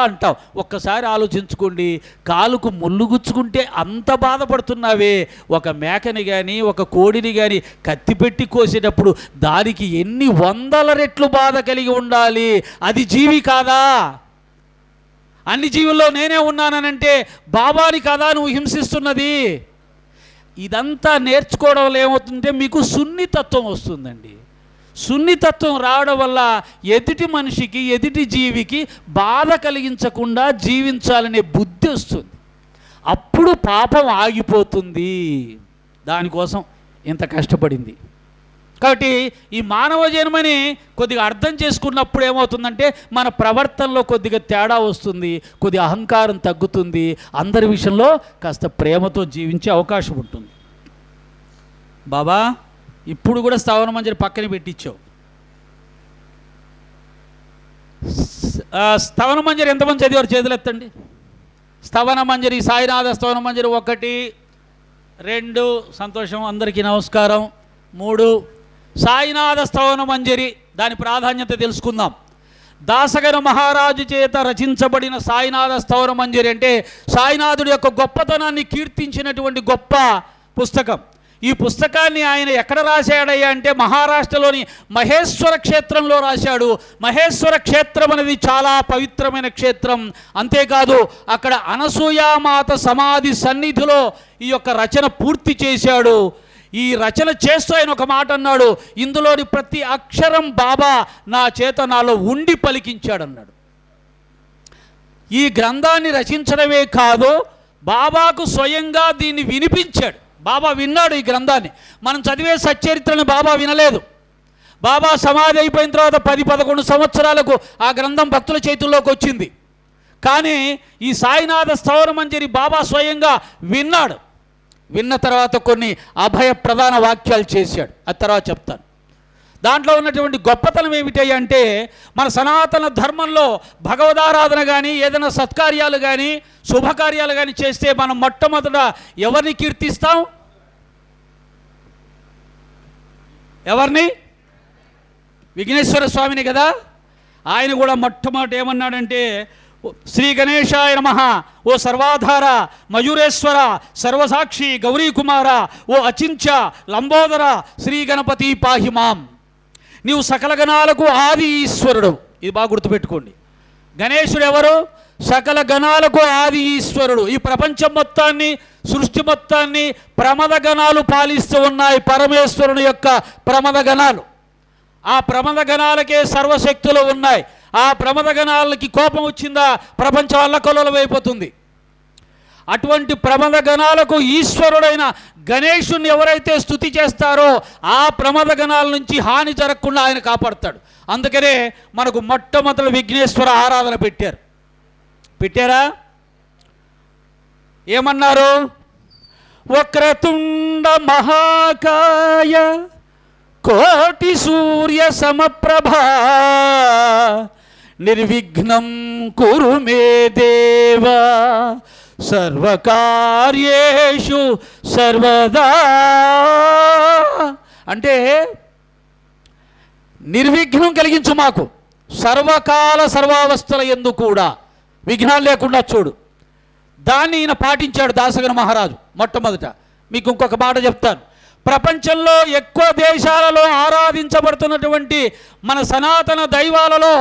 అంటావు. ఒక్కసారి ఆలోచించుకోండి, కాలుకు ముళ్ళు గుచ్చుకుంటే అంత బాధపడుతున్నావే. ఒక మేకని కానీ ఒక కోడిని కానీ కత్తిపెట్టి కోసేటప్పుడు దానికి ఎన్ని 100 రెట్లు బాధ కలిగి ఉండాలి. అది జీవి కాదా? అన్ని జీవుల్లో నేనే ఉన్నానంటే బాబాని కాదా నువ్వు హింసిస్తున్నది? ఇదంతా నేర్చుకోవడం వల్ల ఏమవుతుందంటే మీకు సున్నితత్వం వస్తుందండి. సున్నితత్వం రావడం వల్ల ఎదుటి మనిషికి ఎదుటి జీవికి బాధ కలిగించకుండా జీవించాలనే బుద్ధి వస్తుంది. అప్పుడు పాపం ఆగిపోతుంది. దానికోసం ఇంత కష్టపడింది. కాబట్టి ఈ మానవ జన్మని కొద్దిగా అర్థం చేసుకున్నప్పుడు ఏమవుతుందంటే మన ప్రవర్తనలో కొద్దిగా తేడా వస్తుంది, కొద్దిగా అహంకారం తగ్గుతుంది, అందరి విషయంలో కాస్త ప్రేమతో జీవించే అవకాశం ఉంటుంది. బాబా ఇప్పుడు కూడా స్థావన మంజరి పక్కన పెట్టించావు. స్థవన మంజరి ఎంతమంది చదివారు? చేతులు ఎత్తండి. స్థవన మంజరి, సాయినాథ స్థవన మంజరి 1 2 సంతోషం, అందరికీ నమస్కారం. 3 సాయినాథ స్థవన మంజరి, దాని ప్రాధాన్యత తెలుసుకుందాం. దాసగన మహారాజు చేత రచించబడిన సాయినాథ స్థవన మంజరి అంటే సాయినాథుడి యొక్క గొప్పతనాన్ని కీర్తించినటువంటి గొప్ప పుస్తకం. ఈ పుస్తకాన్ని ఆయన ఎక్కడ రాశాడయ్యా అంటే మహారాష్ట్రలోని మహేశ్వర క్షేత్రంలో రాశాడు. మహేశ్వర క్షేత్రం అనేది చాలా పవిత్రమైన క్షేత్రం. అంతేకాదు అక్కడ అనసూయామాత సమాధి సన్నిధిలో ఈ యొక్క రచన పూర్తి చేశాడు. ఈ రచన చేస్తూ ఆయన ఒక మాట అన్నాడు, ఇందులోని ప్రతి అక్షరం బాబా నా చేత నాలో ఉండి పలికించాడన్నాడు. ఈ గ్రంథాన్ని రచించడమే కాదు, బాబాకు స్వయంగా దీన్ని వినిపించాడు. బాబా విన్నాడు ఈ గ్రంథాన్ని. మనం చదివే సచ్చరిత్రను బాబా వినలేదు. బాబా సమాధి అయిపోయిన తర్వాత 10-11 సంవత్సరాలకు ఆ గ్రంథం భక్తుల చేతుల్లోకి వచ్చింది. కానీ ఈ సాయినాథ స్థవన మంజరి బాబా స్వయంగా విన్నాడు. విన్న తర్వాత కొన్ని అభయ ప్రధాన వాక్యాలు చేశాడు. అది తర్వాత చెప్తాను. దాంట్లో ఉన్నటువంటి గొప్పతనం ఏమిటి అంటే మన సనాతన ధర్మంలో భగవదారాధన కానీ ఏదైనా సత్కార్యాలు కానీ శుభకార్యాలు కానీ చేస్తే మనం మొట్టమొదట ఎవరిని కీర్తిస్తాం? ఎవరిని? విఘ్నేశ్వర స్వామిని కదా. ఆయన కూడా మొట్టమొదటి ఏమన్నాడంటే శ్రీ గణేశాయ నమః, ఓ సర్వాధార మయూరేశ్వర సర్వసాక్షి గౌరీ కుమార, ఓ అచించ లంబోదర శ్రీ గణపతి పాహిమాం. నీవు సకల గణాలకు ఆది ఈశ్వరుడు. ఇది బాగా గుర్తుపెట్టుకోండి. గణేశుడు ఎవరు? సకల గణాలకు ఆది ఈశ్వరుడు. ఈ ప్రపంచం మొత్తాన్ని, సృష్టి మొత్తాన్ని ప్రమద గణాలు పాలిస్తూ ఉన్నాయి, పరమేశ్వరుని యొక్క ప్రమద గణాలు. ఆ ప్రమద గణాలకే సర్వశక్తులు ఉన్నాయి. ఆ ప్రమద గణాలకి కోపం వచ్చిందా ప్రపంచం అల్లకల్లోలమైపోతుంది. అటువంటి ప్రమద గణాలకు ఈశ్వరుడైన గణేశుని ఎవరైతే స్తుతి చేస్తారో ఆ ప్రమద గణాల నుంచి హాని జరగకుండా ఆయన కాపాడుతాడు. అందుకనే మనకు మొట్టమొదటి విఘ్నేశ్వర ఆరాధన పెట్టారా? ఏమన్నారు? వక్రతుండ మహాకాయ కోటి సూర్య సమప్రభా నిర్విఘ్నం కురు మే దేవా సర్వకార్యేషు సర్వదా. అంటే నిర్విఘ్నం కలిగించు మాకు, సర్వకాల సర్వావస్థల యందు కూడా విఘ్నాలు లేకుండా చూడు. దాన్ని ఈయన పాటించాడు దాసగణ మహారాజు. మొట్టమొదట మీకు ఇంకొక మాట చెప్తాను. ప్రపంచంలో ఎక్కువ దేశాలలో ఆరాధించబడుతున్నటువంటి మన సనాతన దైవాలలో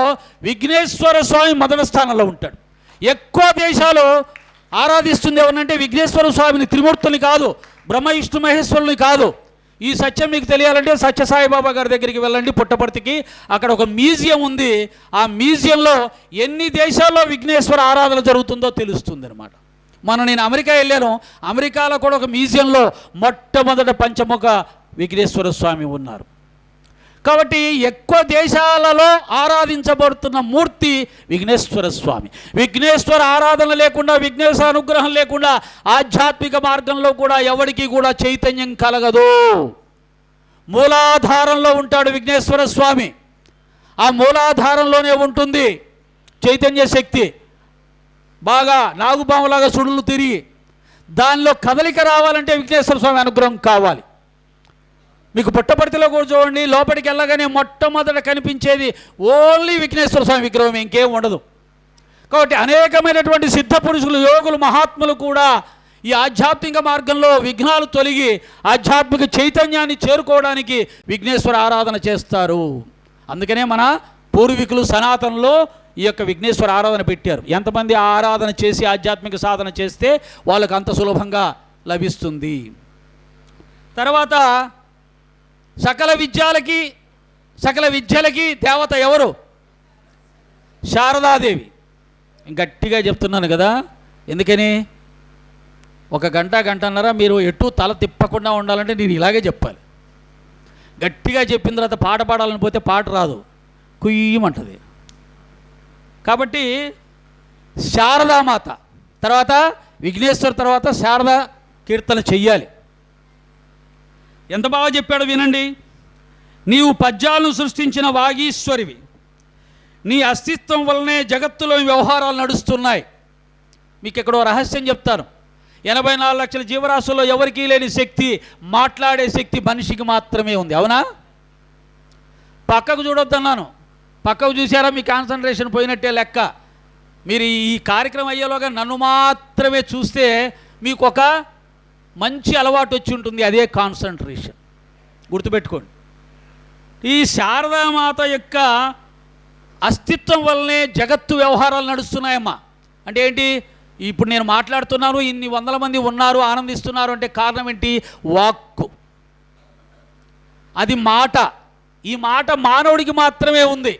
విఘ్నేశ్వర స్వామి మొదటి స్థానంలో ఉంటాడు. ఎక్కువ దేశాలు ఆరాధిస్తుంది ఎవరంటే విఘ్నేశ్వర స్వామిని, త్రిమూర్తుల్ని కాదు, బ్రహ్మ విష్ణు మహేశ్వరుని కాదు. ఈ సత్యం మీకు తెలియాలంటే సత్యసాయిబాబా గారి దగ్గరికి వెళ్ళండి, పుట్టపర్తికి. అక్కడ ఒక మ్యూజియం ఉంది. ఆ మ్యూజియంలో ఎన్ని దేశాల్లో విఘ్నేశ్వర ఆరాధన జరుగుతుందో తెలుస్తుంది అనమాట. నేను అమెరికా వెళ్ళాను. అమెరికాలో కూడా ఒక మ్యూజియంలో మొట్టమొదట పంచముఖ విఘ్నేశ్వర స్వామి ఉన్నారు. కాబట్టి ఎక్కువ దేశాలలో ఆరాధించబడుతున్న మూర్తి విఘ్నేశ్వర స్వామి. విఘ్నేశ్వర ఆరాధన లేకుండా, విఘ్నేశ్వర అనుగ్రహం లేకుండా ఆధ్యాత్మిక మార్గంలో కూడా ఎవరికి కూడా చైతన్యం కలగదు. మూలాధారంలో ఉంటాడు విఘ్నేశ్వర స్వామి. ఆ మూలాధారంలోనే ఉంటుంది చైతన్య శక్తి. బాగా నాగుపాములాగా సుడులు తిరిగి దానిలో కదలిక రావాలంటే విఘ్నేశ్వర స్వామి అనుగ్రహం కావాలి. మీకు పుట్టపర్తిలో కూడా చూడండి, లోపలికి వెళ్ళగానే మొట్టమొదట కనిపించేది ఓన్లీ విఘ్నేశ్వర స్వామి విగ్రహం, ఇంకేం ఉండదు. కాబట్టి అనేకమైనటువంటి సిద్ధ పురుషులు, యోగులు, మహాత్ములు కూడా ఈ ఆధ్యాత్మిక మార్గంలో విఘ్నాలు తొలగి ఆధ్యాత్మిక చైతన్యాన్ని చేరుకోవడానికి విఘ్నేశ్వర ఆరాధన చేస్తారు. అందుకనే మన పూర్వీకులు సనాతనలో ఈ యొక్క విఘ్నేశ్వర ఆరాధన పెట్టారు. ఎంతమంది ఆరాధన చేసి ఆధ్యాత్మిక సాధన చేస్తే వాళ్ళకు అంత సులభంగా లభిస్తుంది. తర్వాత సకల విద్యలకి దేవత ఎవరు? శారదాదేవి. గట్టిగా చెప్తున్నాను కదా. ఎందుకని? ఒక గంటన్నర మీరు ఎటు తల తిప్పకుండా ఉండాలంటే నేను ఇలాగే చెప్పాలి. గట్టిగా చెప్పిన తర్వాత పాట పాడాలని పోతే పాట రాదు, కుయ్యమంటది. కాబట్టి శారదామాత తర్వాత విఘ్నేశ్వర తర్వాత శారదా కీర్తన చెయ్యాలి. ఎంత బాగా చెప్పాడో వినండి. నీవు పద్యాలను సృష్టించిన వాగీశ్వరివి, నీ అస్తిత్వం వల్లనే జగత్తులో వ్యవహారాలు నడుస్తున్నాయి. మీకు ఎక్కడో రహస్యం చెప్తాను. 84 లక్షల జీవరాశుల్లో ఎవరికీ లేని శక్తి, మాట్లాడే శక్తి మనిషికి మాత్రమే ఉంది. అవునా? పక్కకు చూడొద్దన్నాను. పక్కకు చూసారా మీ కాన్సన్ట్రేషన్ పోయినట్టే లెక్క. మీరు ఈ కార్యక్రమం అయ్యేలోగా నన్ను మాత్రమే చూస్తే మీకు ఒక మంచి అలవాటు వచ్చి ఉంటుంది, అదే కాన్సన్ట్రేషన్. గుర్తుపెట్టుకోండి. ఈ శారదామాత యొక్క అస్తిత్వం వల్లనే జగత్తు వ్యవహారాలు నడుస్తున్నాయమ్మా. అంటే ఏంటి? ఇప్పుడు నేను మాట్లాడుతున్నాను, ఇన్ని వందల మంది ఉన్నారు, ఆనందిస్తున్నారు అంటే కారణం ఏంటి? వాక్కు. అది మాట. ఈ మాట మానవుడికి మాత్రమే ఉంది,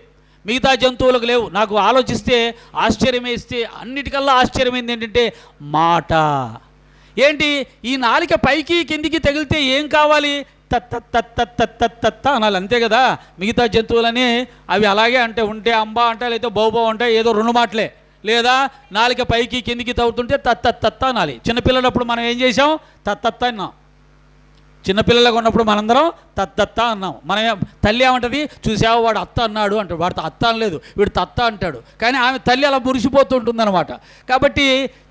మిగతా జంతువులకు లేవు. నాకు ఆలోచిస్తే ఆశ్చర్యమేస్తే అన్నిటికల్లా ఆశ్చర్యమైంది ఏంటంటే మాట. ఏంటి? ఈ నాలిక పైకి కిందికి తగిలితే ఏం కావాలి? తత్త అనాలి, అంతే కదా. మిగతా జంతువులని అవి అలాగే అంటే ఉంటే అంబా అంటే లేదా బౌబో అంటే ఏదో రెండు మాటలే. లేదా నాలిక పైకి కిందికి తవ్వుతుంటే తత్త అనాలి. చిన్నపిల్లలప్పుడు మనం ఏం చేసాం? తత్త అన్నాం. చిన్నపిల్లలుగా ఉన్నప్పుడు మనందరం తత్త అన్నాం. మనం తల్లి ఏమంటది? చూసావు వాడు అత్త అన్నాడు అంటాడు. వాడు అత్త అనలేదు, వీడు తత్త అంటాడు. కానీ ఆమె తల్లి అలా మురిసిపోతుంటుందన్నమాట. కాబట్టి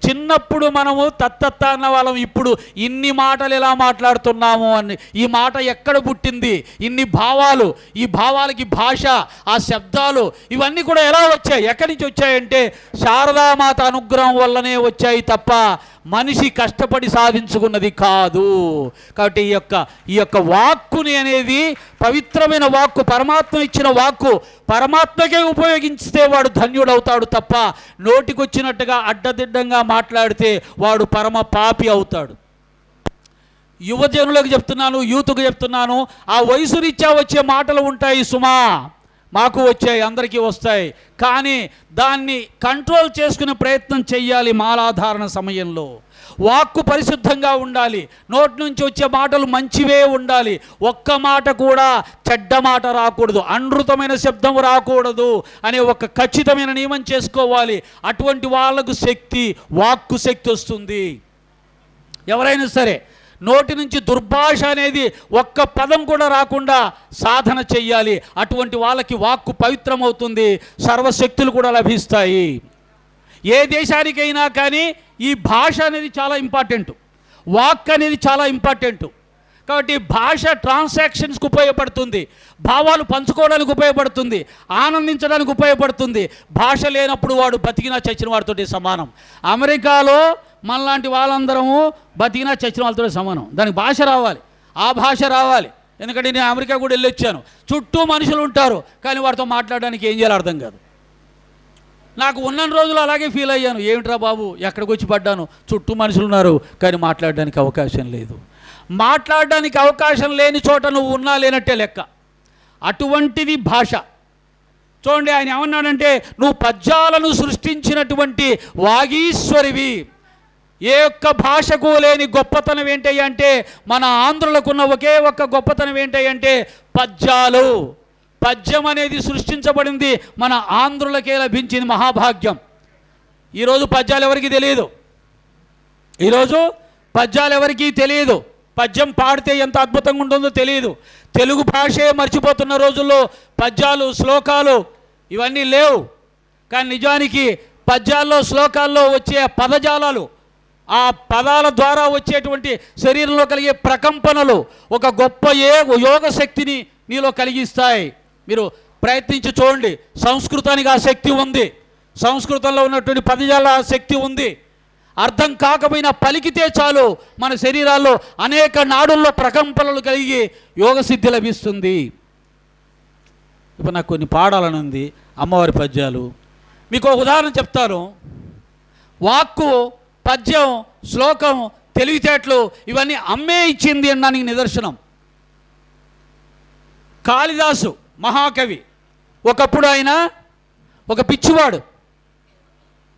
చిన్నప్పుడు మనము తత్త అన్న వాళ్ళం, ఇప్పుడు ఇన్ని మాటలు ఎలా మాట్లాడుతున్నాము అని. ఈ మాట ఎక్కడ పుట్టింది? ఇన్ని భావాలు, ఈ భావాలకి భాష, ఆ శబ్దాలు ఇవన్నీ కూడా ఎలా వచ్చాయి? ఎక్కడి నుంచి వచ్చాయంటే శారదామాత అనుగ్రహం వల్లనే వచ్చాయి తప్ప మనిషి కష్టపడి సాధించుకున్నది కాదు. కాబట్టి ఈ యొక్క వాక్కుని అనేది పవిత్రమైన వాక్కు, పరమాత్మ ఇచ్చిన వాక్కు, పరమాత్మకే ఉపయోగిస్తే వాడు ధన్యుడవుతాడు తప్ప నోటికొచ్చినట్టుగా అడ్డదిడ్డంగా మాట్లాడితే వాడు పరమ పాపి అవుతాడు. యువజనులకు చెప్తున్నాను, యూత్కు చెప్తున్నాను, ఆ వయసు రీత్యా వచ్చే మాటలు ఉంటాయి సుమా, మాకు వచ్చాయి, అందరికీ వస్తాయి. కానీ దాన్ని కంట్రోల్ చేసుకునే ప్రయత్నం చెయ్యాలి. మాలాధారణ సమయంలో వాక్కు పరిశుద్ధంగా ఉండాలి, నోటి నుంచి వచ్చే మాటలు మంచివే ఉండాలి, ఒక్క మాట కూడా చెడ్డ మాట రాకూడదు, అనృతమైన శబ్దం రాకూడదు అనే ఒక ఖచ్చితమైన నియమం చేసుకోవాలి. అటువంటి వాళ్ళకు శక్తి, వాక్కు శక్తి వస్తుంది. ఎవరైనా సరే నోటి నుంచి దుర్భాష అనేది ఒక్క పదం కూడా రాకుండా సాధన చెయ్యాలి. అటువంటి వాళ్ళకి వాక్కు పవిత్రమవుతుంది, సర్వశక్తులు కూడా లభిస్తాయి. ఏ దేశానికైనా కానీ ఈ భాష అనేది చాలా ఇంపార్టెంట్, వాక్ అనేది చాలా ఇంపార్టెంట్. కాబట్టి భాష ట్రాన్సాక్షన్స్కి ఉపయోగపడుతుంది, భావాలు పంచుకోవడానికి ఉపయోగపడుతుంది, ఆనందించడానికి ఉపయోగపడుతుంది. భాష లేనప్పుడు వాడు బతికినా చచ్చిన వాడితోటి సమానం. అమెరికాలో మనలాంటి వాళ్ళందరము బతికినా చచ్చిన వాళ్ళతో సమానం. దానికి భాష రావాలి, ఆ భాష రావాలి. ఎందుకంటే నేను అమెరికా కూడా వెళ్ళొచ్చాను, చుట్టూ మనుషులు ఉంటారు, కానీ వారితో మాట్లాడడానికి ఏం చేయాలో అర్థం కాదు. నాకు ఉన్న రోజులు అలాగే ఫీల్ అయ్యాను, ఏమిట్రా బాబు ఎక్కడికి వచ్చి పడ్డాను, చుట్టూ మనుషులు ఉన్నారు కానీ మాట్లాడడానికి అవకాశం లేదు. మాట్లాడడానికి అవకాశం లేని చోట నువ్వు ఉన్నా లేనట్టే లెక్క. అటువంటిది భాష. చూడండి, ఆయన ఏమన్నాడంటే, నువ్వు పద్యాలను సృష్టించినటువంటి వాగీశ్వరివి. ఏ ఒక్క భాషకు లేని గొప్పతనం ఏంటంటే, మన ఆంధ్రులకున్న ఒకే ఒక్క గొప్పతనం ఏంటంటే పద్యాలు. పద్యం అనేది సృష్టించబడింది మన ఆంధ్రులకే లభించింది, మహాభాగ్యం. ఈరోజు పద్యాలు ఎవరికి తెలియదు, ఈరోజు పద్యాలు ఎవరికీ తెలియదు. పద్యం పాడితే ఎంత అద్భుతంగా ఉంటుందో తెలియదు. తెలుగు భాషే మర్చిపోతున్న రోజుల్లో పద్యాలు, శ్లోకాలు ఇవన్నీ లేవు. కానీ నిజానికి పద్యాల్లో, శ్లోకాల్లో వచ్చే పదజాలాలు, ఆ పదాల ద్వారా వచ్చేటువంటి శరీరంలో కలిగే ప్రకంపనలు ఒక గొప్ప యోగ శక్తిని నీలో కలిగిస్తాయి. మీరు ప్రయత్నించి చూడండి. సంస్కృతానికి ఆ శక్తి ఉంది, సంస్కృతంలో ఉన్నటువంటి పదజాల శక్తి ఉంది. అర్థం కాకపోయినా పలికితే చాలు మన శరీరాల్లో అనేక నాడుల్లో ప్రకంపనలు కలిగి యోగసిద్ధి లభిస్తుంది. ఇప్పుడు నాకు కొన్ని పాడాలని ఉంది, అమ్మవారి పద్యాలు. మీకు ఒక ఉదాహరణ చెప్తాను. వాక్కు, పద్యం, శ్లోకం, తెలివితేటలు ఇవన్నీ అమ్మే ఇచ్చింది అనడానికి నిదర్శనం. కాళిదాసు మహాకవి, ఒకప్పుడు ఆయన ఒక పిచ్చివాడు,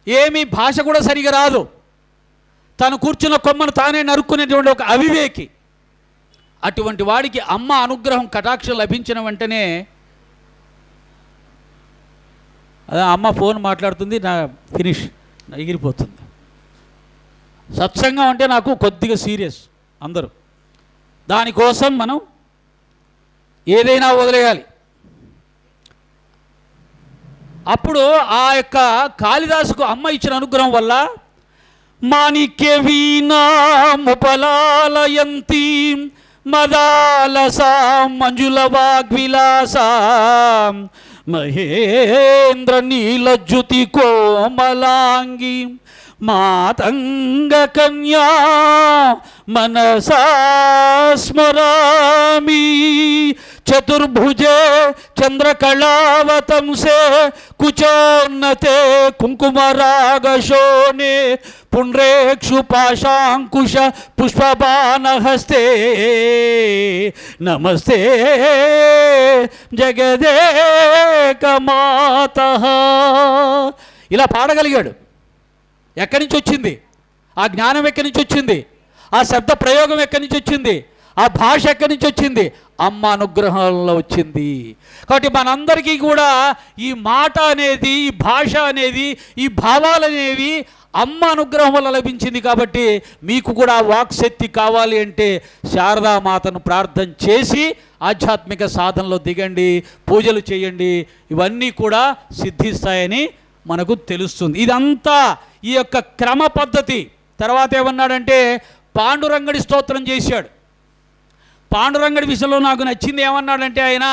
ఏమీ భాష కూడా సరిగా రాదు, తను కూర్చున్న కొమ్మను తానే నరుక్కునేటువంటి ఒక అవివేకి. అటువంటి వాడికి అమ్మ అనుగ్రహం, కటాక్షం లభించిన వెంటనే, అదే అమ్మ ఫోన్ మాట్లాడుతుంది, నా ఫినిష్ ఎగిరిపోతుంది. సత్సంగం అంటే నాకు కొద్దిగా సీరియస్ అందరూ, దానికోసం మనం ఏదైనా వదిలేయాలి. అప్పుడు ఆ యొక్క కాళిదాసుకు అమ్మ ఇచ్చిన అనుగ్రహం వల్ల మాణిక్య వీణాముపలాలయంతి మదాలసాం మంజుల వాగ్విలాసాం మహేంద్ర నీలజ్యుతి కోమలాంగి మాతంగ కన్యా మనసా స్మరామి చతుర్భుజే చంద్రకళావతంసే కుచోన్నతే కుంకుమరాగశోనే పుండ్రేక్షు పాశాంకుశ పుష్పబాణహస్తే నమస్తే జగదేకమాతః. ఇలా పాడగలిగాడు. ఎక్కడి నుంచి వచ్చింది ఆ జ్ఞానం? ఎక్కడి నుంచి వచ్చింది ఆ శబ్ద ప్రయోగం? ఎక్కడి నుంచి వచ్చింది ఆ భాష? ఎక్కడి నుంచి వచ్చింది? అమ్మ అనుగ్రహంలో వచ్చింది. కాబట్టి మనందరికీ కూడా ఈ మాట అనేది, ఈ భాష అనేది, ఈ భావాలు అనేవి అమ్మ అనుగ్రహం వల్ల లభించింది. కాబట్టి మీకు కూడా వాక్శక్తి కావాలి అంటే శారదామాతను ప్రార్థన చేసి ఆధ్యాత్మిక సాధనలో దిగండి, పూజలు చేయండి, ఇవన్నీ కూడా సిద్ధిస్తాయని మనకు తెలుస్తుంది. ఇదంతా ఈ యొక్క క్రమ పద్ధతి. తర్వాత ఏమన్నాడంటే పాండురంగడి స్తోత్రం చేశాడు. పాండురంగడి విషయంలో నాకు నచ్చింది ఏమన్నాడంటే ఆయన,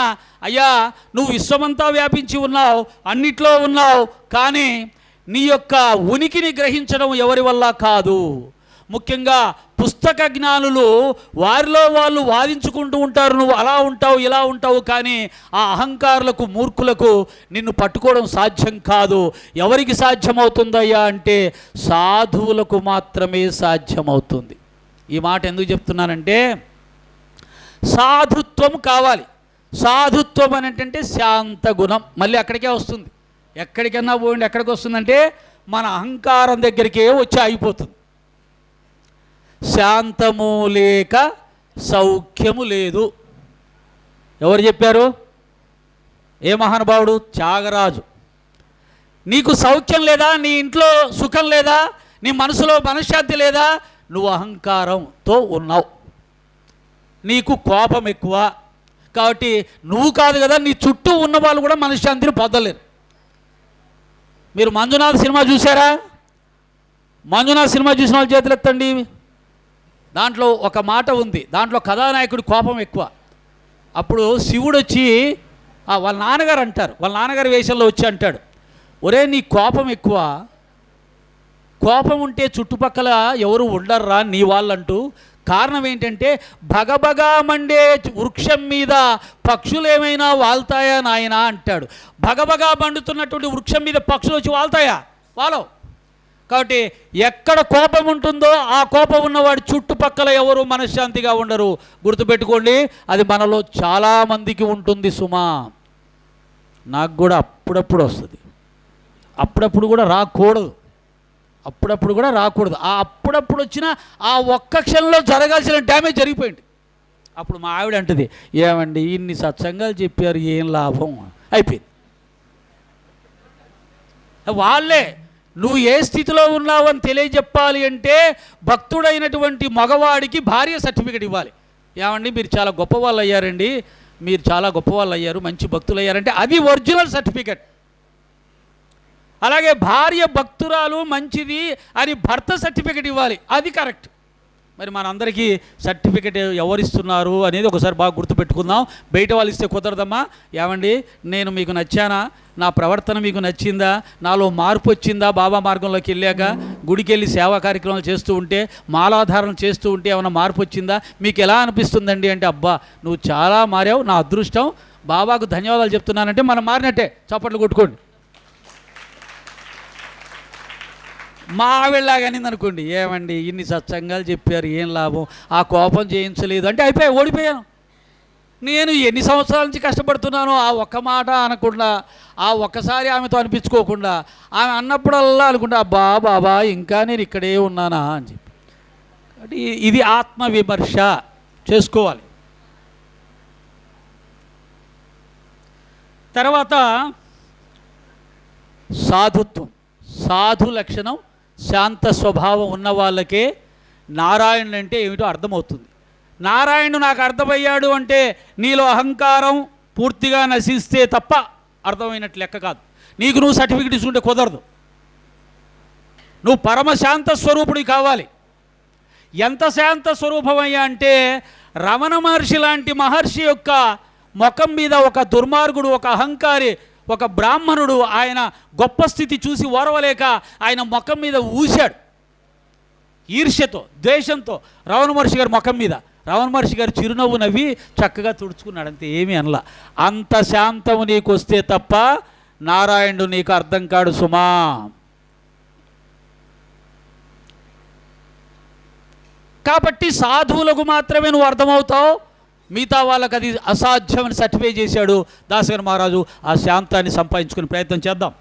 అయ్యా నువ్వు విశ్వమంతా వ్యాపించి ఉన్నావు, అన్నిట్లో ఉన్నావు, కానీ నీ యొక్క ఉనికిని గ్రహించడం ఎవరి వల్ల కాదు. ముఖ్యంగా పుస్తక జ్ఞానులు వారిలో వాళ్ళు వాదించుకుంటూ ఉంటారు, నువ్వు అలా ఉంటావు ఇలా ఉంటావు, కానీ ఆ అహంకారులకు మూర్ఖులకు నిన్ను పట్టుకోవడం సాధ్యం కాదు. ఎవరికి సాధ్యమవుతుందయ్యా అంటే సాధువులకు మాత్రమే సాధ్యమవుతుంది. ఈ మాట ఎందుకు చెప్తున్నానంటే సాధుత్వం కావాలి. సాధుత్వం అని అంటే శాంత గుణం. మళ్ళీ అక్కడికే వస్తుంది. ఎక్కడికన్నా పోయింది ఎక్కడికి వస్తుందంటే మన అహంకారం దగ్గరికే వచ్చి ఆగిపోతుంది. శాంతము లేక సౌఖ్యము లేదు. ఎవరు చెప్పారు? ఏ మహానుభావుడు? త్యాగరాజు. నీకు సౌఖ్యం లేదా, నీ ఇంట్లో సుఖం లేదా, నీ మనసులో మనశ్శాంతి లేదా, నువ్వు అహంకారంతో ఉన్నావు. నీకు కోపం ఎక్కువ కాబట్టి నువ్వు కాదు కదా, నీ చుట్టూ ఉన్న వాళ్ళు కూడా మనశ్శాంతిని పొందలేరు. మీరు మంజునాథ్ సినిమా చూసారా? మంజునాథ్ సినిమా చూసిన వాళ్ళు చేతులు ఎత్తండి. దాంట్లో ఒక మాట ఉంది, దాంట్లో కథానాయకుడి కోపం ఎక్కువ. అప్పుడు శివుడు వచ్చి వాళ్ళ నాన్నగారు అంటారు, వాళ్ళ నాన్నగారి వేషంలో వచ్చి అంటాడు, ఒరే నీ కోపం ఎక్కువ, కోపం ఉంటే చుట్టుపక్కల ఎవరు ఉండర్రా నీ వాళ్ళంటూ. కారణం ఏంటంటే భగభగా మండే వృక్షం మీద పక్షులు ఏమైనా వాళ్తాయా నాయనా అంటాడు. భగభగా మండుతున్నటువంటి వృక్షం మీద పక్షులు వచ్చి వాళ్తాయా? వాలవు. కాబట్టి ఎక్కడ కోపం ఉంటుందో ఆ కోపం ఉన్నవాడి చుట్టుపక్కల ఎవరు మనశ్శాంతిగా ఉండరు. గుర్తుపెట్టుకోండి, అది మనలో చాలామందికి ఉంటుంది సుమా. నాకు కూడా అప్పుడప్పుడు వస్తుంది, అప్పుడప్పుడు కూడా రాకూడదు, అప్పుడప్పుడు కూడా రాకూడదు. ఆ అప్పుడప్పుడు వచ్చిన ఆ ఒక్క క్షణంలో జరగాల్సిన డ్యామేజ్ జరిగిపోయింది. అప్పుడు మా ఆవిడ అంటుంది, ఏమండి ఇన్ని సత్సంగాలు చెప్పారు ఏం లాభం అయిపోయింది. వాళ్ళే నువ్వు ఏ స్థితిలో ఉన్నావని తెలియజెప్పాలి అంటే భక్తుడైనటువంటి మగవాడికి భార్య సర్టిఫికెట్ ఇవ్వాలి. ఏమండి మీరు చాలా గొప్ప వాళ్ళు అయ్యారండి, మీరు చాలా గొప్ప వాళ్ళు అయ్యారు, మంచి భక్తులు అయ్యారంటే అది ఒరిజినల్ సర్టిఫికెట్. అలాగే భార్య భక్తురాలు మంచిది అని భర్త సర్టిఫికెట్ ఇవ్వాలి, అది కరెక్ట్. మరి మనందరికీ సర్టిఫికెట్ ఎవరిస్తున్నారు అనేది ఒకసారి బాగా గుర్తుపెట్టుకుందాం. బయట వాళ్ళు ఇస్తే కుదరదమ్మా. ఏమండి నేను మీకు నచ్చానా, నా ప్రవర్తన మీకు నచ్చిందా, నాలో మార్పు వచ్చిందా, బాబా మార్గంలోకి వెళ్ళాక గుడికి వెళ్ళి సేవా కార్యక్రమాలు చేస్తూ ఉంటే, మాలాధారణ చేస్తూ ఉంటే ఏమైనా మార్పు వచ్చిందా, మీకు ఎలా అనిపిస్తుందండి అంటే అబ్బా నువ్వు చాలా మారావు, నా అదృష్టం, బాబాకు ధన్యవాదాలు చెప్తున్నానంటే మనం మారినట్టే. చప్పట్లు కొట్టుకోండి. మా ఆవిడలాగానింది అనుకోండి, ఏమండి ఇన్ని సత్సంగాలు చెప్పారు ఏం లాభం, ఆ కోపం చేయించలేదు అంటే అయిపోయి ఓడిపోయాను. నేను ఎన్ని సంవత్సరాల నుంచి కష్టపడుతున్నానో ఆ ఒక్క మాట అనకుండా, ఆ ఒక్కసారి ఆమెతో అనిపించుకోకుండా, ఆమె అన్నప్పుడల్లా అనుకుంటా అబ్బా బాబా ఇంకా నేను ఇక్కడే ఉన్నానా అని చెప్పి. అంటే ఇది ఆత్మవిమర్శ చేసుకోవాలి. తర్వాత సాధుత్వం. సాధు లక్షణం శాంత స్వభావం ఉన్న వాళ్ళకే నారాయణుడు అంటే ఏమిటో అర్థమవుతుంది. నారాయణుడు నాకు అర్థమయ్యాడు అంటే నీలో అహంకారం పూర్తిగా నశిస్తే తప్ప అర్థమైనట్లు లెక్క కాదు. నీకు నువ్వు సర్టిఫికెట్ ఇస్తుంటే కుదరదు. నువ్వు పరమశాంత స్వరూపుడి కావాలి. ఎంత శాంత స్వరూపమయ్యా అంటే రమణ మహర్షి లాంటి మహర్షి యొక్క ముఖం మీద ఒక దుర్మార్గుడు, ఒక అహంకారి, ఒక బ్రాహ్మణుడు ఆయన గొప్ప స్థితి చూసి ఓర్వలేక ఆయన ముఖం మీద ఊశాడు ఈర్ష్యతో, ద్వేషంతో రమణ మహర్షి గారి ముఖం మీద. రమణ మహర్షి గారు చిరునవ్వు నవ్వి చక్కగా తుడుచుకున్నాడు, అంతే, ఏమీ అనలా. అంత శాంతము నీకు వస్తే తప్ప నారాయణుడు నీకు అర్థం కాడు సుమా. కాబట్టి సాధువులకు మాత్రమే నువ్వు అర్థమవుతావు, మిగతా వాళ్ళకి అది అసాధ్యమని సర్టిఫై చేశాడు దాసరి మహారాజు. ఆ శాంతాన్ని సంపాదించుకునే ప్రయత్నం చేద్దాం.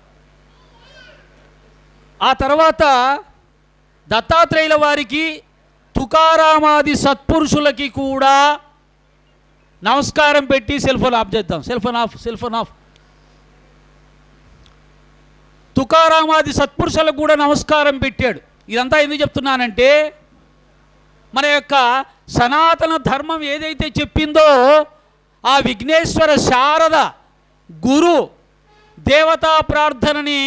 ఆ తర్వాత దత్తాత్రేయుల వారికి, తుకారామాది సత్పురుషులకి కూడా నమస్కారం పెట్టి సెల్ ఫోన్ ఆఫ్ చేద్దాం. Cell phone off. తుకారామాది సత్పురుషులకు కూడా నమస్కారం పెట్టాడు. ఇదంతా ఎందుకు చెప్తున్నానంటే మన యొక్క సనాతన ధర్మం ఏదైతే చెప్పిందో ఆ విఘ్నేశ్వర శారద గురు దేవతా ప్రార్థనని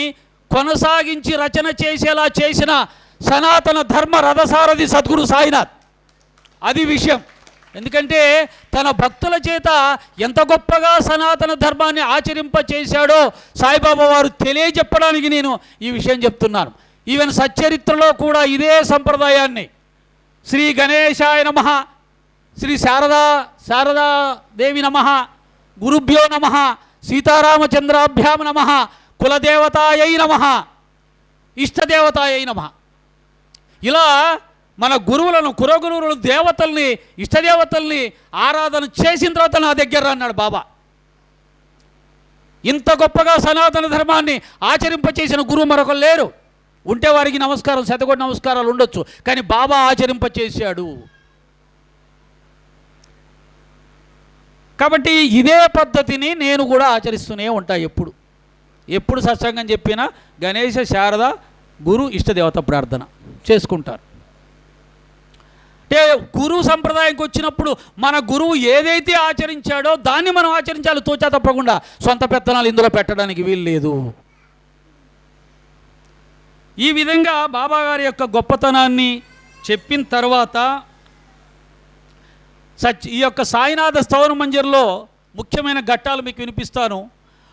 కొనసాగించి రచన చేసేలా చేసిన సనాతన ధర్మ రథసారథి సద్గురు సాయినాథ్. అది విషయం. ఎందుకంటే తన భక్తుల చేత ఎంత గొప్పగా సనాతన ధర్మాన్ని ఆచరింపచేశాడో సాయిబాబా వారు తెలియజెప్పడానికి నేను ఈ విషయం చెప్తున్నాను. ఈవెన్ సచ్చరిత్రలో కూడా ఇదే సంప్రదాయాన్ని శ్రీ గణేశాయ నమః, శ్రీ శారదాదేవి నమః, గురుభ్యో నమః, సీతారామచంద్రాభ్యాం నమః, కులదేవతాయై నమః, ఇష్టదేవతాయై నమః. ఇలా మన గురువులను, కులగురువులను, దేవతల్ని, ఇష్టదేవతల్ని ఆరాధన చేసిన తర్వాత నా దగ్గర అన్నాడు బాబా. ఇంత గొప్పగా సనాతన ధర్మాన్ని ఆచరింపచేసిన గురువు మరొకరు లేరు. ఉంటే వారికి నమస్కారం, శతకోటి నమస్కారాలు ఉండొచ్చు, కానీ బాబా ఆచరింపచేశాడు. కాబట్టి ఇదే పద్ధతిని నేను కూడా ఆచరిస్తూనే ఉంటా. ఎప్పుడు సత్సంగం చెప్పినా గణేశ, శారద, గురు, ఇష్టదేవత ప్రార్థన చేసుకుంటారు. అంటే గురువు సంప్రదాయంకి వచ్చినప్పుడు మన గురువు ఏదైతే ఆచరించాడో దాన్ని మనం ఆచరించాలి, తోచా తప్పకుండా. సొంత పెత్తనాలు ఇందులో పెట్టడానికి వీలు లేదు. ఈ విధంగా బాబాగారి యొక్క గొప్పతనాన్ని చెప్పిన తర్వాత ఈ యొక్క సాయినాథ స్తవన మంజరిలో ముఖ్యమైన ఘట్టాలు మీకు వినిపిస్తాను.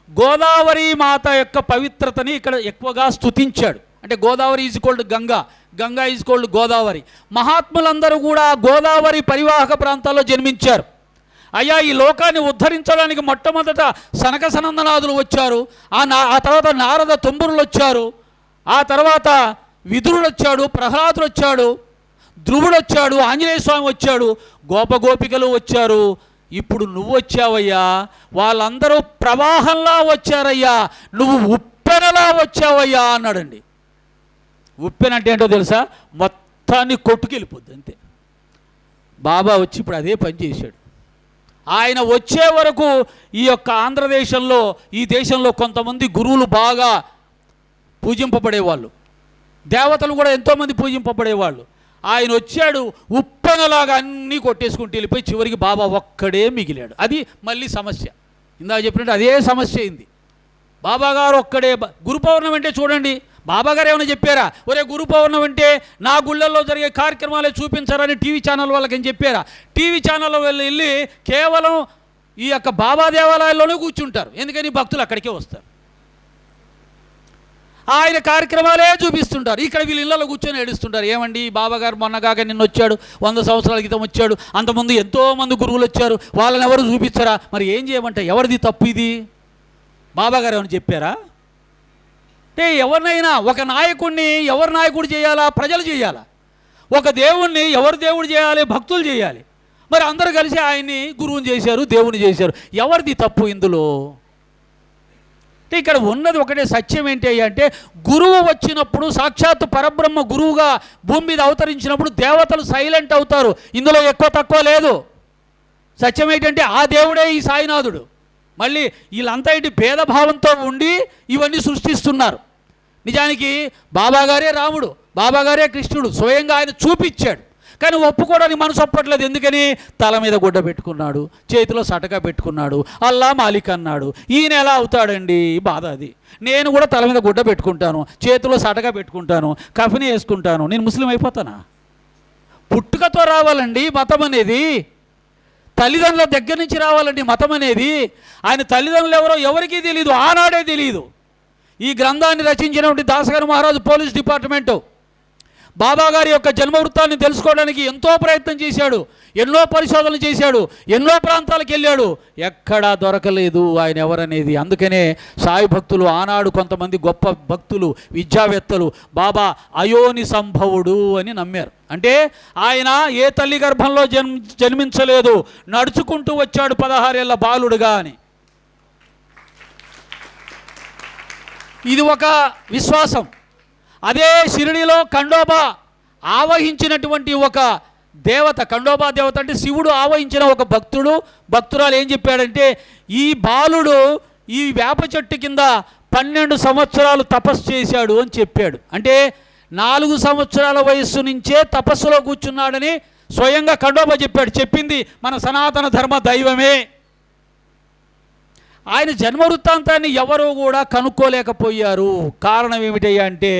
గోదావరి మాత యొక్క పవిత్రతని ఇక్కడ ఎక్కువగా స్తుతించాడు. అంటే Godavari is cold Ganga, Ganga is cold Godavari. మహాత్ములందరూ కూడా గోదావరి పరివాహక ప్రాంతాల్లో జన్మించారు. అయ్యా, ఈ లోకాన్ని ఉద్ధరించడానికి మొట్టమొదట సనక సనందనాథులు వచ్చారు. ఆ తర్వాత నారద తుంబురులు వచ్చారు. ఆ తర్వాత విదురుడు వచ్చాడు, ప్రహ్లాదుడు వచ్చాడు, ధ్రువుడు వచ్చాడు, ఆంజనేయ స్వామి వచ్చాడు, గోపగోపికలు వచ్చారు. ఇప్పుడు నువ్వు వచ్చావయ్యా. వాళ్ళందరూ ప్రవాహంలా వచ్చారయ్యా, నువ్వు ఉప్పెనలా వచ్చావయ్యా అన్నాడండి. ఉప్పెన అంటే ఏంటో తెలుసా? మొత్తాన్ని కొట్టుకెళ్ళిపోద్ది అంతే. బాబా వచ్చి ఇప్పుడు అదే పని చేశాడు. ఆయన వచ్చే వరకు ఈ యొక్క ఆంధ్రదేశంలో, ఈ దేశంలో కొంతమంది గురువులు బాగా పూజింపబడేవాళ్ళు, దేవతలు కూడా ఎంతోమంది పూజింపబడేవాళ్ళు. ఆయన వచ్చాడు, ఉప్పెనలాగా అన్నీ కొట్టేసుకుంటూ వెళ్ళిపోయి చివరికి బాబా ఒక్కడే మిగిలాడు. అది మళ్ళీ సమస్య. ఇందాక చెప్పినట్టు అదే సమస్య అయింది. బాబాగారు ఒక్కడే. గురు పౌర్ణమి అంటే చూడండి, బాబాగారు ఏమైనా చెప్పారా? ఒరే, గురు పౌర్ణమి అంటే నా గుళ్ళల్లో జరిగే కార్యక్రమాలే చూపించారని టీవీ ఛానల్ వాళ్ళకి ఏం చెప్పారా? టీవీ ఛానల్లో వెళ్ళి కేవలం ఈ యొక్క బాబా దేవాలయాల్లోనే కూర్చుంటారు. ఎందుకని? భక్తులు అక్కడికే వస్తారు. ఆయన కార్యక్రమాలే చూపిస్తుంటారు. ఇక్కడ వీళ్ళు ఇళ్ళలో కూర్చొని ఏడుస్తుంటారు. ఏమండి, బాబాగారు మొన్నగాక నిన్న వచ్చాడు, 100 సంవత్సరాల క్రితం వచ్చాడు, అంతకుముందు ఎంతోమంది గురువులు వచ్చారు, వాళ్ళని ఎవరు చూపించారా? మరి ఏం చేయమంటే ఎవరిది తప్పు ఇది? బాబాగారు ఏమైనా చెప్పారా? అంటే ఎవరినైనా ఒక నాయకుడిని ఎవరు నాయకుడు చేయాలా? ప్రజలు చేయాలా? ఒక దేవుణ్ణి ఎవరు దేవుడు చేయాలి? భక్తులు చేయాలి. మరి అందరూ కలిసి ఆయన్ని గురువుని చేశారు, దేవుని చేశారు. ఎవరిది తప్పు ఇందులో? అంటే ఇక్కడ ఉన్నది ఒకటే సత్యం ఏంటి అంటే, గురువు వచ్చినప్పుడు, సాక్షాత్తు పరబ్రహ్మ గురువుగా భూమి మీద అవతరించినప్పుడు దేవతలు సైలెంట్ అవుతారు. ఇందులో ఎక్కువ తక్కువ లేదు. సత్యం ఏంటంటే ఆ దేవుడే ఈ సాయినాథుడు. మళ్ళీ వీళ్ళంతా ఇటు భేదభావంతో ఉండి ఇవన్నీ సృష్టిస్తున్నారు. నిజానికి బాబాగారే రాముడు, బాబాగారే కృష్ణుడు, స్వయంగా ఆయన చూపించాడు. కానీ ఒప్పుకోవడానికి మనసు ఒప్పట్లేదు. ఎందుకని? తల మీద గుడ్డ పెట్టుకున్నాడు, చేతిలో సటకా పెట్టుకున్నాడు, అల్లా మాలిక్ అన్నాడు. ఈయన ఎలా అవుతాడండి? బాధ అది. నేను కూడా తల మీద గుడ్డ పెట్టుకుంటాను, చేతిలో సటకా పెట్టుకుంటాను, కఫిని వేసుకుంటాను. నేను ముస్లిం అయిపోతానా? పుట్టుకతో రావాలండి మతం అనేది. తల్లిదండ్రుల దగ్గర నుంచి రావాలండి మతం అనేది. ఆయన తల్లిదండ్రులు ఎవరో ఎవరికీ తెలియదు, ఆనాడే తెలియదు. ఈ గ్రంథాన్ని రచించినటువంటి దాసగారు మహారాజు పోలీస్ డిపార్ట్మెంటు బాబాగారి యొక్క జన్మ వృత్తాన్ని తెలుసుకోవడానికి ఎంతో ప్రయత్నం చేశాడు, ఎన్నో పరిశోధనలు చేశాడు, ఎన్నో ప్రాంతాలకు వెళ్ళాడు, ఎక్కడా దొరకలేదు ఆయన ఎవరనేది. అందుకనే సాయి భక్తులు ఆనాడు కొంతమంది గొప్ప భక్తులు, విద్యావేత్తలు బాబా అయోని సంభవుడు అని నమ్మారు. అంటే ఆయన ఏ తల్లి గర్భంలో జన్మించలేదు, నడుచుకుంటూ వచ్చాడు 16 ఏళ్ల బాలుడుగా అని. ఇది ఒక విశ్వాసం. అదే షిరిడిలో ఖండోబా ఆవహించినటువంటి ఒక దేవత, ఖండోబా దేవత అంటే శివుడు ఆవహించిన ఒక భక్తురాలు ఏం చెప్పాడంటే, ఈ బాలుడు ఈ వేప చెట్టు కింద 12 సంవత్సరాలు తపస్సు చేశాడు అని చెప్పాడు. అంటే 4 సంవత్సరాల వయస్సు నుంచే తపస్సులో కూర్చున్నాడని స్వయంగా ఖండోబా చెప్పాడు. చెప్పింది మన సనాతన ధర్మ దైవమే. ఆయన జన్మ వృత్తాంతాన్ని ఎవరూ కూడా కనుక్కోలేకపోయారు. కారణం ఏమిటయ్యా అంటే,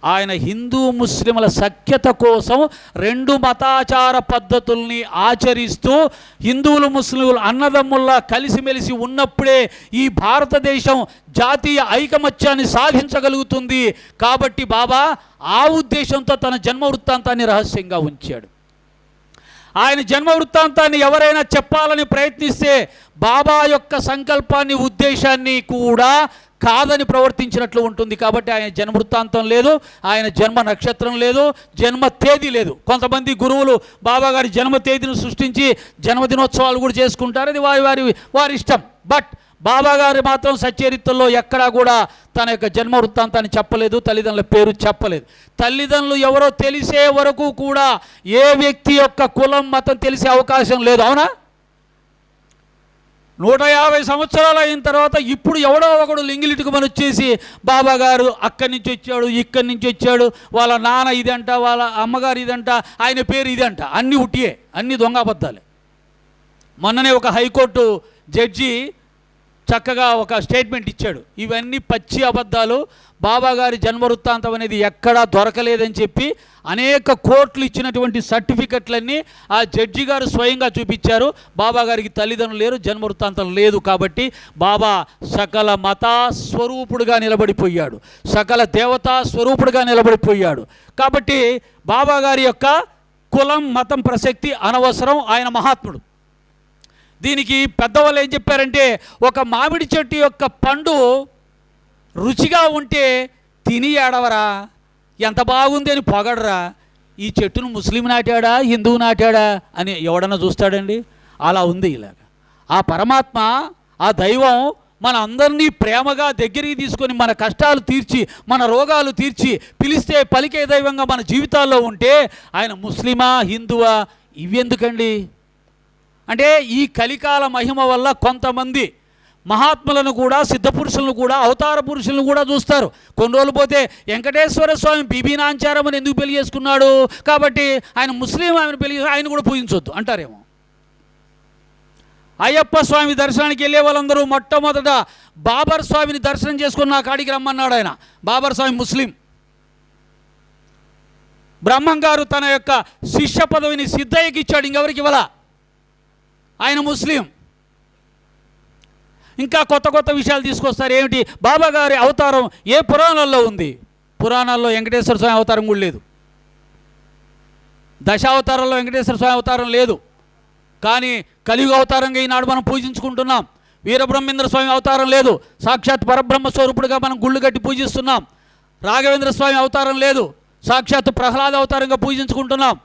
ఆయన హిందూ ముస్లింల సఖ్యత కోసం 2 మతాచార పద్ధతుల్ని ఆచరిస్తూ హిందువులు ముస్లింలు అన్నదమ్ముల్లా కలిసిమెలిసి ఉన్నప్పుడే ఈ భారతదేశం జాతీయ ఐకమత్యాన్ని సాధించగలుగుతుంది. కాబట్టి బాబా ఆ ఉద్దేశంతో తన జన్మ వృత్తాంతాన్ని రహస్యంగా ఉంచాడు. ఆయన జన్మ వృత్తాంతాన్ని ఎవరైనా చెప్పాలని ప్రయత్నిస్తే బాబా యొక్క సంకల్పాన్ని, ఉద్దేశాన్ని కూడా కాదని ప్రవర్తించినట్లు ఉంటుంది. కాబట్టి ఆయన జన్మ వృత్తాంతం లేదు, ఆయన జన్మ నక్షత్రం లేదు, జన్మ తేదీ లేదు. కొంతమంది గురువులు బాబా గారి జన్మ తేదీని సృష్టించి జన్మదినోత్సవాలు కూడా చేసుకుంటారు, అది వారి ఇష్టం. బట్ బాబా గారు మాత్రం సచ్చరిత్రలో ఎక్కడా కూడా తన యొక్క జన్మ వృత్తాంతాన్ని చెప్పలేదు, తల్లిదండ్రుల పేరు చెప్పలేదు. తల్లిదండ్రులు ఎవరో తెలిసే వరకు కూడా ఏ వ్యక్తి యొక్క కులం, మతం తెలిసే అవకాశం లేదు. అవునా? 150 సంవత్సరాలు అయిన తర్వాత ఇప్పుడు ఎవడో ఒకడు లింగిలిటుకు మన వచ్చేసి బాబా గారు అక్కడి నుంచి వచ్చాడు, ఇక్కడి నుంచి వచ్చాడు, వాళ్ళ నాన్న ఇదంట, వాళ్ళ అమ్మగారు ఇదంట, ఆయన పేరు ఇదంట. అన్నీ ఉట్టియే, అన్నీ దొంగబద్దాలే. మొన్ననే ఒక హైకోర్టు జడ్జి చక్కగా ఒక స్టేట్మెంట్ ఇచ్చాడు, ఇవన్నీ పచ్చి అబద్ధాలు, బాబా గారి జన్మ వృత్తాంతం అనేది ఎక్కడా దొరకలేదని చెప్పి అనేక కోర్టులు ఇచ్చినటువంటి సర్టిఫికెట్లన్నీ ఆ జడ్జి గారు స్వయంగా చూపించారు. బాబా గారికి తల్లిదండ్రులు లేరు, జన్మ వృత్తాంతం లేదు. కాబట్టి బాబా సకల మత స్వరూపుడుగా నిలబడిపోయాడు, సకల దేవతా స్వరూపుడుగా నిలబడిపోయాడు. కాబట్టి బాబా గారి యొక్క కులం, మతం ప్రసక్తి అనవసరం. ఆయన మహాత్ముడు. దీనికి పెద్దవాళ్ళు ఏం చెప్పారంటే, ఒక మామిడి చెట్టు యొక్క పండు రుచిగా ఉంటే తిని ఏడవరా, ఎంత బాగుంది అని పొగడరా. ఈ చెట్టును ముస్లిం నాటాడా, హిందువు నాటాడా అని ఎవడన్నా చూస్తాడండి? అలా ఉంది ఇలాగ. ఆ పరమాత్మ, ఆ దైవం మన అందరినీ ప్రేమగా దగ్గరికి తీసుకొని మన కష్టాలు తీర్చి, మన రోగాలు తీర్చి, పిలిస్తే పలికే దైవంగా మన జీవితాల్లో ఉంటే ఆయన ముస్లిమా, హిందువా ఇవెందుకండి? అంటే ఈ కలికాల మహిమ వల్ల కొంతమంది మహాత్ములను కూడా, సిద్ధపురుషులను కూడా, అవతార పురుషులను కూడా చూస్తారు. కొన్ని రోజులు పోతే వెంకటేశ్వర స్వామి బీబీ నాంచారమని ఎందుకు పెళ్లి చేసుకున్నాడు, కాబట్టి ఆయన ముస్లిం, ఆమెను పెళ్లి ఆయన కూడా పూజించొద్దు అంటారేమో. అయ్యప్ప స్వామి దర్శనానికి వెళ్ళే వాళ్ళందరూ మొట్టమొదట బాబర్ స్వామిని దర్శనం చేసుకుని నా కాడికి రమ్మన్నాడు ఆయన. బాబర్ స్వామి ముస్లిం. బ్రహ్మం గారు తన యొక్క శిష్య పదవిని సిద్ధయ్యకి ఇచ్చాడు, ఇంకెవరికి ఇవ్వాల. ఆయన ముస్లిం. ఇంకా కొత్త కొత్త విషయాలు తీసుకొస్తారు. ఏమిటి? బాబా గారి అవతారం ఏ పురాణాల్లో ఉంది? పురాణాల్లో వెంకటేశ్వర స్వామి అవతారం కూడా లేదు. దశావతారంలో వెంకటేశ్వర స్వామి అవతారం లేదు. కానీ కలియుగ అవతారంగా ఈనాడు మనం పూజించుకుంటున్నాం. వీరబ్రహ్మేంద్ర స్వామి అవతారం లేదు. సాక్షాత్ పరబ్రహ్మ స్వరూపుడుగా మనం గుళ్ళు కట్టి పూజిస్తున్నాం. రాఘవేంద్ర స్వామి అవతారం లేదు. సాక్షాత్ ప్రహ్లాద అవతారంగా పూజించుకుంటున్నాం.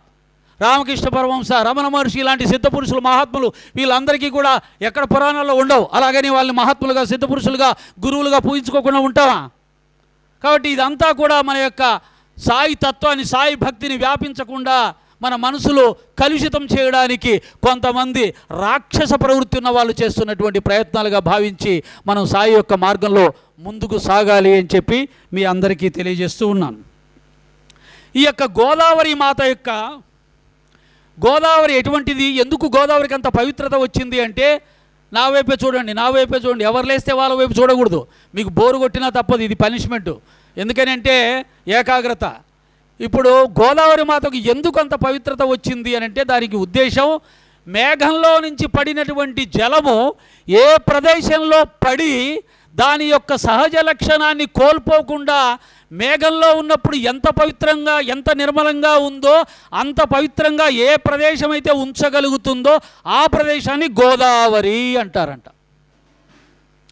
రామకృష్ణ పరమహంస, రమణ మహర్షి ఇలాంటి సిద్ధపురుషులు, మహాత్ములు వీళ్ళందరికీ కూడా ఎక్కడ పురాణాల్లో ఉండవు. అలాగని వాళ్ళని మహాత్ములుగా, సిద్ధపురుషులుగా, గురువులుగా పూజించుకోకుండా ఉంటామా? కాబట్టి ఇదంతా కూడా మన యొక్క సాయి తత్వాన్ని, సాయి భక్తిని వ్యాపించకుండా మన మనసులో కలుషితం చేయడానికి కొంతమంది రాక్షస ప్రవృత్తి ఉన్న వాళ్ళు చేస్తున్నటువంటి ప్రయత్నాలుగా భావించి మనం సాయి యొక్క మార్గంలో ముందుకు సాగాలి అని చెప్పి మీ అందరికీ తెలియజేస్తూ ఉన్నాను. ఈ యొక్క గోదావరి మాత యొక్క గోదావరి ఎటువంటిది, ఎందుకు గోదావరికి అంత పవిత్రత వచ్చింది అంటే, నా వైపే చూడండి, నా వైపే చూడండి, ఎవరు లేస్తే వాళ్ళ వైపు చూడకూడదు. మీకు బోరు కొట్టినా తప్పదు, ఇది పనిష్మెంటు. ఎందుకని అంటే ఏకాగ్రత. ఇప్పుడు గోదావరి మాతకు ఎందుకు అంత పవిత్రత వచ్చింది అని అంటే, దానికి ఉద్దేశం మేఘంలో నుంచి పడినటువంటి జలము ఏ ప్రదేశంలో పడి దాని యొక్క సహజ లక్షణాన్ని కోల్పోకుండా మేఘంలో ఉన్నప్పుడు ఎంత పవిత్రంగా, ఎంత నిర్మలంగా ఉందో అంత పవిత్రంగా ఏ ప్రదేశం అయితే ఉంచగలుగుతుందో ఆ ప్రదేశాన్ని గోదావరి అంటారంట.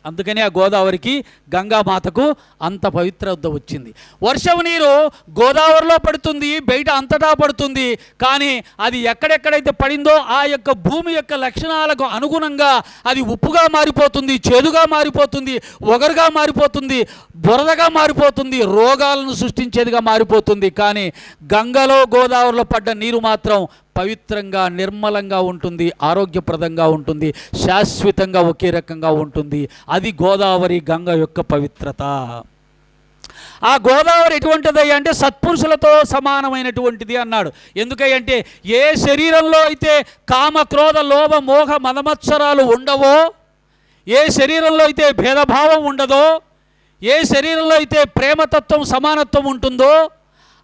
అందుకని ఆ గోదావరికి, గంగామాతకు అంత పవిత్రత వచ్చింది. వర్షం నీరు గోదావరిలో పడుతుంది, బయట అంతటా పడుతుంది. కానీ అది ఎక్కడెక్కడైతే పడిందో ఆ యొక్క భూమి యొక్క లక్షణాలకు అనుగుణంగా అది ఉప్పుగా మారిపోతుంది, చేదుగా మారిపోతుంది, ఒగరుగా మారిపోతుంది, బురదగా మారిపోతుంది, రోగాలను సృష్టించేదిగా మారిపోతుంది. కానీ గంగలో, గోదావరిలో పడ్డ నీరు మాత్రం పవిత్రంగా, నిర్మలంగా ఉంటుంది, ఆరోగ్యప్రదంగా ఉంటుంది, శాశ్వతంగా ఒకే రకంగా ఉంటుంది. అది గోదావరి, గంగ యొక్క పవిత్రత. ఆ గోదావరి ఎటువంటిది అంటే సత్పురుషులతో సమానమైనటువంటిది అన్నాడు. ఎందుకంటే ఏ శరీరంలో అయితే కామ, క్రోధ, లోభ, మోహ, మదమత్సరాలు ఉండవో, ఏ శరీరంలో అయితే భేదభావం ఉండదో, ఏ శరీరంలో అయితే ప్రేమతత్వం, సమానత్వం ఉంటుందో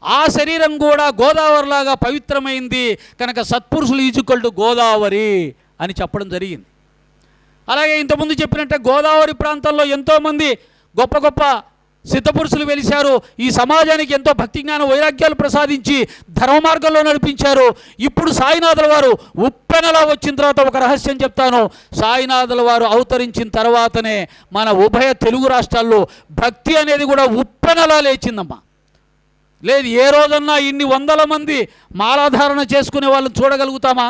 ఆ శరీరం కూడా గోదావరిలాగా పవిత్రమైంది. కనుక సత్పురుషులు ఈజుకల్టు గోదావరి అని చెప్పడం జరిగింది. అలాగే ఇంతకుముందు చెప్పినట్టే గోదావరి ప్రాంతంలో ఎంతోమంది గొప్ప గొప్ప సిద్ధపురుషులు వెలిశారు. ఈ సమాజానికి ఎంతో భక్తి జ్ఞాన వైరాగ్యాలు ప్రసాదించి ధర్మ మార్గంలో నడిపించారు. ఇప్పుడు సాయినాథుల వారు ఉప్పెనలా వచ్చిన తర్వాత ఒక రహస్యం చెప్తాను. సాయినాథుల వారు అవతరించిన తర్వాతనే మన ఉభయ తెలుగు రాష్ట్రాల్లో భక్తి అనేది కూడా ఉప్పెనలా లేచిందమ్మా. లేదు ఏ రోజన్నా ఇన్ని వందల మంది మాలాధారణ చేసుకునే వాళ్ళని చూడగలుగుతామా?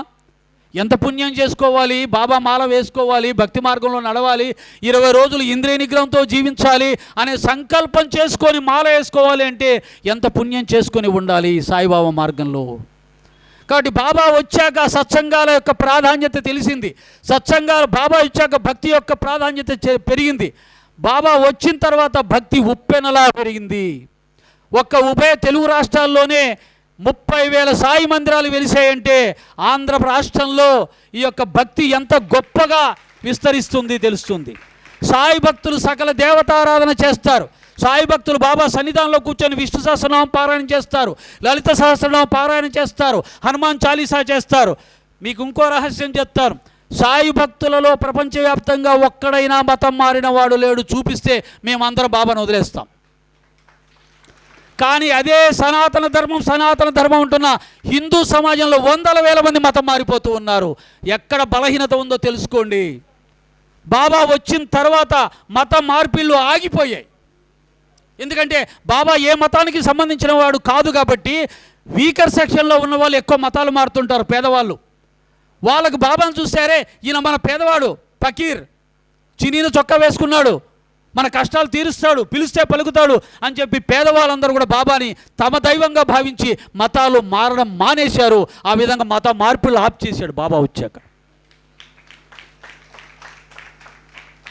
ఎంత పుణ్యం చేసుకోవాలి, బాబా మాల వేసుకోవాలి, భక్తి మార్గంలో నడవాలి, 20 రోజులు ఇంద్రియ నిగ్రహంతో జీవించాలి అనే సంకల్పం చేసుకొని మాల వేసుకోవాలి అంటే ఎంత పుణ్యం చేసుకొని ఉండాలి సాయిబాబా మార్గంలో. కాబట్టి బాబా వచ్చాక సత్సంగాల యొక్క ప్రాధాన్యత తెలిసింది. సత్సంగాలు బాబా వచ్చాక భక్తి యొక్క ప్రాధాన్యత పెరిగింది. బాబా వచ్చిన తర్వాత భక్తి ఉప్పెనలా పెరిగింది. ఒక్క ఉభయ తెలుగు రాష్ట్రాల్లోనే 30,000 సాయి మందిరాలు వెలిసాయంటే ఆంధ్ర రాష్ట్రంలో ఈ యొక్క భక్తి ఎంత గొప్పగా విస్తరిస్తుంది తెలుస్తుంది. సాయి భక్తులు సకల దేవతారాధన చేస్తారు. సాయి భక్తులు బాబా సన్నిధానంలో కూర్చొని విష్ణు సహస్రనామం పారాయణ చేస్తారు, లలిత సహస్రనామం పారాయణ చేస్తారు, హనుమాన్ చాలీసా చేస్తారు. మీకు ఇంకో రహస్యం చెప్తారు. సాయి భక్తులలో ప్రపంచవ్యాప్తంగా ఒక్కడైనా మతం మారిన వాడు లేడు చూపిస్తే మేమందరం బాబాను వదిలేస్తాం. కానీ అదే సనాతన ధర్మం ఉంటున్న హిందూ సమాజంలో వందల వేల మంది మతం మారిపోతూ ఉన్నారు. ఎక్కడ బలహీనత ఉందో తెలుసుకోండి. బాబా వచ్చిన తర్వాత మత మార్పిళ్ళు ఆగిపోయాయి. ఎందుకంటే బాబా ఏ మతానికి సంబంధించిన వాడు కాదు కాబట్టి వీకర్ సెక్షన్లో ఉన్న వాళ్ళు ఎక్కువ మతాలు మారుతుంటారు. పేదవాళ్ళు వాళ్ళకు బాబాను చూసారే, ఈయన మన పేదవాడు ఫకీర్, చినీన చొక్కా వేసుకున్నాడు, మన కష్టాలు తీరుస్తాడు, పిలిస్తే పలుకుతాడు అని చెప్పి పేదవాళ్ళందరూ కూడా బాబాని తమ దైవంగా భావించి మతాలు మారడం మానేశారు. ఆ విధంగా మత మార్పులు ఆప్ చేశాడు బాబా వచ్చాక.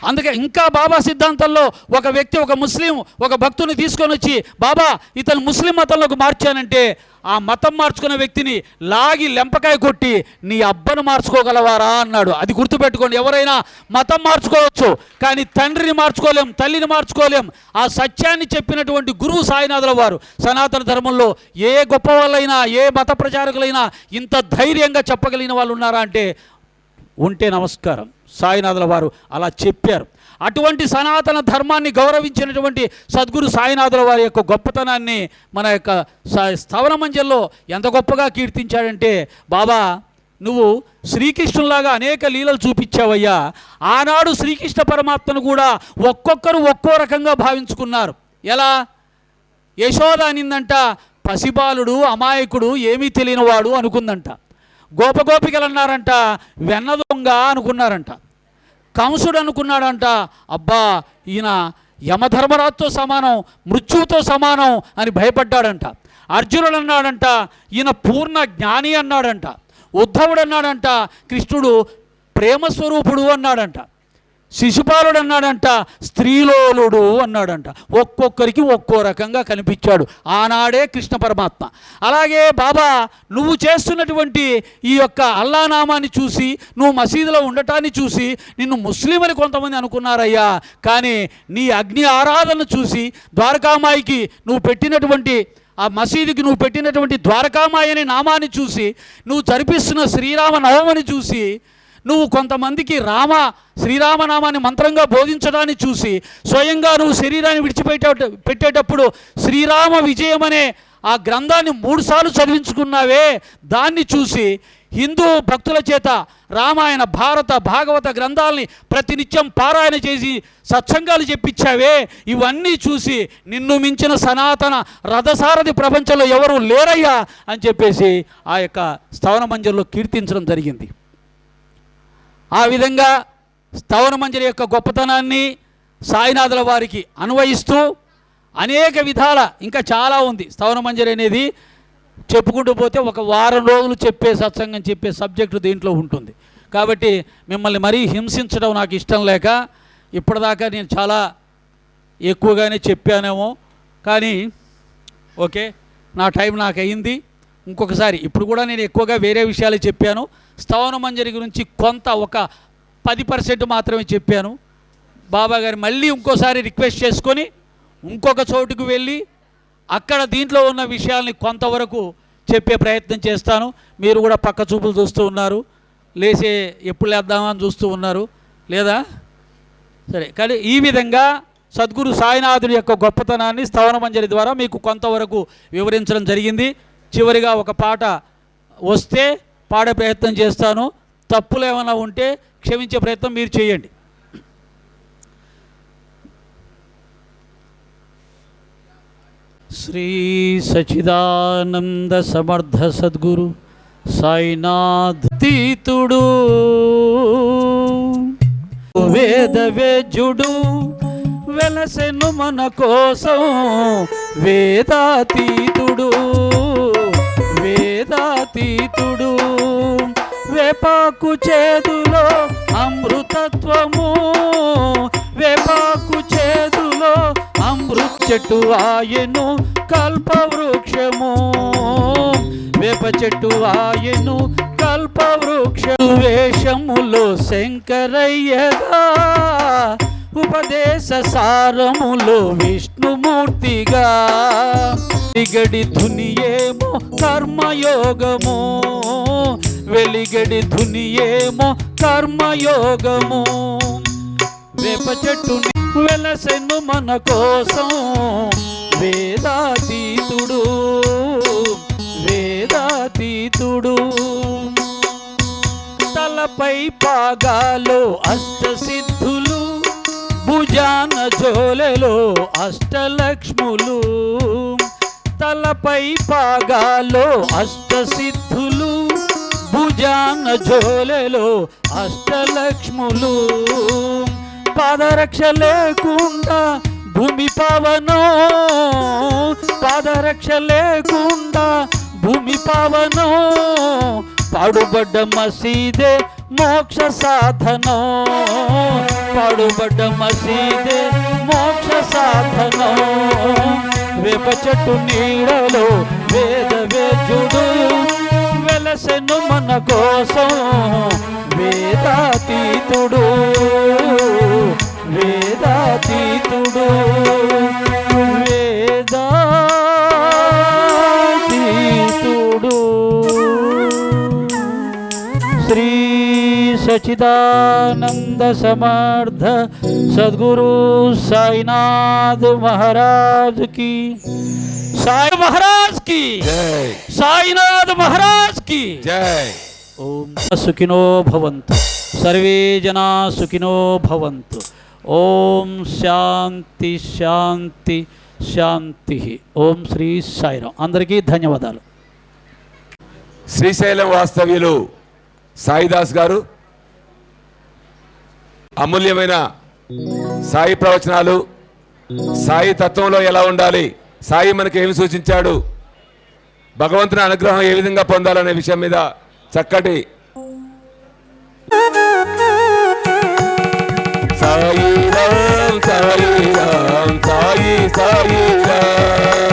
అందుకే ఇంకా బాబా సిద్ధాంతంలో ఒక వ్యక్తి, ఒక ముస్లిం, ఒక భక్తుని తీసుకొని వచ్చి బాబా ఇతను ముస్లిం మతంలోకి మార్చానంటే ఆ మతం మార్చుకున్న వ్యక్తిని లాగి లెంపకాయ కొట్టి నీ అబ్బను మార్చుకోగలవారా అన్నాడు. అది గుర్తుపెట్టుకోండి. ఎవరైనా మతం మార్చుకోవచ్చు కానీ తండ్రిని మార్చుకోలేం, తల్లిని మార్చుకోలేం. ఆ సత్యాన్ని చెప్పినటువంటి గురువు సాయినాథుల వారు సనాతన ధర్మంలో ఏ గొప్ప వాళ్ళైనా, ఏ మత ప్రచారకులైనా ఇంత ధైర్యంగా చెప్పగలిగిన వాళ్ళు ఉన్నారా అంటే ఉంటే నమస్కారం. సాయినాథుల వారు అలా చెప్పారు. అటువంటి సనాతన ధర్మాన్ని గౌరవించినటువంటి సద్గురు సాయినాథుల వారి యొక్క గొప్పతనాన్ని మన యొక్క స్థవన మంజల్లో ఎంత గొప్పగా కీర్తించాడంటే, బాబా నువ్వు శ్రీకృష్ణులాగా అనేక లీలలు చూపించావయ్యా. ఆనాడు శ్రీకృష్ణ పరమాత్మను కూడా ఒక్కొక్కరు ఒక్కో రకంగా భావించుకున్నారు. ఎలా? యశోద అనిందంట పసిబాలుడు, అమాయకుడు, ఏమీ తెలియనివాడు అనుకుందంట. గోపగోపికలు అన్నారంట వెన్న దొంగ అనుకున్నారంట. కంసుడు అనుకున్నాడంట అబ్బా ఈయన యమధర్మరాజుతో సమానం, మృత్యువుతో సమానం అని భయపడ్డాడంట. అర్జునుడు అన్నాడంట ఈయన పూర్ణ జ్ఞాని అన్నాడంట. ఉద్ధవుడు అన్నాడంట కృష్ణుడు ప్రేమస్వరూపుడు అన్నాడంట. శిశుపాలుడు అన్నాడంట స్త్రీలోలుడు అన్నాడంట. ఒక్కొక్కరికి ఒక్కో రకంగా కనిపించాడు ఆనాడే కృష్ణ పరమాత్మ. అలాగే బాబా నువ్వు చేస్తున్నటువంటి ఈ యొక్క అల్లానామాన్ని చూసి, నువ్వు మసీదులో ఉండటాన్ని చూసి నిన్ను ముస్లిం అని కొంతమంది అనుకున్నారయ్యా. కానీ నీ అగ్ని ఆరాధన చూసి, ద్వారకామాయికి నువ్వు పెట్టినటువంటి ఆ మసీదుకి నువ్వు పెట్టినటువంటి ద్వారకామాయి అనే నామాన్ని చూసి, నువ్వు జరిపిస్తున్న శ్రీరామ నవమిని చూసి, నువ్వు కొంతమందికి శ్రీరామనామాన్ని మంత్రంగా బోధించడాన్ని చూసి, స్వయంగా నువ్వు శరీరాన్ని పెట్టేటప్పుడు శ్రీరామ విజయం అనే ఆ గ్రంథాన్ని 3 సార్లు చదివించుకున్నావే, దాన్ని చూసి హిందూ భక్తుల చేత రామాయణ, భారత, భాగవత గ్రంథాలని ప్రతినిత్యం పారాయణ చేసి సత్సంగాలు చెప్పించావే, ఇవన్నీ చూసి నిన్ను మించిన సనాతన రథసారథి ప్రపంచంలో ఎవరు లేరయ్యా అని చెప్పేసి ఆ యొక్క స్థవన మంజరిలో కీర్తించడం జరిగింది. ఆ విధంగా స్థవన మంజరి యొక్క గొప్పతనాన్ని సాయినాథుల వారికి అన్వయిస్తూ అనేక విధాల ఇంకా చాలా ఉంది. స్థవన మంజరి అనేది చెప్పుకుంటూ పోతే ఒక వారం రోజులు సత్సంగం చెప్పే సబ్జెక్టు దీంట్లో ఉంటుంది. కాబట్టి మిమ్మల్ని మరీ హింసించడం నాకు ఇష్టం లేక ఇప్పటిదాకా నేను చాలా ఎక్కువగానే చెప్పానేమో, కానీ ఓకే నా టైం నాకు అయింది. ఇంకొకసారి ఇప్పుడు కూడా నేను ఎక్కువగా వేరే విషయాలు చెప్పాను. స్థవన మంజరి గురించి కొంత ఒక 10% మాత్రమే చెప్పాను. బాబా గారు మళ్ళీ ఇంకోసారి రిక్వెస్ట్ చేసుకొని ఇంకొక చోటుకు వెళ్ళి అక్కడ దీంట్లో ఉన్న విషయాల్ని కొంతవరకు చెప్పే ప్రయత్నం చేస్తాను. మీరు కూడా పక్క చూపులు చూస్తూ ఉన్నారు, ఎప్పుడు లేద్దామని చూస్తూ ఉన్నారు లేదా? సరే, కానీ ఈ విధంగా సద్గురు సాయినాథుడి యొక్క గొప్పతనాన్ని స్తవనమంజరి ద్వారా మీకు కొంతవరకు వివరించడం జరిగింది. చివరిగా ఒక పాట వస్తే పాడే ప్రయత్నం చేస్తాను. తప్పులు ఏమైనా ఉంటే క్షమించే ప్రయత్నం మీరు చేయండి. శ్రీ సచిదానంద సమర్థ సద్గురు సాయినాథ్ తీతుడు వేద వేద్యుడు వెలసెను మన కోసం వేదాతీతుడు వేదాతీతుడు వేపాకు చేదులో అమృతత్వము వేపాకు చేదులో అమృత చెట్టు ఆయను కల్పవృక్షము వేప చెట్టు ఆయను కల్పవృక్ష వేషములో శంకరయ్యగా ఉపదేశ సారములో విష్ణుమూర్తిగా వెలిగడి ధునియేమో కర్మయోగము వెలిగడి ధునియేమో కర్మయోగము వేప చెట్టు వెలసెను మన కోసం వేదాతీతుడు వేదాతీతుడు తలపై పాగాలో అష్టసిద్ధులు భుజాన జోలెలో అష్టలక్ష్ములు తలపై పాగాలో అష్టసిద్ధులు భుజాన జోలెలో అష్టలక్ష్ములు పాదరక్ష లేకుండా భూమి పవనం పాదరక్ష లేకుండా భూమి పవనం పాడుబడ్డ మసీదే మోక్ష సాధనం పాడుబడ్డ మసీదే మోక్ష సాధనం వేప చెట్టు నీడలో వేద వేద్యుడు వెలసెను మన కోసం వేదాతీతుడు వేదాతీతుడు వేదాతీతుడు శ్రీ సచిదానంద సమర్థ సద్గురు సాయినాథ్ మహారాజ్ की साई महाराज की जय साईनाथ महाराज की जय ओम सुखिनो भवन्तु सर्वे जना सुखिनो भवन्तु ओम शांति शांति शांति ओम श्री साईराम अंदरिकी धन्यवादाలు శ్రీశైలం వాస్తవ్యులు సాయిదాస్ గారు అమూల్యమైన సాయి ప్రవచనాలు సాయి తత్వంలో ఎలా ఉండాలి సాయి మనకి ఏమి సూచించాడు భగవంతుని అనుగ్రహం ఏ విధంగా పొందాలనే విషయం మీద చక్కటి సాయి రామ్ సాయి రామ్ సాయి సాయి రామ్